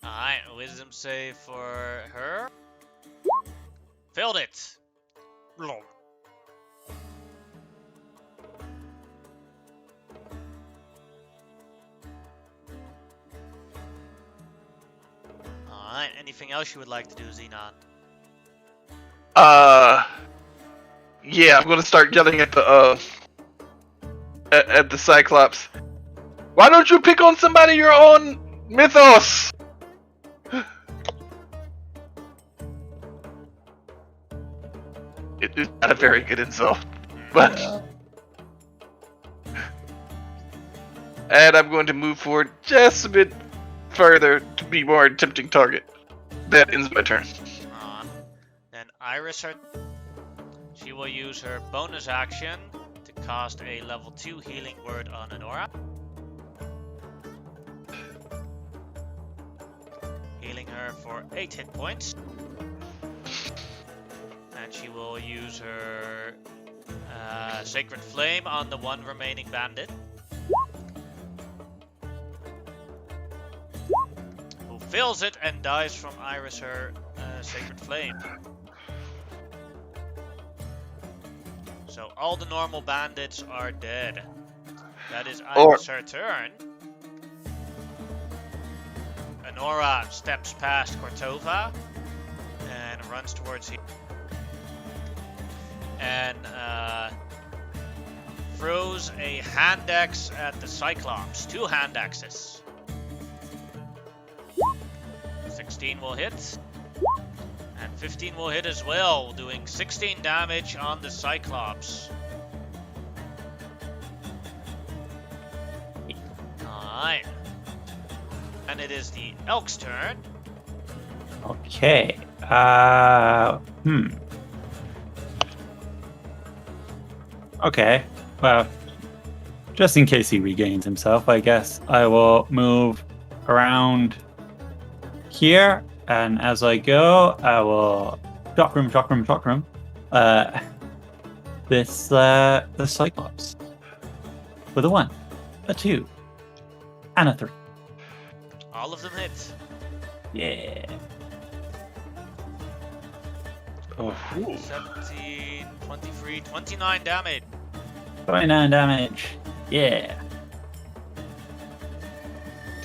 Alright, wisdom save for her. Failed it. Lol. Alright, anything else you would like to do, Xenon? Yeah, I'm gonna start yelling at the at the Cyclops. Why don't you pick on somebody your own mythos? It is not a very good insult, but. And I'm going to move forward just a bit further to be more a tempting target. That ends my turn. Then Iris, she will use her bonus action to cast a level 2 healing word on Honora. Healing her for 8 hit points. And she will use her Sacred Flame on the one remaining bandit. Who fills it and dies from Iris her Sacred Flame. So all the normal bandits are dead. That is Iris her turn. Honora steps past Cortova and runs towards here. And throws a hand axe at the Cyclops. 2 hand axes. 16 will hit. And 15 will hit as well, doing 16 damage on the Cyclops. Alright. And it is the Elk's turn. Okay. Okay. Well, just in case he regains himself, I guess I will move around here, and as I go, I will chakram. The Cyclops with a 1, a 2, and a 3. All of them hit. Yeah. Oh. 17, 23, 29 damage. 29 damage. Yeah.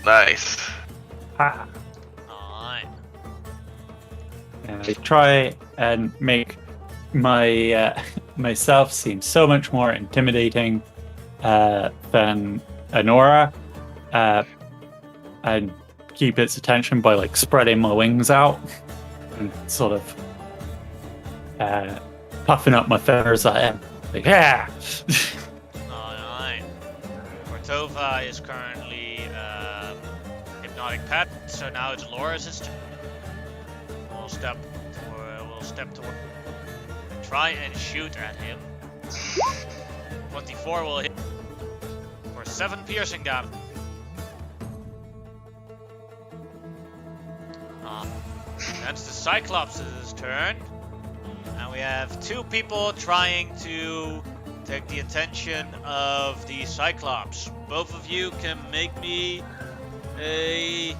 Nice. Ha. Alright. And I try and make myself seems so much more intimidating than Anora, and keep its attention by like spreading my wings out and sort of puffing up my feathers at him. Like, yeah. Alright. Cortova is currently hypnotic pet, so now it's Loris' turn. We'll step toward and try and shoot at him. 24 will hit for 7 piercing damage. That's the Cyclops' turn. And we have 2 people trying to take the attention of the Cyclops. Both of you can make me a...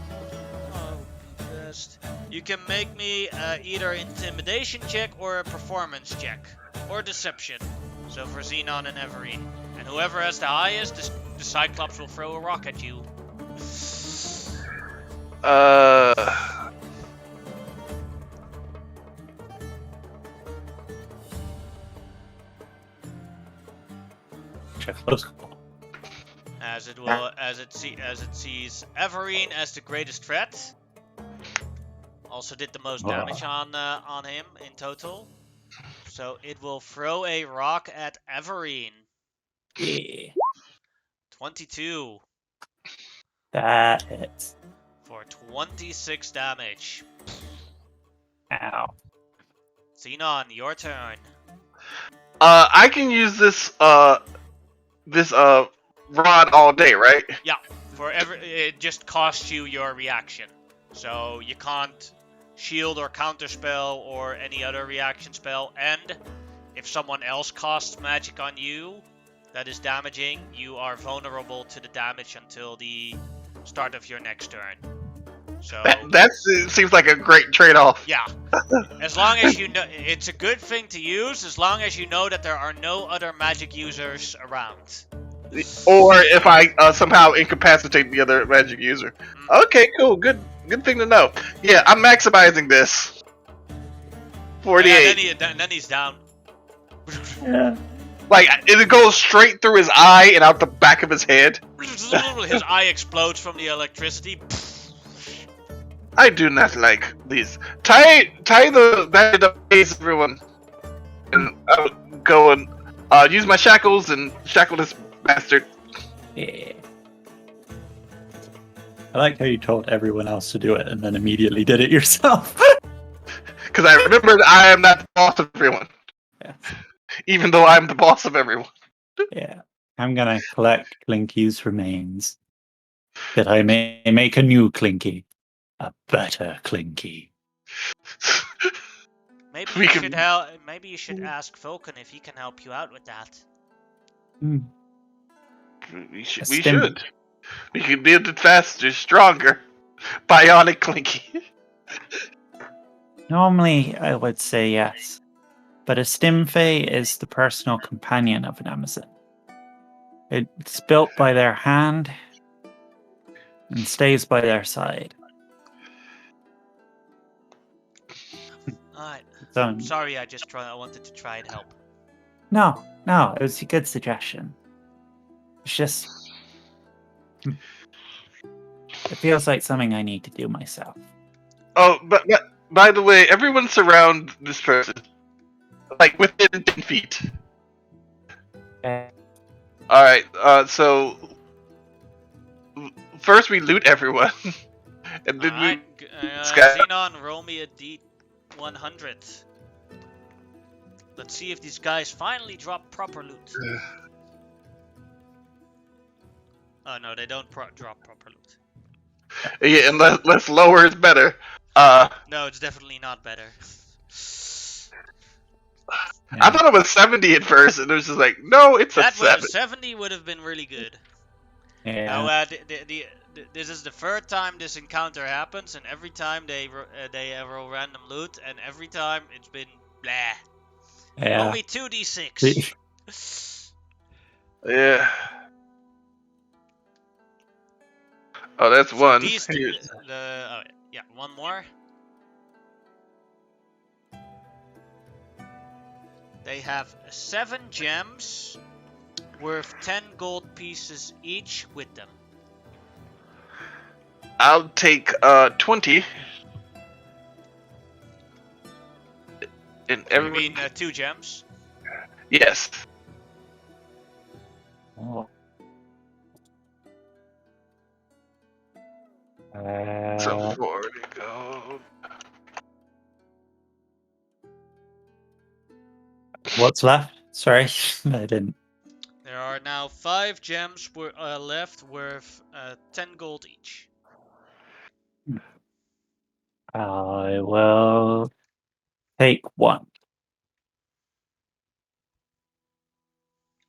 You can make me either intimidation check or a performance check. Or deception. So for Xenon and Everine. And whoever has the highest, the Cyclops will throw a rock at you. As it sees Everine as the greatest threat. Also did the most damage on him in total. So it will throw a rock at Everine. Yeah. 22. That hits. For 26 damage. Ow. Xenon, your turn. I can use this rod all day, right? Yeah, it just costs you your reaction. So you can't shield or counterspell or any other reaction spell, and if someone else casts magic on you that is damaging, you are vulnerable to the damage until the start of your next turn. So that seems like a great trade-off. yeah, as long as you know, it's a good thing to use as long as you know that there are no other magic users around. Or if I somehow incapacitate the other magic user. Okay, cool. Good thing to know. Yeah, I'm maximizing this. 48. Yeah, then he's down. Yeah. Like, it goes straight through his eye and out the back of his head. His eye explodes from the electricity. I do not like these. Tie the bandit up, everyone. And I'll go and use my shackles and shackle this bastard. Yeah. I like how you told everyone else to do it and then immediately did it yourself. Because I remembered I am not the boss of everyone. Yeah. Even though I'm the boss of everyone. Yeah. I'm gonna collect Clinky's remains, that I may make a new Clinky. A better Clinky. Maybe We you can- should help. Maybe you should ask Vulcan if he can help you out with that. We should. A We stim- should. We can build it faster, stronger. Bionic Clinky. Normally, I would say yes. But a Stimfey is the personal companion of an Amazon. It's built by their hand and stays by their side. Alright. So, Sorry, I wanted to try and help. no, it was a good suggestion. It's just... It feels like something I need to do myself. Oh, but by the way, everyone surround this person. Like, within 10 feet. Okay. Alright, so... First we loot everyone. And then Alright, Sky- Xenon, roll me a D100. Let's see if these guys finally drop proper loot. Oh no, they don't drop proper loot. Yeah, and less lower is better. No, it's definitely not better. I thought it was 70 at first, and it was just like, no, it's a 7. 70 would have been really good. Yeah. Now, this is the third time this encounter happens, and every time they roll random loot, and every time it's been blah. Yeah. Roll me 2d6. Yeah. Oh, that's one. These two, yeah, one more. They have 7 gems worth 10 gold pieces each with them. I'll take 20. And You everyone... mean 2 gems? Yes. Oh. So 40 gold. What's left? Sorry, I didn't. There are now 5 gems left worth 10 gold each. I will take 1.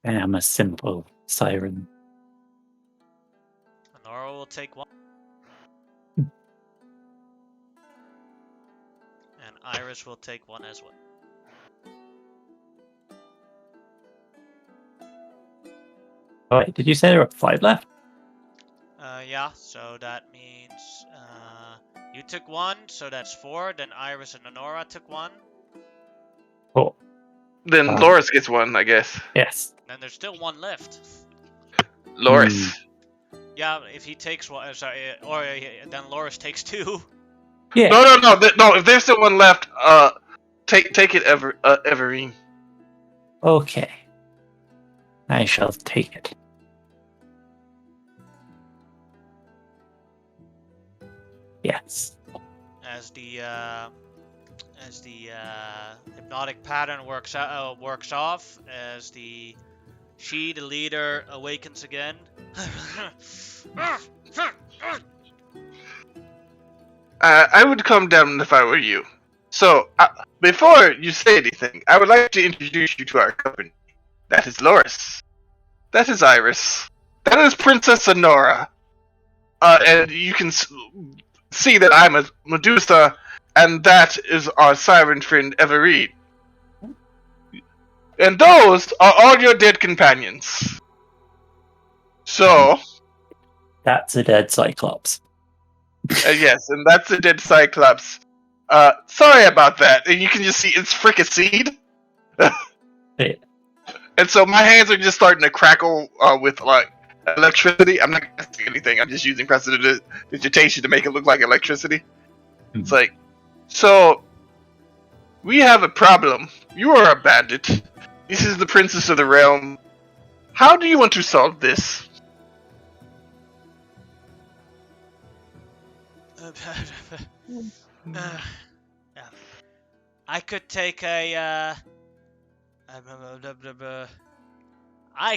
I am a simple siren. Honora will take 1. And Iris will take 1 as well. Oh, wait, did you say there were 5 left? Yeah, so that means you took 1, so that's 4. Then Iris and Honora took 1. Oh, Then Loris gets 1, I guess. yes. Then there's still 1 left. Loris. Yeah, if he takes 1, then Loris takes 2. Yeah. No. If there's still 1 left, take it, Everine. Okay. I shall take it. Yes. As the hypnotic pattern works off, as the leader awakens again. I would calm down if I were you. So, before you say anything, I would like to introduce you to our company. That is Loris. That is Iris. That is Princess Honora. And you can see that I'm a Medusa, and that is our siren friend Everine. And those are all your dead companions. So... That's a dead Cyclops. yes, and that's the dead Cyclops. Sorry about that. And you can just see it's fricaseed. Yeah. And so my hands are just starting to crackle with like electricity. I'm not casting anything. I'm just using prestidigitation to make it look like electricity. Mm-hmm. It's like, so we have a problem. You are a bandit. This is the princess of the realm. How do you want to solve this? I could take I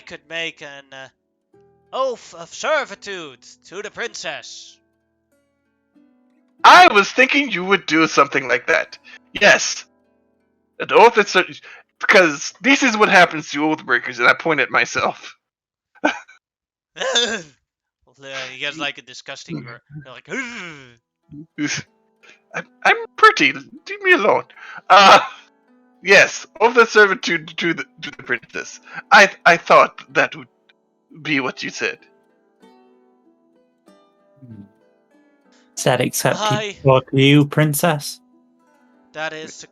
could make an oath of servitude to the princess. I was thinking you would do something like that. Yes. An oath of servitude. Because this is what happens to oath breakers, and I point at myself. You guys like a disgusting like I'm pretty. Leave me alone. Yes, oath of servitude to the princess. I thought that would be what you said. Is that acceptable to you, princess? That is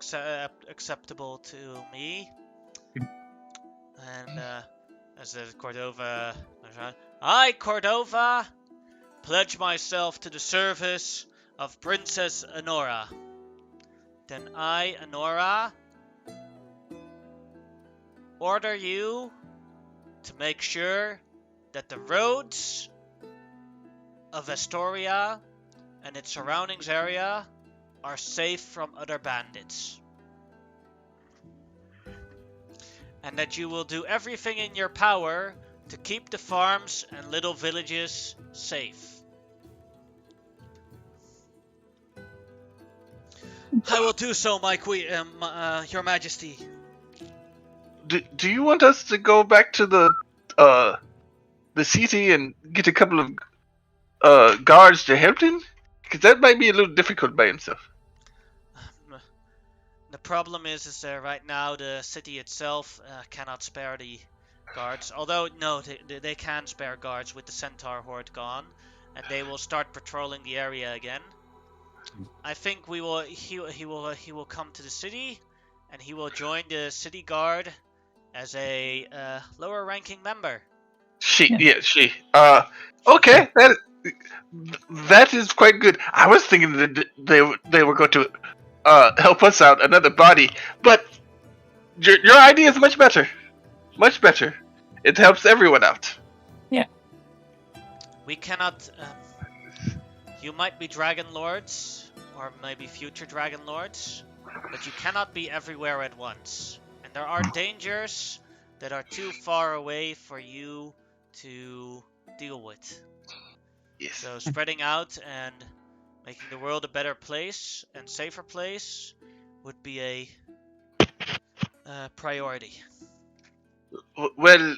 acceptable to me. And as the Cordova, I, Cordova, pledge myself to the service of Princess Honora. Then I, Honora, order you to make sure that the roads of Astoria and its surroundings area are safe from other bandits. And that you will do everything in your power to keep the farms and little villages safe. I will do so, my queen, your majesty. Do you want us to go back to the city and get a couple of guards to help him? Because that might be a little difficult by himself. The problem is that right now the city itself cannot spare the guards. Although no, they can spare guards with the Centaur horde gone, and they will start patrolling the area again. I think he will come to the city, and he will join the city guard as a lower-ranking member. She. Okay. That is quite good. I was thinking that they were going to help us out, another body, but your idea is much better. Much better. It helps everyone out. We cannot. You might be dragonlords, or maybe future dragonlords, but you cannot be everywhere at once. And there are dangers that are too far away for you to deal with. Yes. So spreading out and making the world a better place and safer place would be a priority. Well,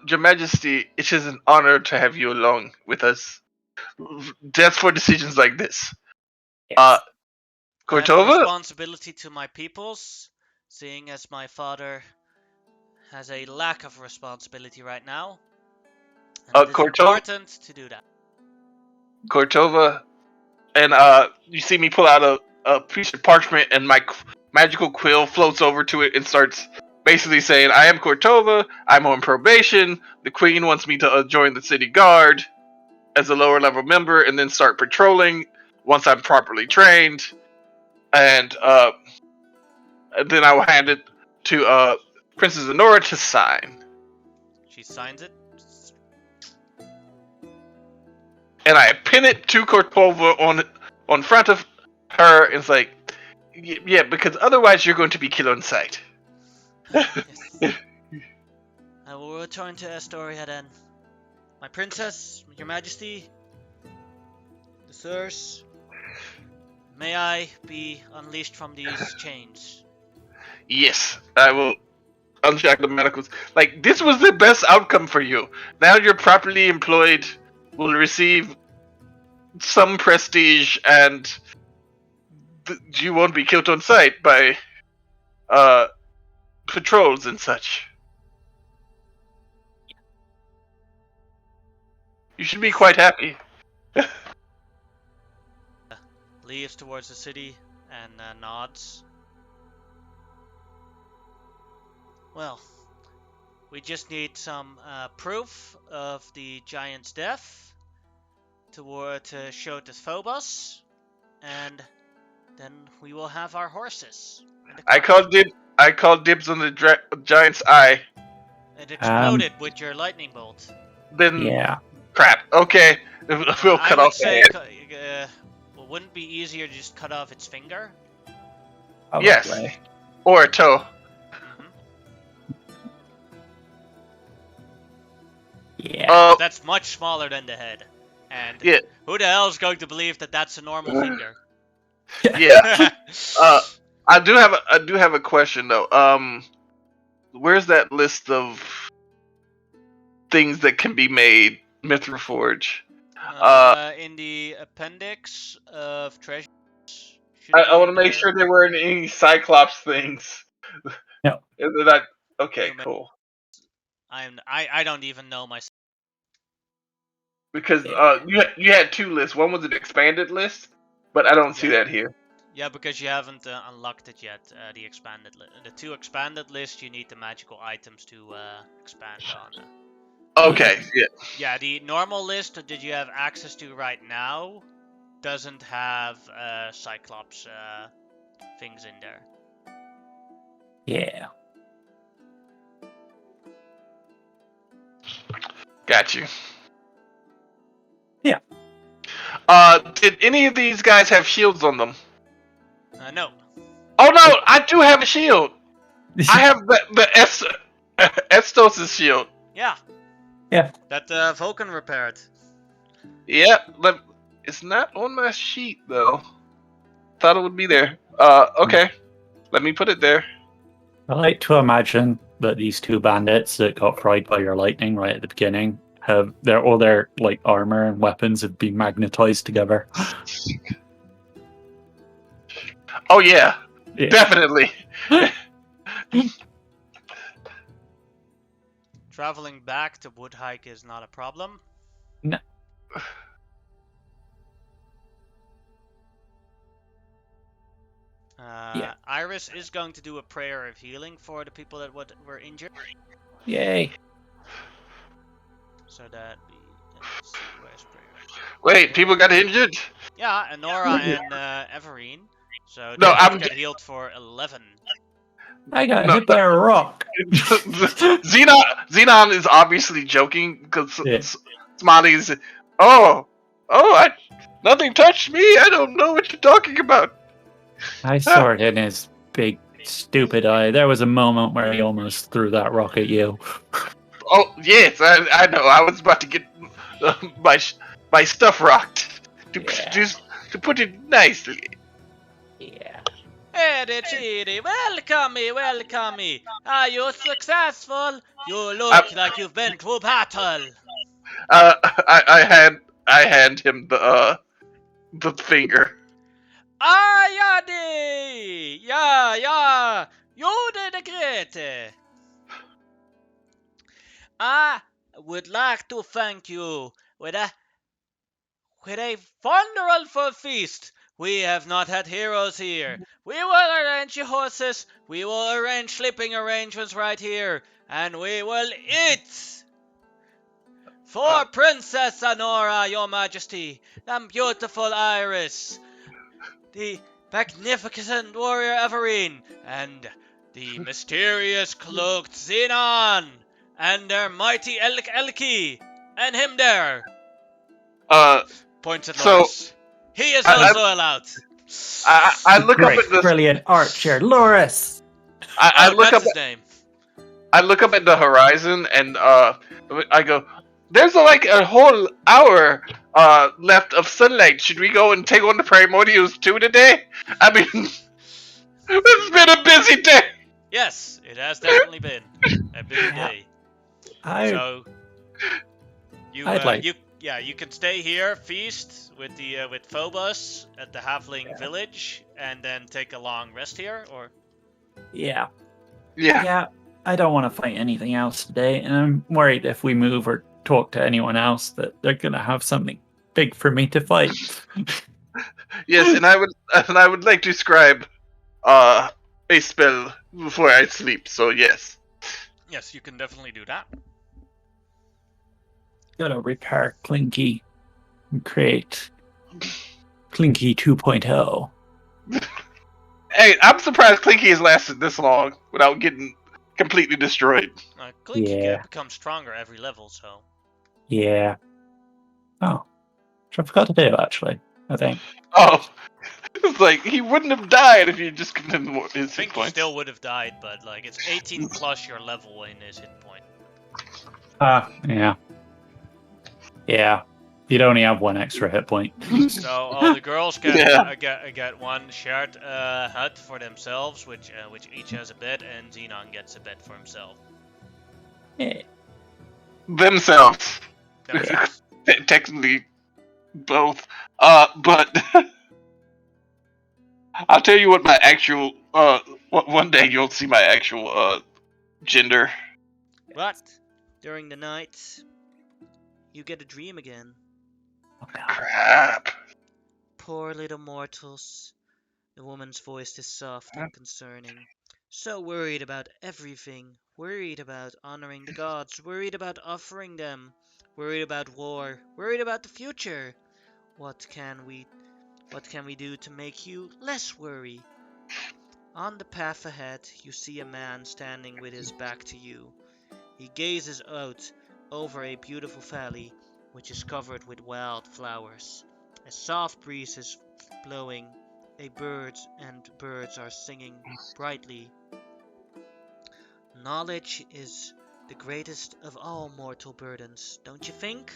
Your Majesty, it is an honor to have you along with us. Just for decisions like this. Yes. I have a Cortova? responsibility to my peoples, seeing as my father has a lack of responsibility right now. And it is important to do that. Cortova, and you see me pull out a piece of parchment, and my magical quill floats over to it and starts basically saying, "I am Cortova. I'm on probation. The Queen wants me to join the city guard as a lower level member, and then start patrolling once I'm properly trained, and then I will hand it to Princess Honora to sign." She signs it. And I pin it to Cortova on front of her, and it's like, yeah, because otherwise you're going to be killed on sight. Yes. I will return to Astoria then. My princess, your majesty, the sirs, may I be unleashed from these chains? Yes, I will unshackle the manacles. Like, this was the best outcome for you. Now you're properly employed, will receive some prestige, and you won't be killed on sight by patrols and such. You should be quite happy. Leaves towards the city and nods. Well, we just need some proof of the giant's death to show to Phobos, and then we will have our horses. I called dibs on the giant's eye. It exploded with your lightning bolt. Then Yeah. crap. Okay, we'll I cut would off the say, head. well, wouldn't it be easier to just cut off its finger? Yes. Probably. Or a toe. Yeah. That's much smaller than the head. And Yeah. who the hell is going to believe that that's a normal finger? Yeah. I do have a question though. Where's that list of things that can be made, Mithraforge? In the appendix of treasures. I want to make sure there weren't any Cyclops things. No. Is that okay? Cool. I don't even know myself. Because you had two lists. One was an expanded list, but I don't see that here. Yeah, because you haven't unlocked it yet. The expanded the two expanded lists, you need the magical items to expand on. Okay. Yeah. Yeah, the normal list that you have access to right now doesn't have Cyclops things in there. Yeah. Got you. Yeah. Did any of these guys have shields on them? No. Oh no, I do have a shield. I have the Estos' shield. Yeah. Yeah. That Vulcan repaired. Yeah, but it's not on my sheet though. Thought it would be there. Okay. Let me put it there. I like to imagine that these two bandits that got fried by your lightning right at the beginning have all their like armor and weapons have been magnetized together. Oh yeah. Definitely. Traveling back to Woodhike is not a problem. No. Yeah. Iris is going to do a prayer of healing for the people that were injured. Yay. So that we can see where's prayer. Wait, people got injured? Yeah, Nora and Everine. So they No, both get healed for 11. I got No. hit by a rock. Xenon is obviously joking because Yeah. Smiley's. Nothing touched me. I don't know what you're talking about. I saw it in his big, stupid eye. There was a moment where he almost threw that rock at you. Oh yes, I know. I was about to get my stuff rocked. To put it nicely. Yeah. Hey, Chidi, welcome me. Are you successful? You look like you've been through battle. I hand him the finger. Yadi! Yeah, you did great. I would like to thank you with a wonderful feast. We have not had heroes here. We will arrange your horses. We will arrange sleeping arrangements right here. And we will eat. For Princess Honora, your majesty, and beautiful Iris, the magnificent warrior Everine, and the mysterious cloaked Xenon, and their mighty Elki, and him there. Points at So Loris. He is also allowed. I look up at this. Brilliant archer, Loris. I look that's up. his name. I look up at the horizon and I go. There's like a whole hour left of sunlight. Should we go and take on the primordials too today? I mean, it's been a busy day. Yes, it has definitely been a busy day. So you you can stay here, feast with the with Phobos at the Halfling village, and then take a long rest here, or Yeah. Yeah. I don't want to fight anything else today, and I'm worried if we move or talk to anyone else that they're gonna have something big for me to fight. Yes, and I would like to scribe a spell before I sleep. So yes. yes, you can definitely do that. Gotta repair Clinky and create Clinky 2.0. Hey, I'm surprised Clinky has lasted this long without getting completely destroyed. Clinky becomes stronger every level, so. Yeah. Oh, which I forgot to do actually. I think. Oh, it's like he wouldn't have died if you just given him more his I think hit he points. still would have died, but like it's 18 plus your level in his hit point. Yeah. Yeah. You'd only have one extra hit point. So all the girls get one shared hut for themselves, which each has a bed, and Xenon gets a bed for himself. Yeah. Themselves. Themselves. Technically, both. But I'll tell you what my actual. One day you'll see my actual gender. But during the night, you get a dream again. Oh, no. Crap. Poor little mortals. The woman's voice is soft and concerning. So worried about everything. Worried about honoring the gods. Worried about offering them. Worried about war. Worried about the future. What can we do to make you less worry? On the path ahead, you see a man standing with his back to you. He gazes out over a beautiful valley, which is covered with wild flowers. A soft breeze is blowing. Birds are singing brightly. Knowledge is the greatest of all mortal burdens, don't you think?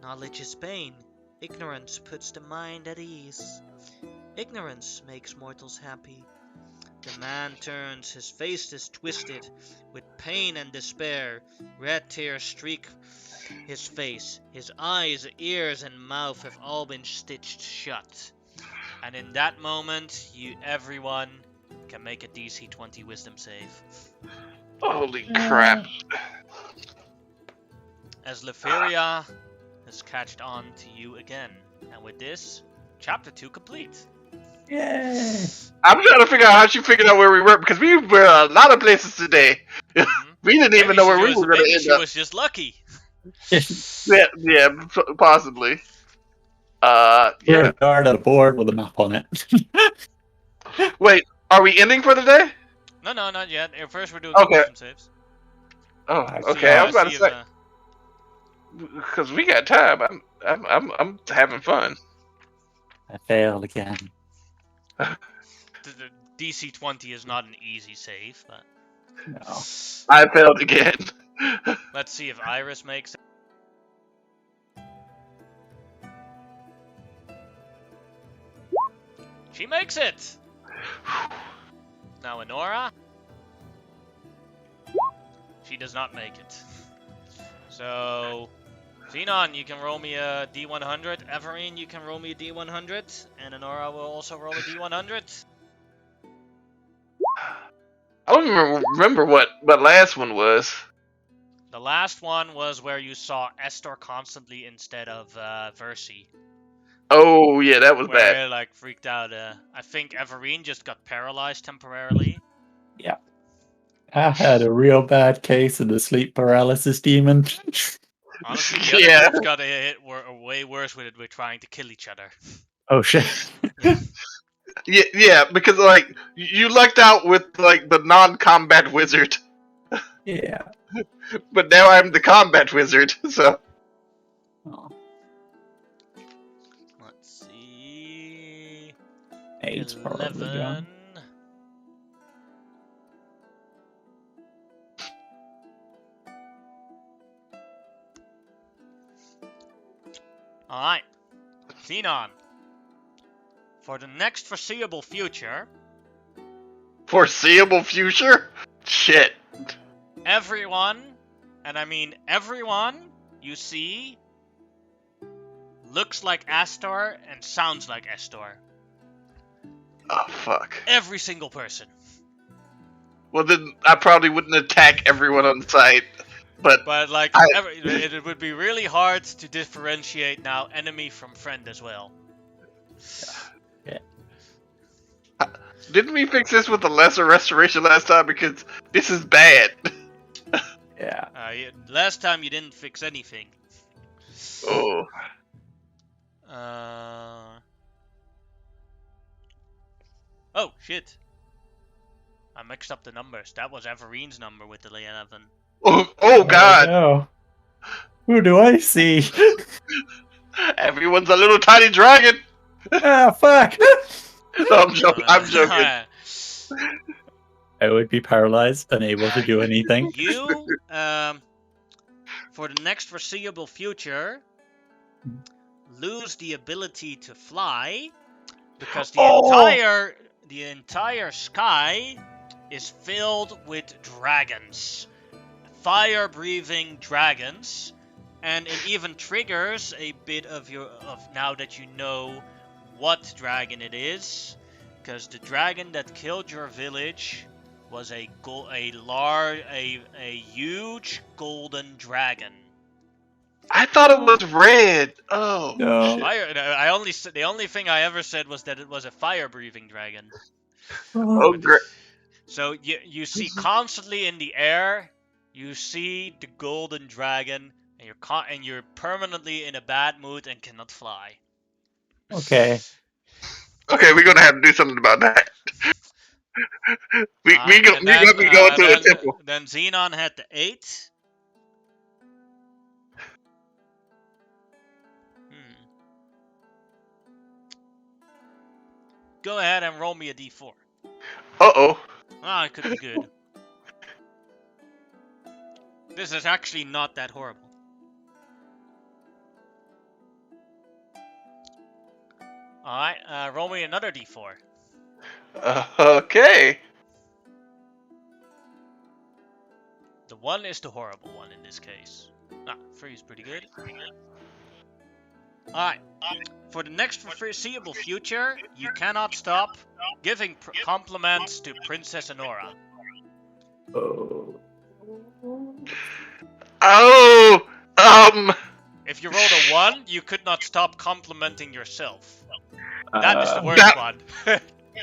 Knowledge is pain. Ignorance puts the mind at ease. Ignorance makes mortals happy. The man turns, his face is twisted with pain and despair. Red tears streak his face. His eyes, ears, and mouth have all been stitched shut. And in that moment, everyone can make a DC 20 wisdom save. Holy crap. As Leferia has catched on to you again. And with this, chapter 2 complete. Yay! I'm trying to figure out how she figured out where we were because we were a lot of places today. We didn't even know where we were going to end she up. was just lucky. Yeah, possibly. We're Yeah. a guard at a board with a map on it. Wait, are we ending for the day? No, not yet. First, we're doing Okay. mission saves. Oh, See, okay. I was about to See say if, because we got time. I'm having fun. I failed again. the DC 20 is not an easy save, but No. I failed again. let's see if Iris makes it. She makes it! Now Enora. She does not make it. So, Xenon, you can roll me a D100. Everine, you can roll me a D100. And Enora will also roll a D100. I don't even remember what last one was. The last one was where you saw Estor constantly instead of Versi. Oh yeah, that was Where bad. it, like, freaked out. I think Everine just got paralyzed temporarily. Yeah. I had a real bad case of the sleep paralysis demon. Honestly, the other Yeah. groups got hit way worse with it. We're trying to kill each other. Oh shit. Yeah, because like you lucked out with like the non-combat wizard, Yeah. but now I'm the combat wizard. So Oh, Let's see. 8's probably gone. 11. Alright. Xenon. For the next foreseeable future, foreseeable future, shit. everyone, and I mean everyone you see, looks like Astor and sounds like Astor. Oh fuck. Every single person. Well then, I probably wouldn't attack everyone on site, but But like, I- it would be really hard to differentiate now enemy from friend as well. didn't we fix this with a lesser restoration last time? Because this is bad. Yeah. Last time you didn't fix anything. Oh. Oh shit! I mixed up the numbers. That was Everine's number with the 11. Oh god. No. Who do I see? Everyone's a little tiny dragon. Ah, fuck! No, I'm joking. I would be paralyzed, unable to do anything. You, for the next foreseeable future, lose the ability to fly because the entire sky is filled with dragons, fire-breathing dragons, and it even triggers a bit of now that you know what dragon it is, because the dragon that killed your village was a huge golden dragon. I thought it was red. Oh. No. Shit. The only thing I ever said was that it was a fire-breathing dragon. Oh great. So you see constantly in the air, you see the golden dragon, and you're permanently in a bad mood and cannot fly. Okay. Okay, we're gonna have to do something about that. we gonna be going to a temple. Then Xenon had the 8. Go ahead and roll me a d4. Uh-oh. Ah, it could be good. This is actually not that horrible. Alright, roll me another d4. Okay. The 1 is the horrible one in this case. 3 is pretty good. Alright. For the next foreseeable future, you cannot stop giving compliments to Princess Enora. Oh. Oh. If you rolled a 1, you could not stop complimenting yourself. That is the worst that- one.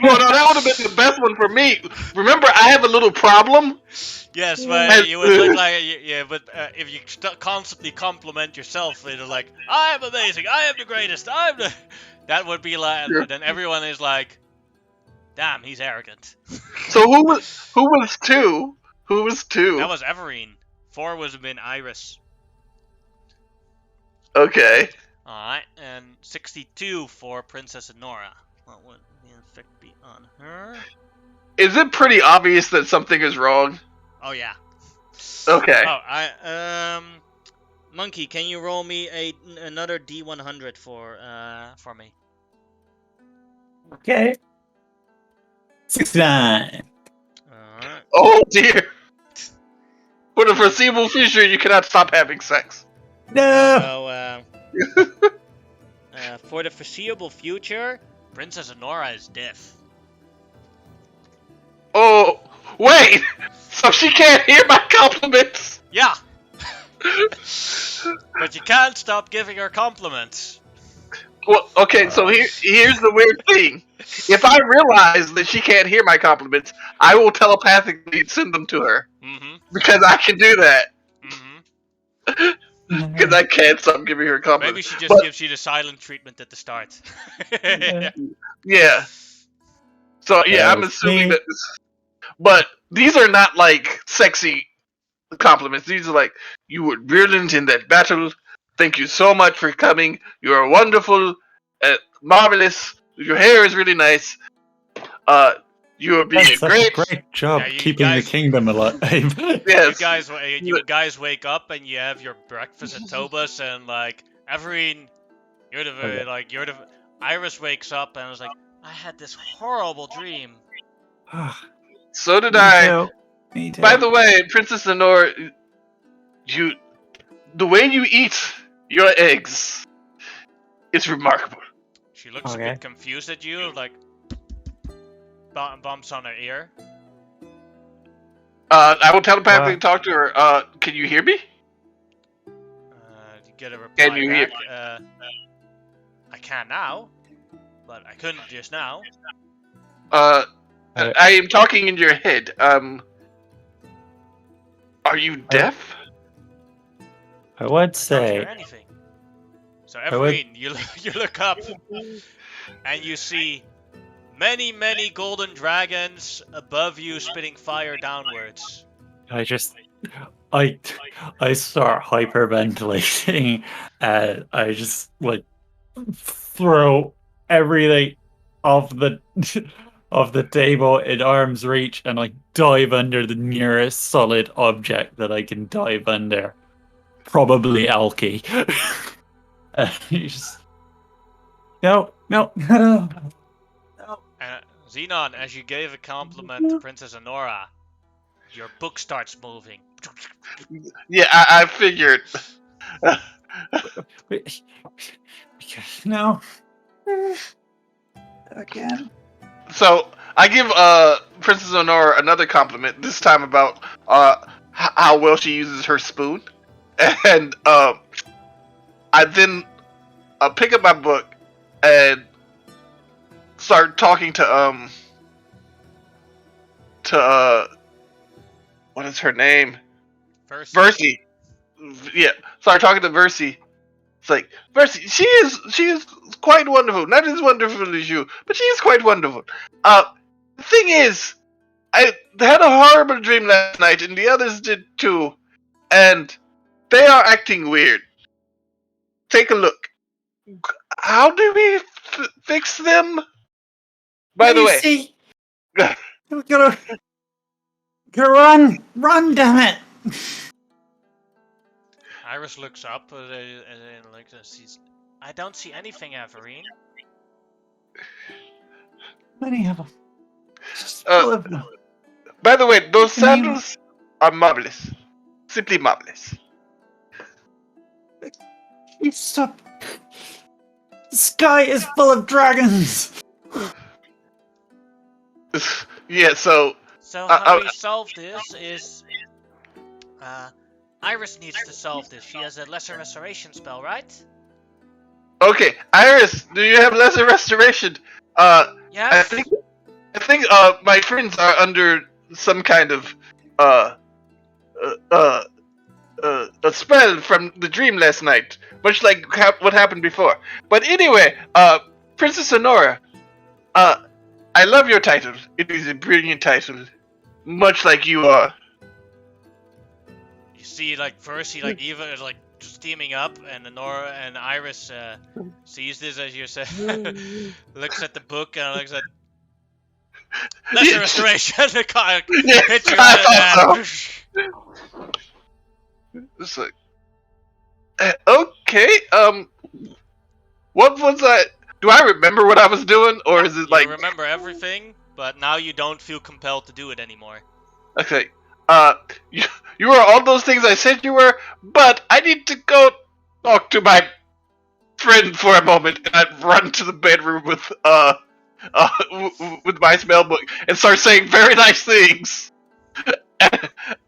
Well, no, that would have been the best one for me. Remember, I have a little problem. Yes, but you would look like yeah. But if you constantly compliment yourself, you're like, "I am amazing. I am the greatest. I'm the." That would be like. Sure. Then everyone is like, "Damn, he's arrogant." So who was 2? Who was 2? That was Everine. 4 would have been Iris. Okay. All right, and 62 for Princess Nora. What would the effect be on her? Is it pretty obvious that something is wrong? Oh yeah. Okay. Oh, Monkey, can you roll me another D100 for me? Okay. 69. Alright. Oh dear. For the foreseeable future, you cannot stop having sex. No. So, for the foreseeable future, Princess Nora is deaf. Oh, wait! So she can't hear my compliments? Yeah. But you can't stop giving her compliments. Well, okay, so here's the weird thing. If I realize that she can't hear my compliments, I will telepathically send them to her. Mm-hmm. Because I can do that. Mm-hmm. Because I can't stop giving her compliments. Maybe she just gives you the silent treatment at the start. Yeah. So, yeah, I'm assuming that... But these are not, like, sexy compliments. These are like, you were brilliant in that battle. Thank you so much for coming. You are wonderful, marvelous. Your hair is really nice. You are being great. Great job Yeah, keeping guys- the kingdom alive. Yes. You guys wake up and you have your breakfast at Tobas and like Everine, you're the Iris wakes up and was like, I had this horrible dream. So did I. Me too. By the way, Princess Lenore, the way you eat your eggs is remarkable. She looks a bit confused at you, like bumps on her ear. I will telepathically talk to her. Can you hear me? You get a reply Can you hear back. I can now, but I couldn't just now. I am talking in your head. Are you deaf? I would I don't say. hear anything. So Everine, you look up and you see many, many golden dragons above you spitting fire downwards. I start hyperventilating. I just like throw everything off the table in arm's reach, and I dive under the nearest solid object that I can dive under. Probably Alki. You just no. Xenon, as you gave a compliment to Princess Honora, your book starts moving. Yeah, I figured. No. Again. So I give Princess Honora another compliment. This time about how well she uses her spoon, and I then pick up my book and start talking to what is her name? Versi. Yeah, start talking to Versi. It's like, Versi, she is quite wonderful. Not as wonderful as you, but she is quite wonderful. The thing is, I had a horrible dream last night, and the others did too, and they are acting weird. Take a look. How do we fix them? By the way, You gotta run, damn it! Iris looks up and like sees. I don't see anything, Everine. Many of them. Just full of them. By the way, those sandals are marvelous. Simply marvelous. You stop. The sky is full of dragons. Yeah, so how we solve this is, Iris needs to solve this. She has a lesser restoration spell, right? Okay, Iris, do you have lesser restoration? I Yes? think my friends are under some kind of uh uh a spell from the dream last night, much like what happened before. But anyway, Princess Honora, I love your title. It is a brilliant title, much like you are. You see, like, first he, like, Eva is, like, steaming up, and Nora and Iris sees this, as you said, looks at the book and looks at lesser restoration. The car Yeah, hits you I right in the thought head. so. It's like, okay, what was I? Do I remember what I was doing, or is it You like, remember everything, but now you don't feel compelled to do it anymore. okay, uh, you are all those things I said you were, but I need to go talk to my friend for a moment, and I'd run to the bedroom with my spell book and start saying very nice things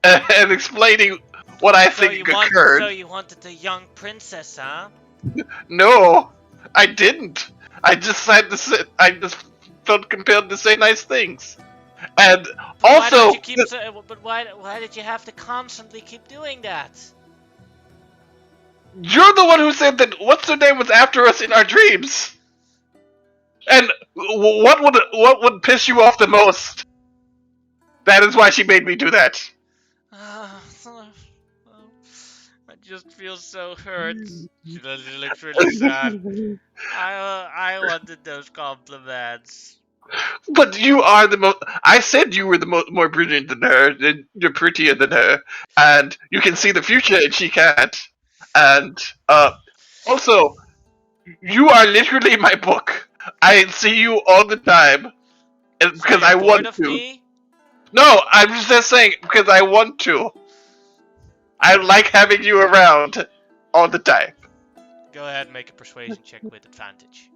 and explaining what I think occurred. So you wanted the young princess, huh? No, I didn't. I just had to sit. I just felt compelled to say nice things, and Why don't also, you keep? But why did you have to constantly keep doing that? you're the one who said that what's her name was after us in our dreams. And what would piss you off the most? That is why she made me do that. I just feel so hurt. She looks really sad. I wanted those compliments. But you are the most. I said you were the more brilliant than her, and you're prettier than her, and you can see the future, and she can't. And also, you are literally my book. I see you all the time, and So because you're I bored want of to. me? No, I'm just saying because I want to. I like having you around all the time. Go ahead and make a persuasion check with advantage.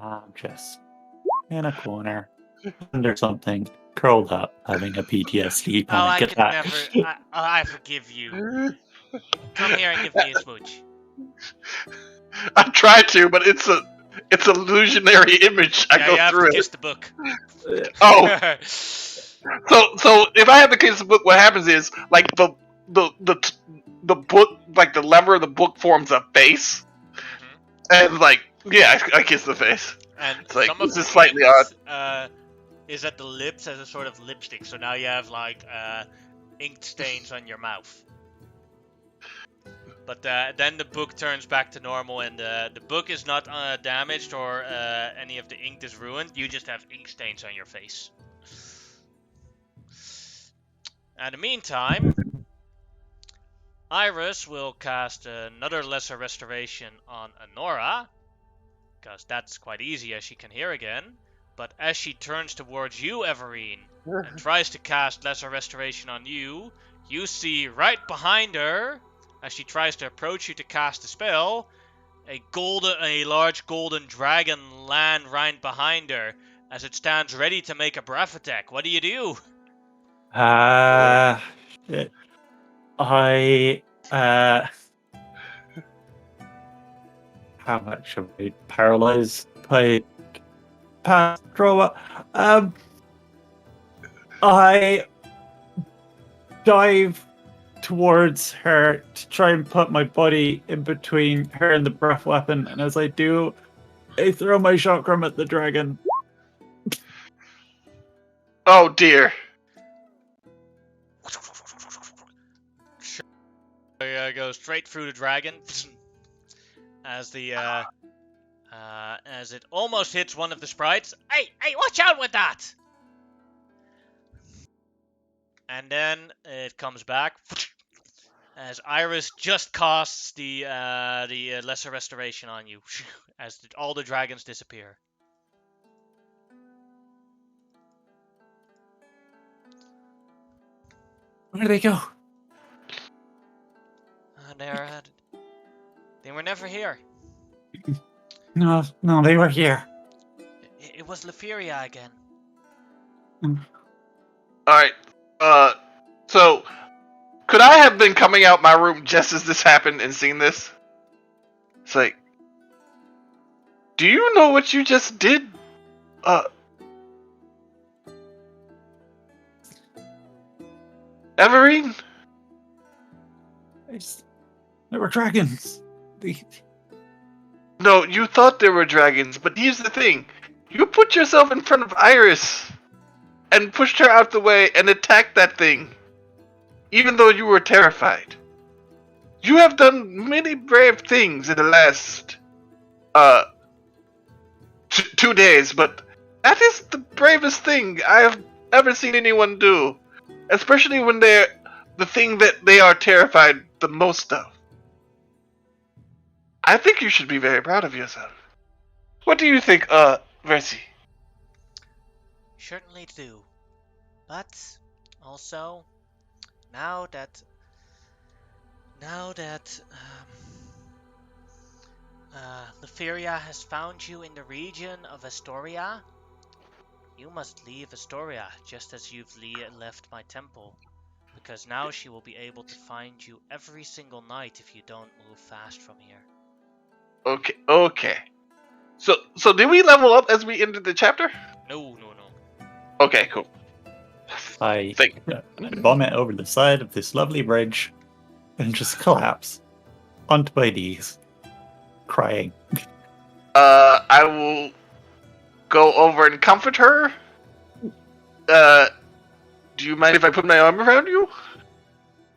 I'm just in a corner under something, curled up, having a PTSD Oh, I panic could attack. never. I forgive you. Come here and give me a smooch. I try to, but it's a illusionary image. I Yeah, go you have through to it. kiss the book. Oh, so if I have to kiss the book, what happens is like the book, like the lever of the book forms a face, and like yeah, I kiss the face. And It's like some of this the is slightly odd. ink is at the lips as a sort of lipstick. So now you have like inked stains on your mouth. But then the book turns back to normal, and the book is not damaged or any of the ink is ruined. You just have ink stains on your face. In the meantime, Iris will cast another lesser restoration on Honora, because that's quite easy as she can hear again. But as she turns towards you, Everine, and tries to cast lesser restoration on you, you see right behind her, as she tries to approach you to cast the spell, a large golden dragon land right behind her, as it stands ready to make a breath attack. What do you do? Shit. I how much am I paralyzed by past trauma? I dive towards her to try and put my body in between her and the breath weapon, and as I do, I throw my chakram at the dragon. Oh dear. Go straight through the dragon as as it almost hits one of the sprites. Hey, watch out with that! And then it comes back as Iris just casts the lesser restoration on you as all the dragons disappear. Where do they go? They were never here. No, they were here. It was Leferia again. All right. So could I have been coming out my room just as this happened and seen this. It's like, do you know what you just did? Everine? There were dragons. No, you thought there were dragons, but here's the thing. You put yourself in front of Iris and pushed her out the way and attacked that thing, even though you were terrified. You have done many brave things in the last, 2 days, but that is the bravest thing I have ever seen anyone do. Especially when they're the thing that they are terrified the most of. I think you should be very proud of yourself. What do you think, Versi? Certainly do. But also, now that Leferia has found you in the region of Astoria, you must leave Astoria just as you've left my temple, because now she will be able to find you every single night if you don't move fast from here. Okay. So did we level up as we ended the chapter? No. Okay, cool. I Think. vomit over the side of this lovely bridge and just collapse onto my knees, crying. I will go over and comfort her. Do you mind if I put my arm around you?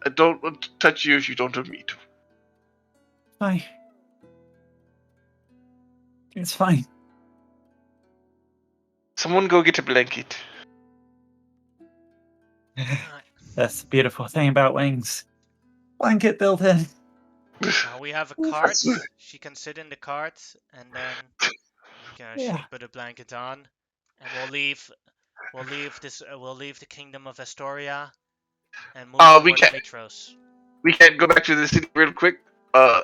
I don't want to touch you if you don't want me to. Fine. It's fine. Someone go get a blanket. That's the beautiful thing about wings. Blanket built in. We have a cart. She can sit in the cart, and then she can put a blanket on, and we'll leave the kingdom of Astoria and move towards Mitros. We can't go back to the city real quick. No.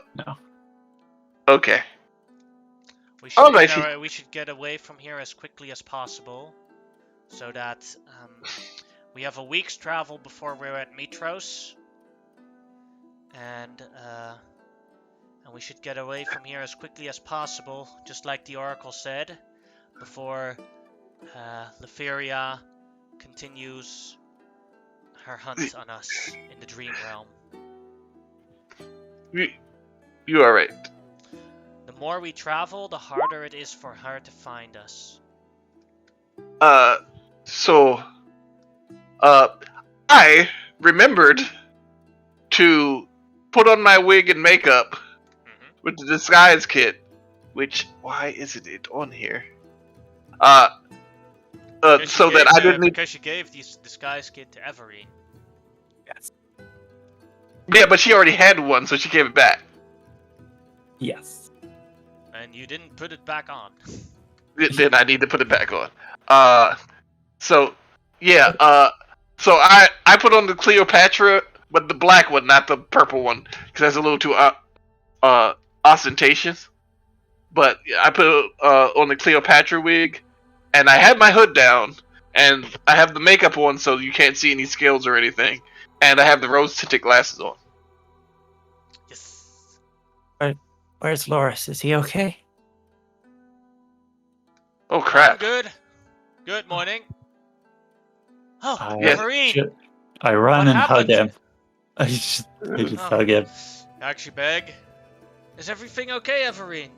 Okay. We should get away from here as quickly as possible, so that we have a week's travel before we're at Mitros, and we should get away from here as quickly as possible, just like the Oracle said, before Leferia continues her hunt on us in the Dream Realm. You are right. The more we travel, the harder it is for her to find us. I remembered to put on my wig and makeup with the disguise kit, why isn't it on here? So that I didn't need... Because she gave this disguise kit to Everine. Yes. Yeah, but she already had one, so she gave it back. Yes. And you didn't put it back on. Then I need to put it back on. So I put on the Cleopatra, but the black one, not the purple one, because that's a little too ostentatious. But I put on the Cleopatra wig, and I had my hood down, and I have the makeup on so you can't see any scales or anything, and I have the rose-tinted glasses on. Yes. Where's Loris? Is he okay? Oh crap! I'm good. Good morning. Oh, yes. Everine! I run What and happened? hug him. I just hug him. Actually, beg. Is everything okay, Everine?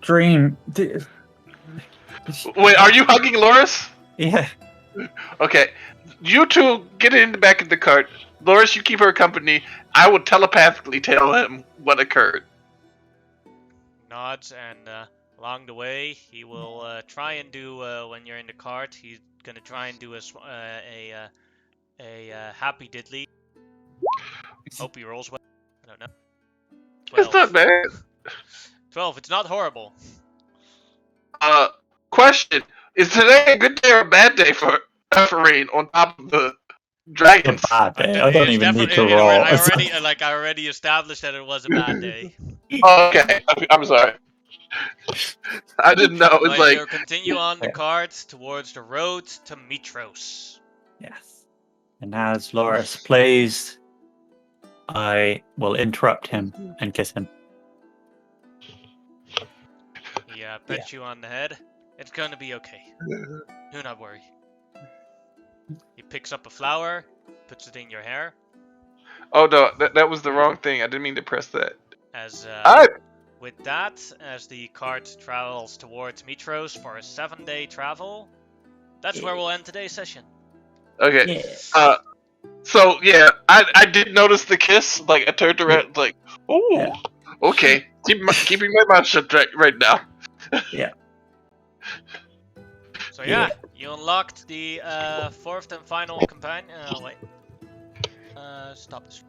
Dream. Wait, are you hugging Loris? Yeah. Okay, you two get in the back of the cart. Loris, you keep her company. I will telepathically tell him what occurred. Nods, and along the way, he will try and do, when you're in the cart, he's gonna try and do a happy diddly. Hope he rolls well. I don't know. 12. It's not bad. 12, it's not horrible. Question. Is today a good day or a bad day for Everine on top of the dragons? Bad day. I don't It's even need to definitely- roll. I already established that it was a bad day. Okay, I'm sorry. I didn't know. It's But like you continue on the cart towards the road to Mitros. Yes. And as Loris plays, I will interrupt him and kiss him. Yeah, bet you on the head. It's gonna be okay. Do not worry. He picks up a flower, puts it in your hair, Oh no, that was the wrong thing. I didn't mean to press that. as I with that, as the cart travels towards Mitros for a 7-day travel, that's where we'll end today's session. okay. Yeah. So yeah, I did notice the kiss. Like I turned around, like, oh, Yeah. okay. Keeping my mouth shut right now. Yeah. So yeah, you unlocked the fourth and final companion. Wait. Stop this.